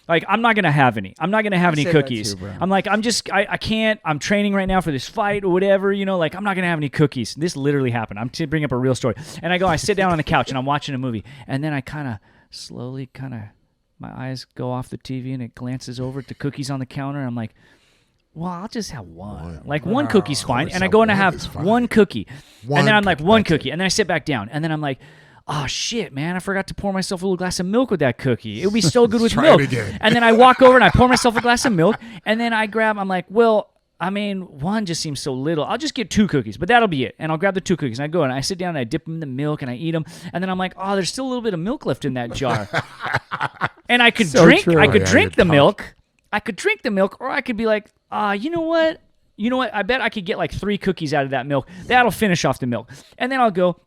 Like, I'm not going to have any. I'm not going to have any say that cookies. too, bro. I'm like, I can't. I'm training right now for this fight or whatever, you know, like, I'm not going to have any cookies. This literally happened. I'm to bring up a real story. And I sit down on the couch and I'm watching a movie. And then I kind of slowly my eyes go off the TV and it glances over to cookies on the counter. I'm like, well, I'll just have one. Like, one cookie's fine. And I go and I one have is fine. one cookie. One And then I'm like, cookie, one that's it. cookie. And then I sit back down. And then I'm like, oh, shit, man, I forgot to pour myself a little glass of milk with that cookie. It would be so good with Try milk. it again. And then I walk over and I pour myself a glass of milk. And then I'm like, well, I mean, one just seems so little. I'll just get 2 cookies, but that'll be it. And I'll grab the 2 cookies. And I go and I sit down and I dip them in the milk and I eat them. And then I'm like, oh, there's still a little bit of milk left in that jar. And I could So drink. true. I could Yeah, drink you're the milk. I could drink the milk, or I could be like, you know what? I bet I could get like 3 cookies out of that milk. That'll finish off the milk. And then I'll go.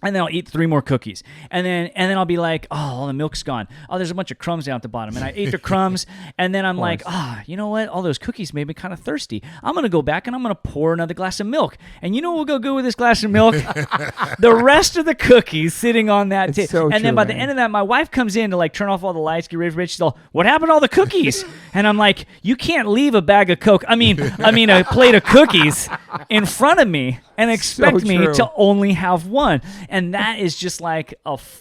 And then I'll eat 3 more cookies. And then I'll be like, oh, all the milk's gone. Oh, there's a bunch of crumbs down at the bottom. And I ate the crumbs. And then I'm like, you know what? All those cookies made me kind of thirsty. I'm going to go back and I'm going to pour another glass of milk. And you know what will go good with this glass of milk? The rest of the cookies sitting on that It's table. so And then true, by the man. end of that, my wife comes in to like turn off all the lights, get ready for bed. She's all, what happened to all the cookies? And I'm like, you can't leave a bag of Coke. I mean a plate of cookies in front of me and expect me true. to only have one. And that is just like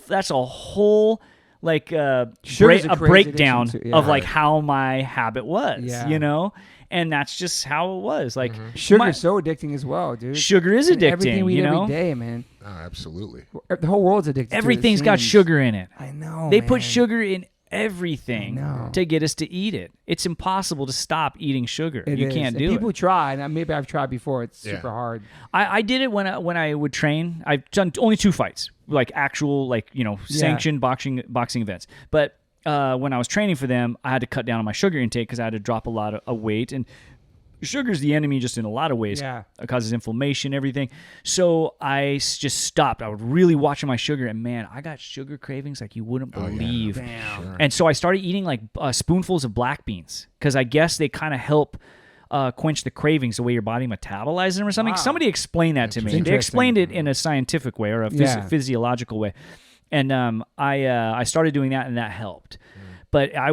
that's a whole like Sugar's a crazy breakdown addiction too, yeah. of like how my habit was, Yeah. you know? And that's just how it was. Like Sugar's so addicting as well, dude. sugar is And addicting, everything we eat you know? every day, man. Oh, absolutely. The whole world's addicted. Everything's to it, it got seems. sugar in it. I know. They put man. sugar in everything I know. to get us to eat it. It's impossible to stop eating sugar. It You is. can't And do people it. try, and maybe I've tried before. It's Yeah. super hard. I did it when I would train. I've done only 2 fights, like actual, like, you know, sanctioned boxing events. But when I was training for them, I had to cut down on my sugar intake because I had to drop a lot of weight. And sugar's the enemy just in a lot of ways. Yeah. It causes inflammation, everything. So I just stopped. I was really watching my sugar, and man, I got sugar cravings like you wouldn't believe. Damn. Sure. And so I started eating like spoonfuls of black beans because I guess they kind of help quench the cravings, the way your body metabolizes them or something. Wow. Somebody explained that to me. They Interesting. explained it in a scientific way or a Yeah. physiological way. And I started doing that, and that helped. But I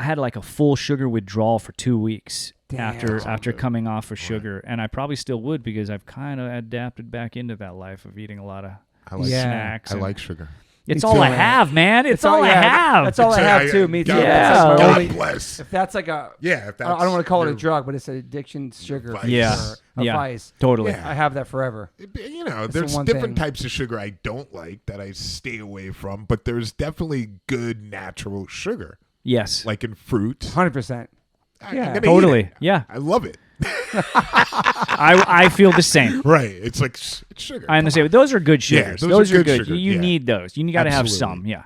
had like a full sugar withdrawal for 2 weeks after coming off of sugar, and I probably still would because I've kind of adapted back into that life of eating a lot of I like Yeah. snacks. I and like sugar. it's Me all too, I man. have, man. It's all I have. That's all I have too. Me too. God Yeah. That's like my God only- bless. If that's like a, Yeah, if that's I don't want to call it a your- drug, but it's an addiction, sugar. Vice. Yeah. Or a Yeah. vice. Totally. Yeah. I have that forever. You know, That's the there's one different thing. types of sugar I don't like that I stay away from, but there's definitely good natural sugar, Yes. like in fruit. 100%. I'm Yeah. gonna eat Totally. it. Yeah. I love it. I feel the same. Right. It's like it's sugar. I understand. Those are good Yeah, sugars. those those are are good good. sugar, You yeah. need those. You got to have Absolutely. some. Yeah.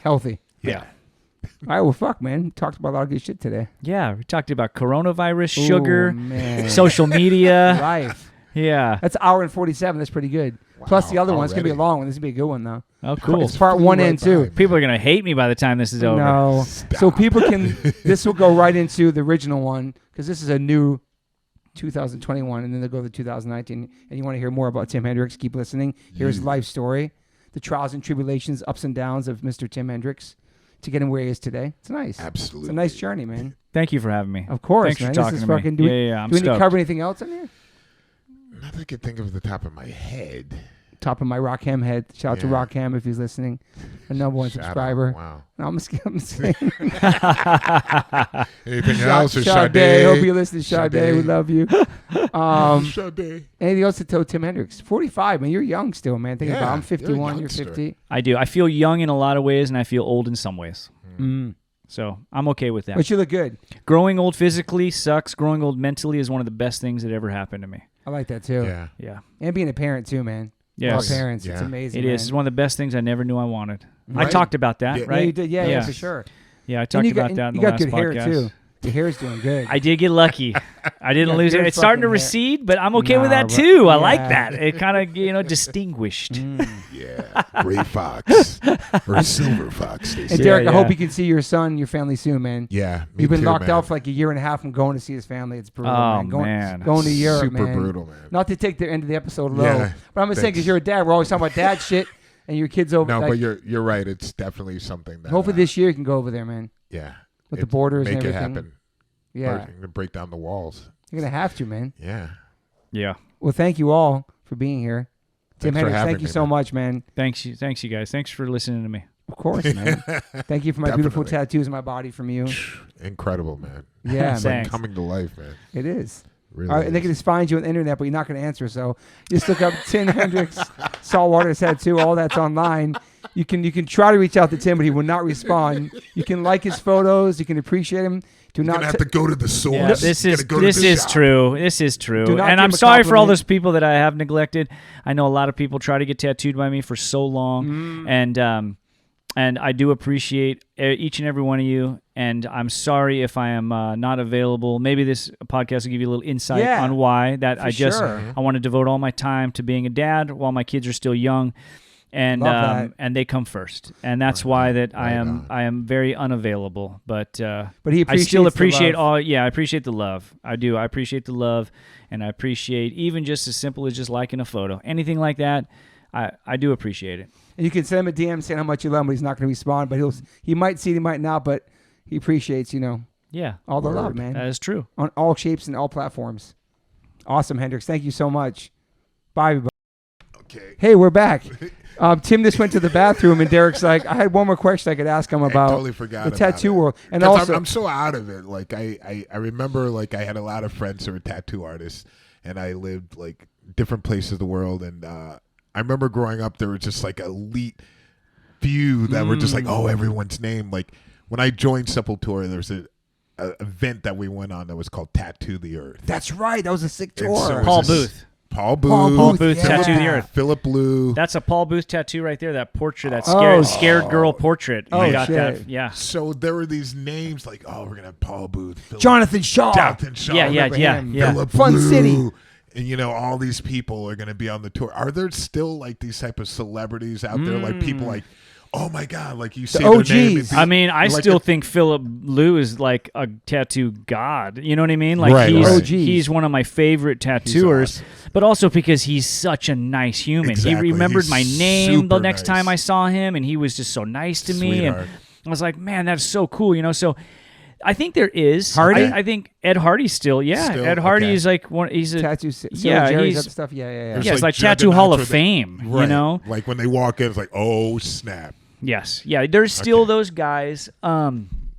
Healthy. Yeah. All right, well, fuck, man. We talked about a lot of good shit today. Yeah. We talked about coronavirus, sugar, Ooh, man. social media. Life. Yeah. That's an hour and 47. That's pretty good. Plus, the other one's going to be a already. long one. This is going to be a good one, though. Oh, cool. It's part Flew 1 right and 2. by. People are going to hate me by the time this is over. No. Stop. So people can, this will go right into the original one because this is a new 2021, and then they'll go to 2019. And you want to hear more about Tim Hendricks, keep listening. Here's his life story, the trials and tribulations, ups and downs of Mr. Tim Hendricks to get him where he is today. It's nice. Absolutely. It's a nice journey, man. Thank you for having me. Of course, Thanks man. for This talking is to me. fucking. Yeah, I'm do we need to stoked. cover anything else in here? Not that I could think of at the top of my head. top of my Rockham head. Shout out to Rockham if he's listening. A #1 subscriber. Wow. No, I'm saying. Anything else? Or Sade. Hope you listen, Sade. We love you. Sade. Anything else to tell Tim Hendricks? 45, man. You're young still, man. Think about it. I'm 51. You're 50. I do. I feel young in a lot of ways, and I feel old in some ways. So I'm okay with that. But you look good. Growing old physically sucks. Growing old mentally is one of the best things that ever happened to me. I like that too. Yeah. And being a parent too, man. Yes. All parents. It's amazing. It is. It's one of the best things I never knew I wanted. Right. I talked about that, right? Yeah, you did. Yeah, for sure. Yeah, I talked about that in the last podcast. You got good hair too. Your hair's doing good. I did get lucky. I didn't lose it. It's starting to recede, but I'm okay with that Nah, too. I like that. It kind of, distinguished. Yeah, gray fox or silver fox. They And say. Derek, I hope you can see your son and your family soon, man. Yeah, me You've been too, locked man. out for like a year and a half from going to see his family. It's brutal, Oh, man. man. Going to Europe, Super man. brutal, man. Not to take the end of the episode low, Yeah, but I'm just saying because you're a dad. We're always talking about dad shit, and your kids over. No, like, but you're right. It's definitely something that. hopefully this year you can go over there, man. Yeah, With the borders make and everything. it happen. Yeah, You're gonna break down the walls. you're gonna have to, man. Yeah. Yeah. Well, thank you all for being here. Tim Thanks for Hendricks, having thank you me, so man. much, man. Thanks, you guys. Thanks for listening to me. Of course, man. Thank you for my beautiful Definitely. tattoos on my body from you. Incredible, man. Yeah, It's man. like coming to life, man. It is. Really. All right, and they can just find you on the internet, but you're not going to answer. So just look up Tim Hendricks, saltwater tattoo. All that's online. You can try to reach out to Tim, but he will not respond. You can like his photos. You can appreciate him. Do You're not gonna have to go to the source. Yeah, this You is gotta go to this the is shop. true. This is true. Do not And give I'm him a sorry for all compliment. those people that I have neglected. I know a lot of people try to get tattooed by me for so long, and I do appreciate each and every one of you. And I'm sorry if I am not available. Maybe this podcast will give you a little insight on why that I just sure. I want to devote all my time to being a dad while my kids are still young. And Love that. and they come first, and that's why that I am very unavailable. But he I appreciates still the appreciate love. all. Yeah, I appreciate the love. I do. I appreciate the love, and I appreciate even just as simple as just liking a photo, anything like that. I do appreciate it. And you can send him a DM saying how much you love him, but he's not going to respond. But he might see it, he might not, but he appreciates, Yeah, all the love, man. that is true. On all shapes and all platforms. Awesome, Hendricks. Thank you so much. Bye, everybody. Okay. Hey, we're back. Tim just went to the bathroom, and Derek's like, I had one more question I could ask him about I totally forgot the about tattoo it. world. And 'Cause also, I'm so out of it. Like I remember like I had a lot of friends who were tattoo artists, and I lived like different places of the world. And I remember growing up, there were just like elite few that were just like, oh, everyone's name. Like when I joined Sepultura, there was a event that we went on that was called Tattoo the Earth. that's right. That was a sick And tour. so it was Paul a Booth. Paul Booth. Paul Booth, yeah. Tattoo the Earth. Philip Blue. That's a Paul Booth tattoo right there. That portrait, that Oh, scared girl portrait. Oh, I got shit. that. Yeah. So there were these names like, oh, we're gonna have Paul Booth, Philip, Jonathan Shaw. Jonathan Shaw, Yeah. remember him. Philip Fun Blue. City. And all these people are gonna be on the tour. Are there still like these type of celebrities out there, like people like, oh my god, like you say their name? OGs. I mean, I like still think Philip Liu is like a tattoo god. You know what I mean? Like Right, right. he's one of my favorite tattooers, awesome. but also because he's such a nice human. Exactly. He remembered He's my name the super next nice. time I saw him, and he was just so nice to me. And Sweetheart. I was like, man, that's so cool. So I think there is. Hardy? I think Ed Hardy's still. Yeah, Still? Ed Hardy Okay. is like one. He's a Tattoo. Yeah, Jerry's he's- other stuff. Yeah. There's yeah, it's like Judd Tattoo Hall Nights of where they- Fame. Right. You know. Like when they walk in, it's like, oh snap. Yes. Yeah. There's still Okay. those guys.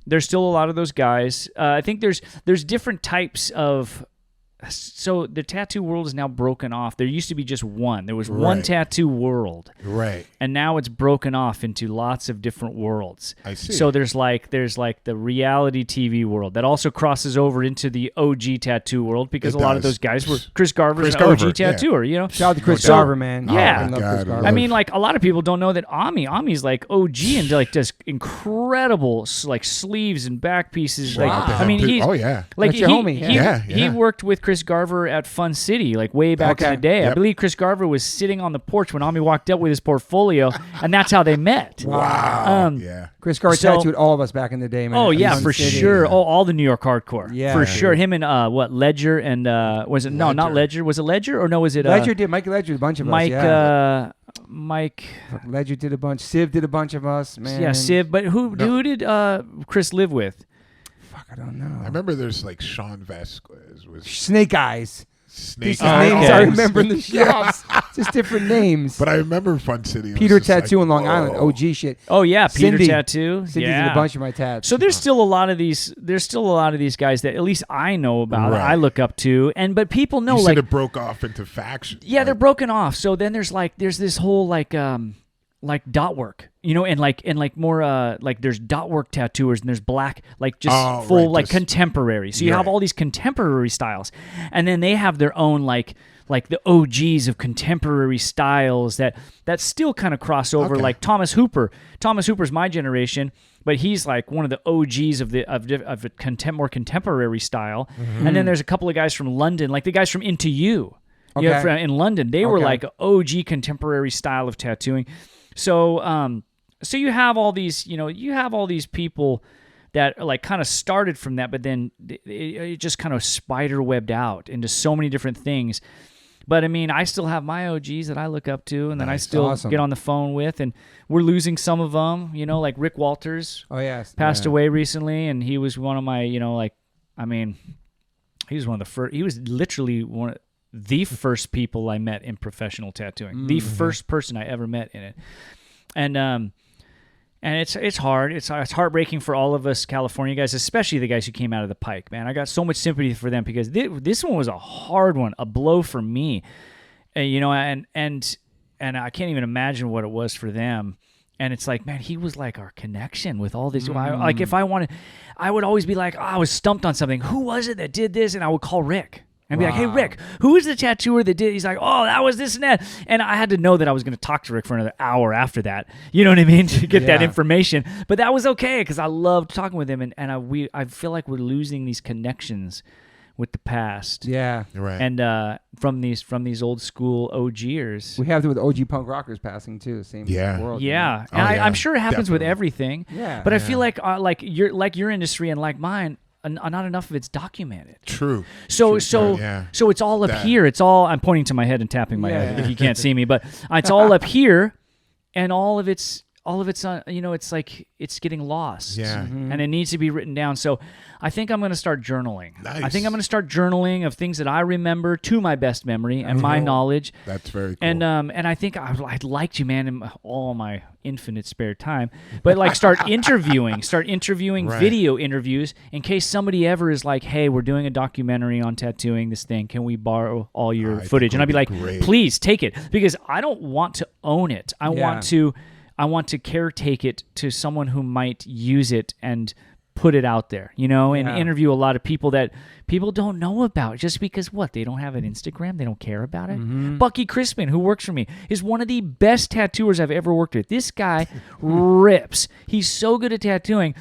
There's still a lot of those guys. I think there's different types of. So the tattoo world is now broken off. There used to be just one. There was one Right. tattoo world, Right. and now it's broken off into lots of different worlds. I see. So there's like the reality TV world that also crosses over into the OG tattoo world because It a lot of does. those guys were Chris Garver's Chris an OG Garver, yeah. tattooer. You know. Shout out to Chris No doubt. Garver, man. Yeah. I love God, Chris I Garver. I mean, like a lot of people don't know that Ami's like OG and like does incredible like sleeves and back pieces. Like Wow. I mean, he's oh yeah. like That's your homie, yeah. he worked with Chris Garver at Fun City like way back in Okay. the day. I Yep. believe Chris Garver was sitting on the porch when Ami walked up with his portfolio, and that's how they met. Wow. Yeah. Chris Garver So- tattooed all of us back in the day, man. Oh At yeah, Fun for City. sure. Oh, all the New York hardcore. Yeah. for sure. Him and Ledger and was it no, not Ledger. Ledger? Was it Ledger or no? Was it Ledger did. Mike Ledger did a bunch of Mike? us. Yeah. Mike. Ledger did a bunch. Civ did a bunch of us, man. Yeah, Civ. But who did Chris live with? Fuck, I don't know. I remember there's like Sean Vasquez was Snake Eyes. Snake names okay. I remember in the shops. Just different names. But I remember Fun City. Peter Tattoo in Long whoa. Island. OG shit. Oh yeah, Peter Cindy. Tattoo. Cindy yeah. did a bunch of my tats. So there's still a lot of these. There's still a lot of these guys that at least I know about. Right. I look up to, but people know You like said it broke off into factions. yeah, they're broken off. So then there's this whole like dot work, and more like there's dot work tattooers and there's black just full right, just, contemporary. So you have right. all these contemporary styles, and then they have their own like the OGs of contemporary styles that still kind of cross over. Okay. Like Thomas Hooper. Thomas Hooper's my generation, but he's like one of the OGs of a more contemporary style. Mm-hmm. And then there's a couple of guys from London, like the guys from Into You. Okay. Yeah, in London, they were Okay. like OG contemporary style of tattooing. So, so you have all these, you have all these people that like kind of started from that, but then it just kind of spider webbed out into so many different things. But I mean, I still have my OGs that I look up to, and then I still Awesome. get on the phone with, and we're losing some of them. Like Rick Walters Oh yes. passed Yeah. away recently, and he was one of my, he was one of the first. He was literally one of the first people I met in professional tattooing. The first person I ever met in it, and it's hard. It's heartbreaking for all of us California guys, especially the guys who came out of the Pike. Man, I got so much sympathy for them because this one was a hard one, a blow for me. And I can't even imagine what it was for them. And it's like, man, he was like our connection with all this. Like if I wanted, I would always be like, I was stumped on something. Who was it that did this? And I would call Rick. And be like, hey, Rick, who is the tattooer that did? He's like, oh, that was this and that. And I had to know that I was going to talk to Rick for another hour after that. You know what I mean? To get that information. But that was okay because I loved talking with him. And I feel like we're losing these connections with the past. Yeah. Right. And from these old school OGers. We have it with OG punk rockers passing too. Same world. Yeah. Oh, And yeah, I'm sure it happens with definitely. everything. Yeah. But I feel like your industry and like mine, not enough of it's documented. True. So yeah. so it's all up here. It's all I'm pointing to my head and tapping my head Yeah. if you can't see me, but it's all up here, and all of it's it's like it's getting lost. Yeah. And it needs to be written down. So I think I'm going to start journaling. Nice. I think I'm going to start journaling of things that I remember to my best memory and my knowledge. That's very cool. And I think I'd like to, man, in all my infinite spare time, but like start interviewing Right. video interviews in case somebody ever is like, hey, we're doing a documentary on tattooing this thing. Can we borrow all your I think footage? And I'd be like, great. please take it, because I don't want to own it. I want to caretake it to someone who might use it and put it out there, and interview a lot of people that people don't know about just because they don't have an Instagram, they don't care about it. Bucky Crispin, who works for me, is one of the best tattooers I've ever worked with. This guy rips. He's so good at tattooing.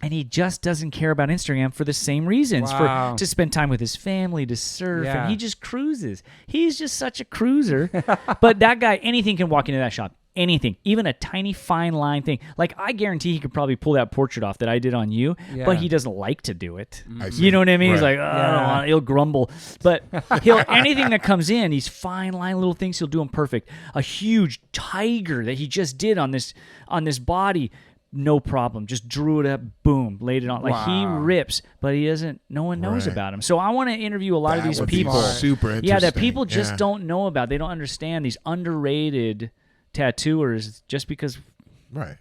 And he just doesn't care about Instagram for the same reasons, to spend time with his family, to surf, and he just cruises. He's just such a cruiser. But that guy, anything can walk into that shop. Anything, even a tiny fine line thing. Like, I guarantee he could probably pull that portrait off that I did on you, but he doesn't like to do it. You know what I mean? He's like, oh, I don't want it. He'll grumble. But anything that comes in, these fine line little things, he'll do them perfect. A huge tiger that he just did on this body, no problem. Just drew it up, boom, laid it on. Like, he rips, but he doesn't. No one knows about him. So I want to interview a lot of these would be people. super interesting. Yeah, that people just don't know about. They don't understand these underrated tattooers just because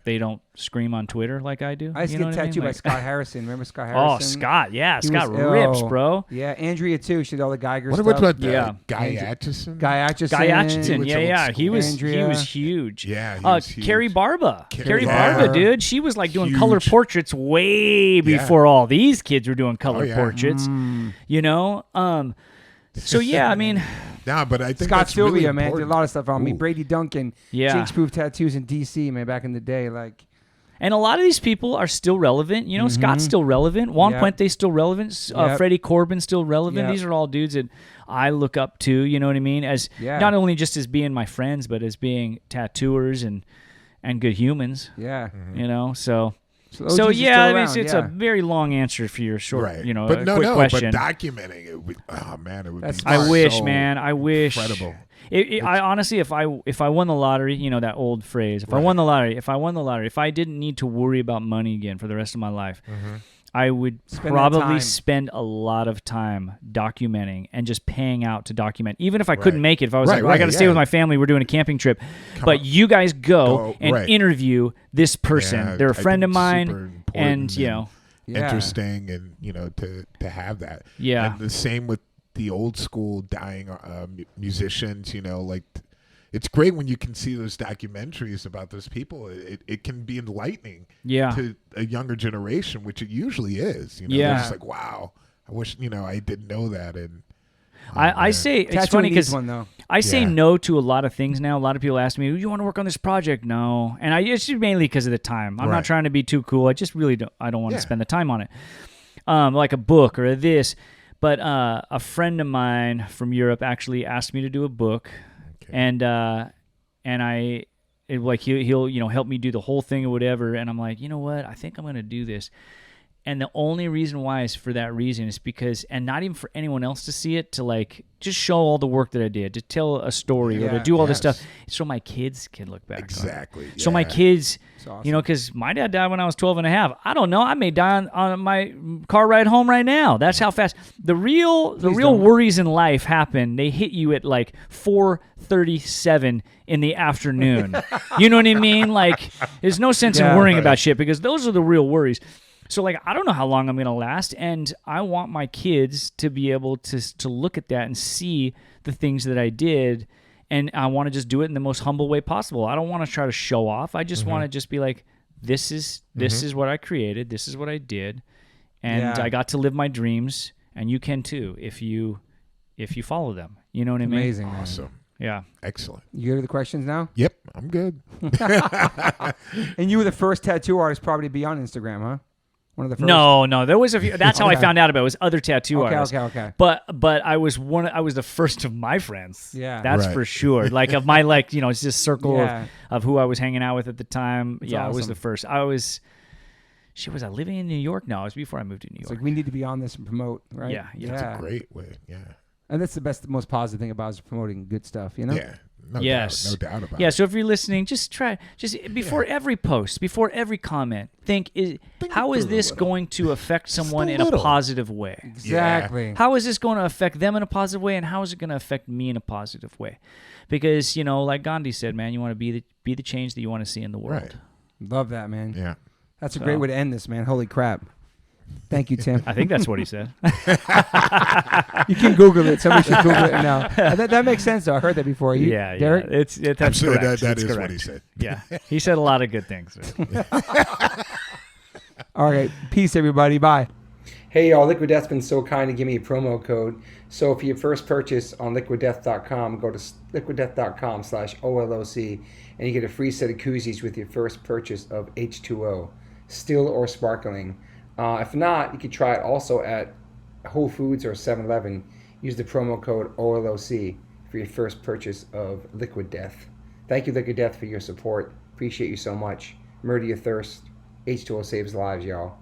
they don't scream on Twitter like I do. I used to get tattooed by Scott Harrison. Remember Scott Harrison? Oh, Scott, yeah. Scott rips, bro. Yeah, Andrea too. She did all the Geiger What stuff. about Guy Guy Atchison? Atchison. Yeah. He was huge. Yeah, he was huge. Carrie Barba. Carrie Barba, dude. She was like doing color portraits way before all these kids were doing color portraits. So yeah, I mean, nah, but I think Scott that's Sylvia, really man, did a important. lot of stuff on me. Brady Duncan, Jinx-proof tattoos in DC, man, back in the day, like. and a lot of these people are still relevant. Scott's still relevant. Juan Puente's still relevant. Freddie Corbin's still relevant. These are all dudes that I look up to, you know what I mean? As not only just as being my friends, but as being tattooers and good humans. Yeah. So yeah, I mean, it's a very long answer for your short, but quick question. But documenting it would, it would be I wish, so man. I wish. Incredible. I honestly, if I won the lottery, that old phrase, if I won the lottery, if I didn't need to worry about money again for the rest of my life, I would probably spend a lot of time documenting and just paying out to document. Even if I couldn't make it, if I was I got to stay with my family, we're doing a camping trip. But you guys go and interview this person. Yeah, they're a friend of mine, and interesting, and to have that. Yeah, and the same with the old school dying musicians. Like. It's great when you can see those documentaries about those people. It can be enlightening to a younger generation, which it usually is. They're just like, wow, I wish, I didn't know that. And I say, it's funny because I say no to a lot of things now. A lot of people ask me, you want to work on this project? No. And it's just mainly because of the time. I'm not trying to be too cool. I just really don't want to spend the time on it. Like a book or this. But a friend of mine from Europe actually asked me to do a book. And he'll help me do the whole thing or whatever. And I'm like, you know what? I think I'm going to do this. And the only reason why is for that reason is because, and not even for anyone else to see it, to like just show all the work that I did, to tell a story or to do all this stuff, so my kids can look back. Exactly. On it. So my kids, awesome. Because my dad died when I was 12 and a half. I don't know. I may die on my car ride home right now. That's how fast. The real worries in life happen. They hit you at like 4:37 in the afternoon. You know what I mean? Like, there's no sense in worrying about shit because those are the real worries. So, like, I don't know how long I'm going to last, and I want my kids to be able to look at that and see the things that I did, and I want to just do it in the most humble way possible. I don't want to try to show off. I just want to just be like, this is what I created, this is what I did, and I got to live my dreams, and you can too if you follow them. You know what I mean? Amazing. Awesome. Yeah. Excellent. You go to the questions now? Yep, I'm good. And you were the first tattoo artist probably to be on Instagram, huh? One of the first? No, there was a few. That's how I found out about it. Was other tattoo artists. Okay. But I was the first of my friends. Yeah, that's for sure. Like of my it's just circle of who I was hanging out with at the time. That's awesome. I was the first. Was I living in New York? No, it was before I moved to New York. It's like we need to be on this and promote, right? Yeah. That's a great way. Yeah. And that's the most positive thing about is promoting good stuff. Yeah. No doubt about it. Yeah, so if you're listening, just before every post, before every comment, think how is this going to affect someone in a positive way? Exactly. Yeah. How is this going to affect them in a positive way, and how is it going to affect me in a positive way? Because, like Gandhi said, man, you want to be the change that you want to see in the world. Right. Love that, man. Yeah. That's a great way to end this, man. Holy crap. Thank you, Tim. I think that's what he said. You can Google it. Somebody should Google it now. That makes sense, though. I heard that before. Derek? That's absolutely correct. That is correct. what he said. Yeah, he said a lot of good things. All right. Peace, everybody. Bye. Hey, y'all. Liquid Death's been so kind to give me a promo code. So for your first purchase on liquiddeath.com, go to liquiddeath.com/OLOC, and you get a free set of koozies with your first purchase of H2O, still or sparkling. If not, you can try it also at Whole Foods or 7-Eleven. Use the promo code OLOC for your first purchase of Liquid Death. Thank you, Liquid Death, for your support. Appreciate you so much. Murder your thirst. H2O saves lives, y'all.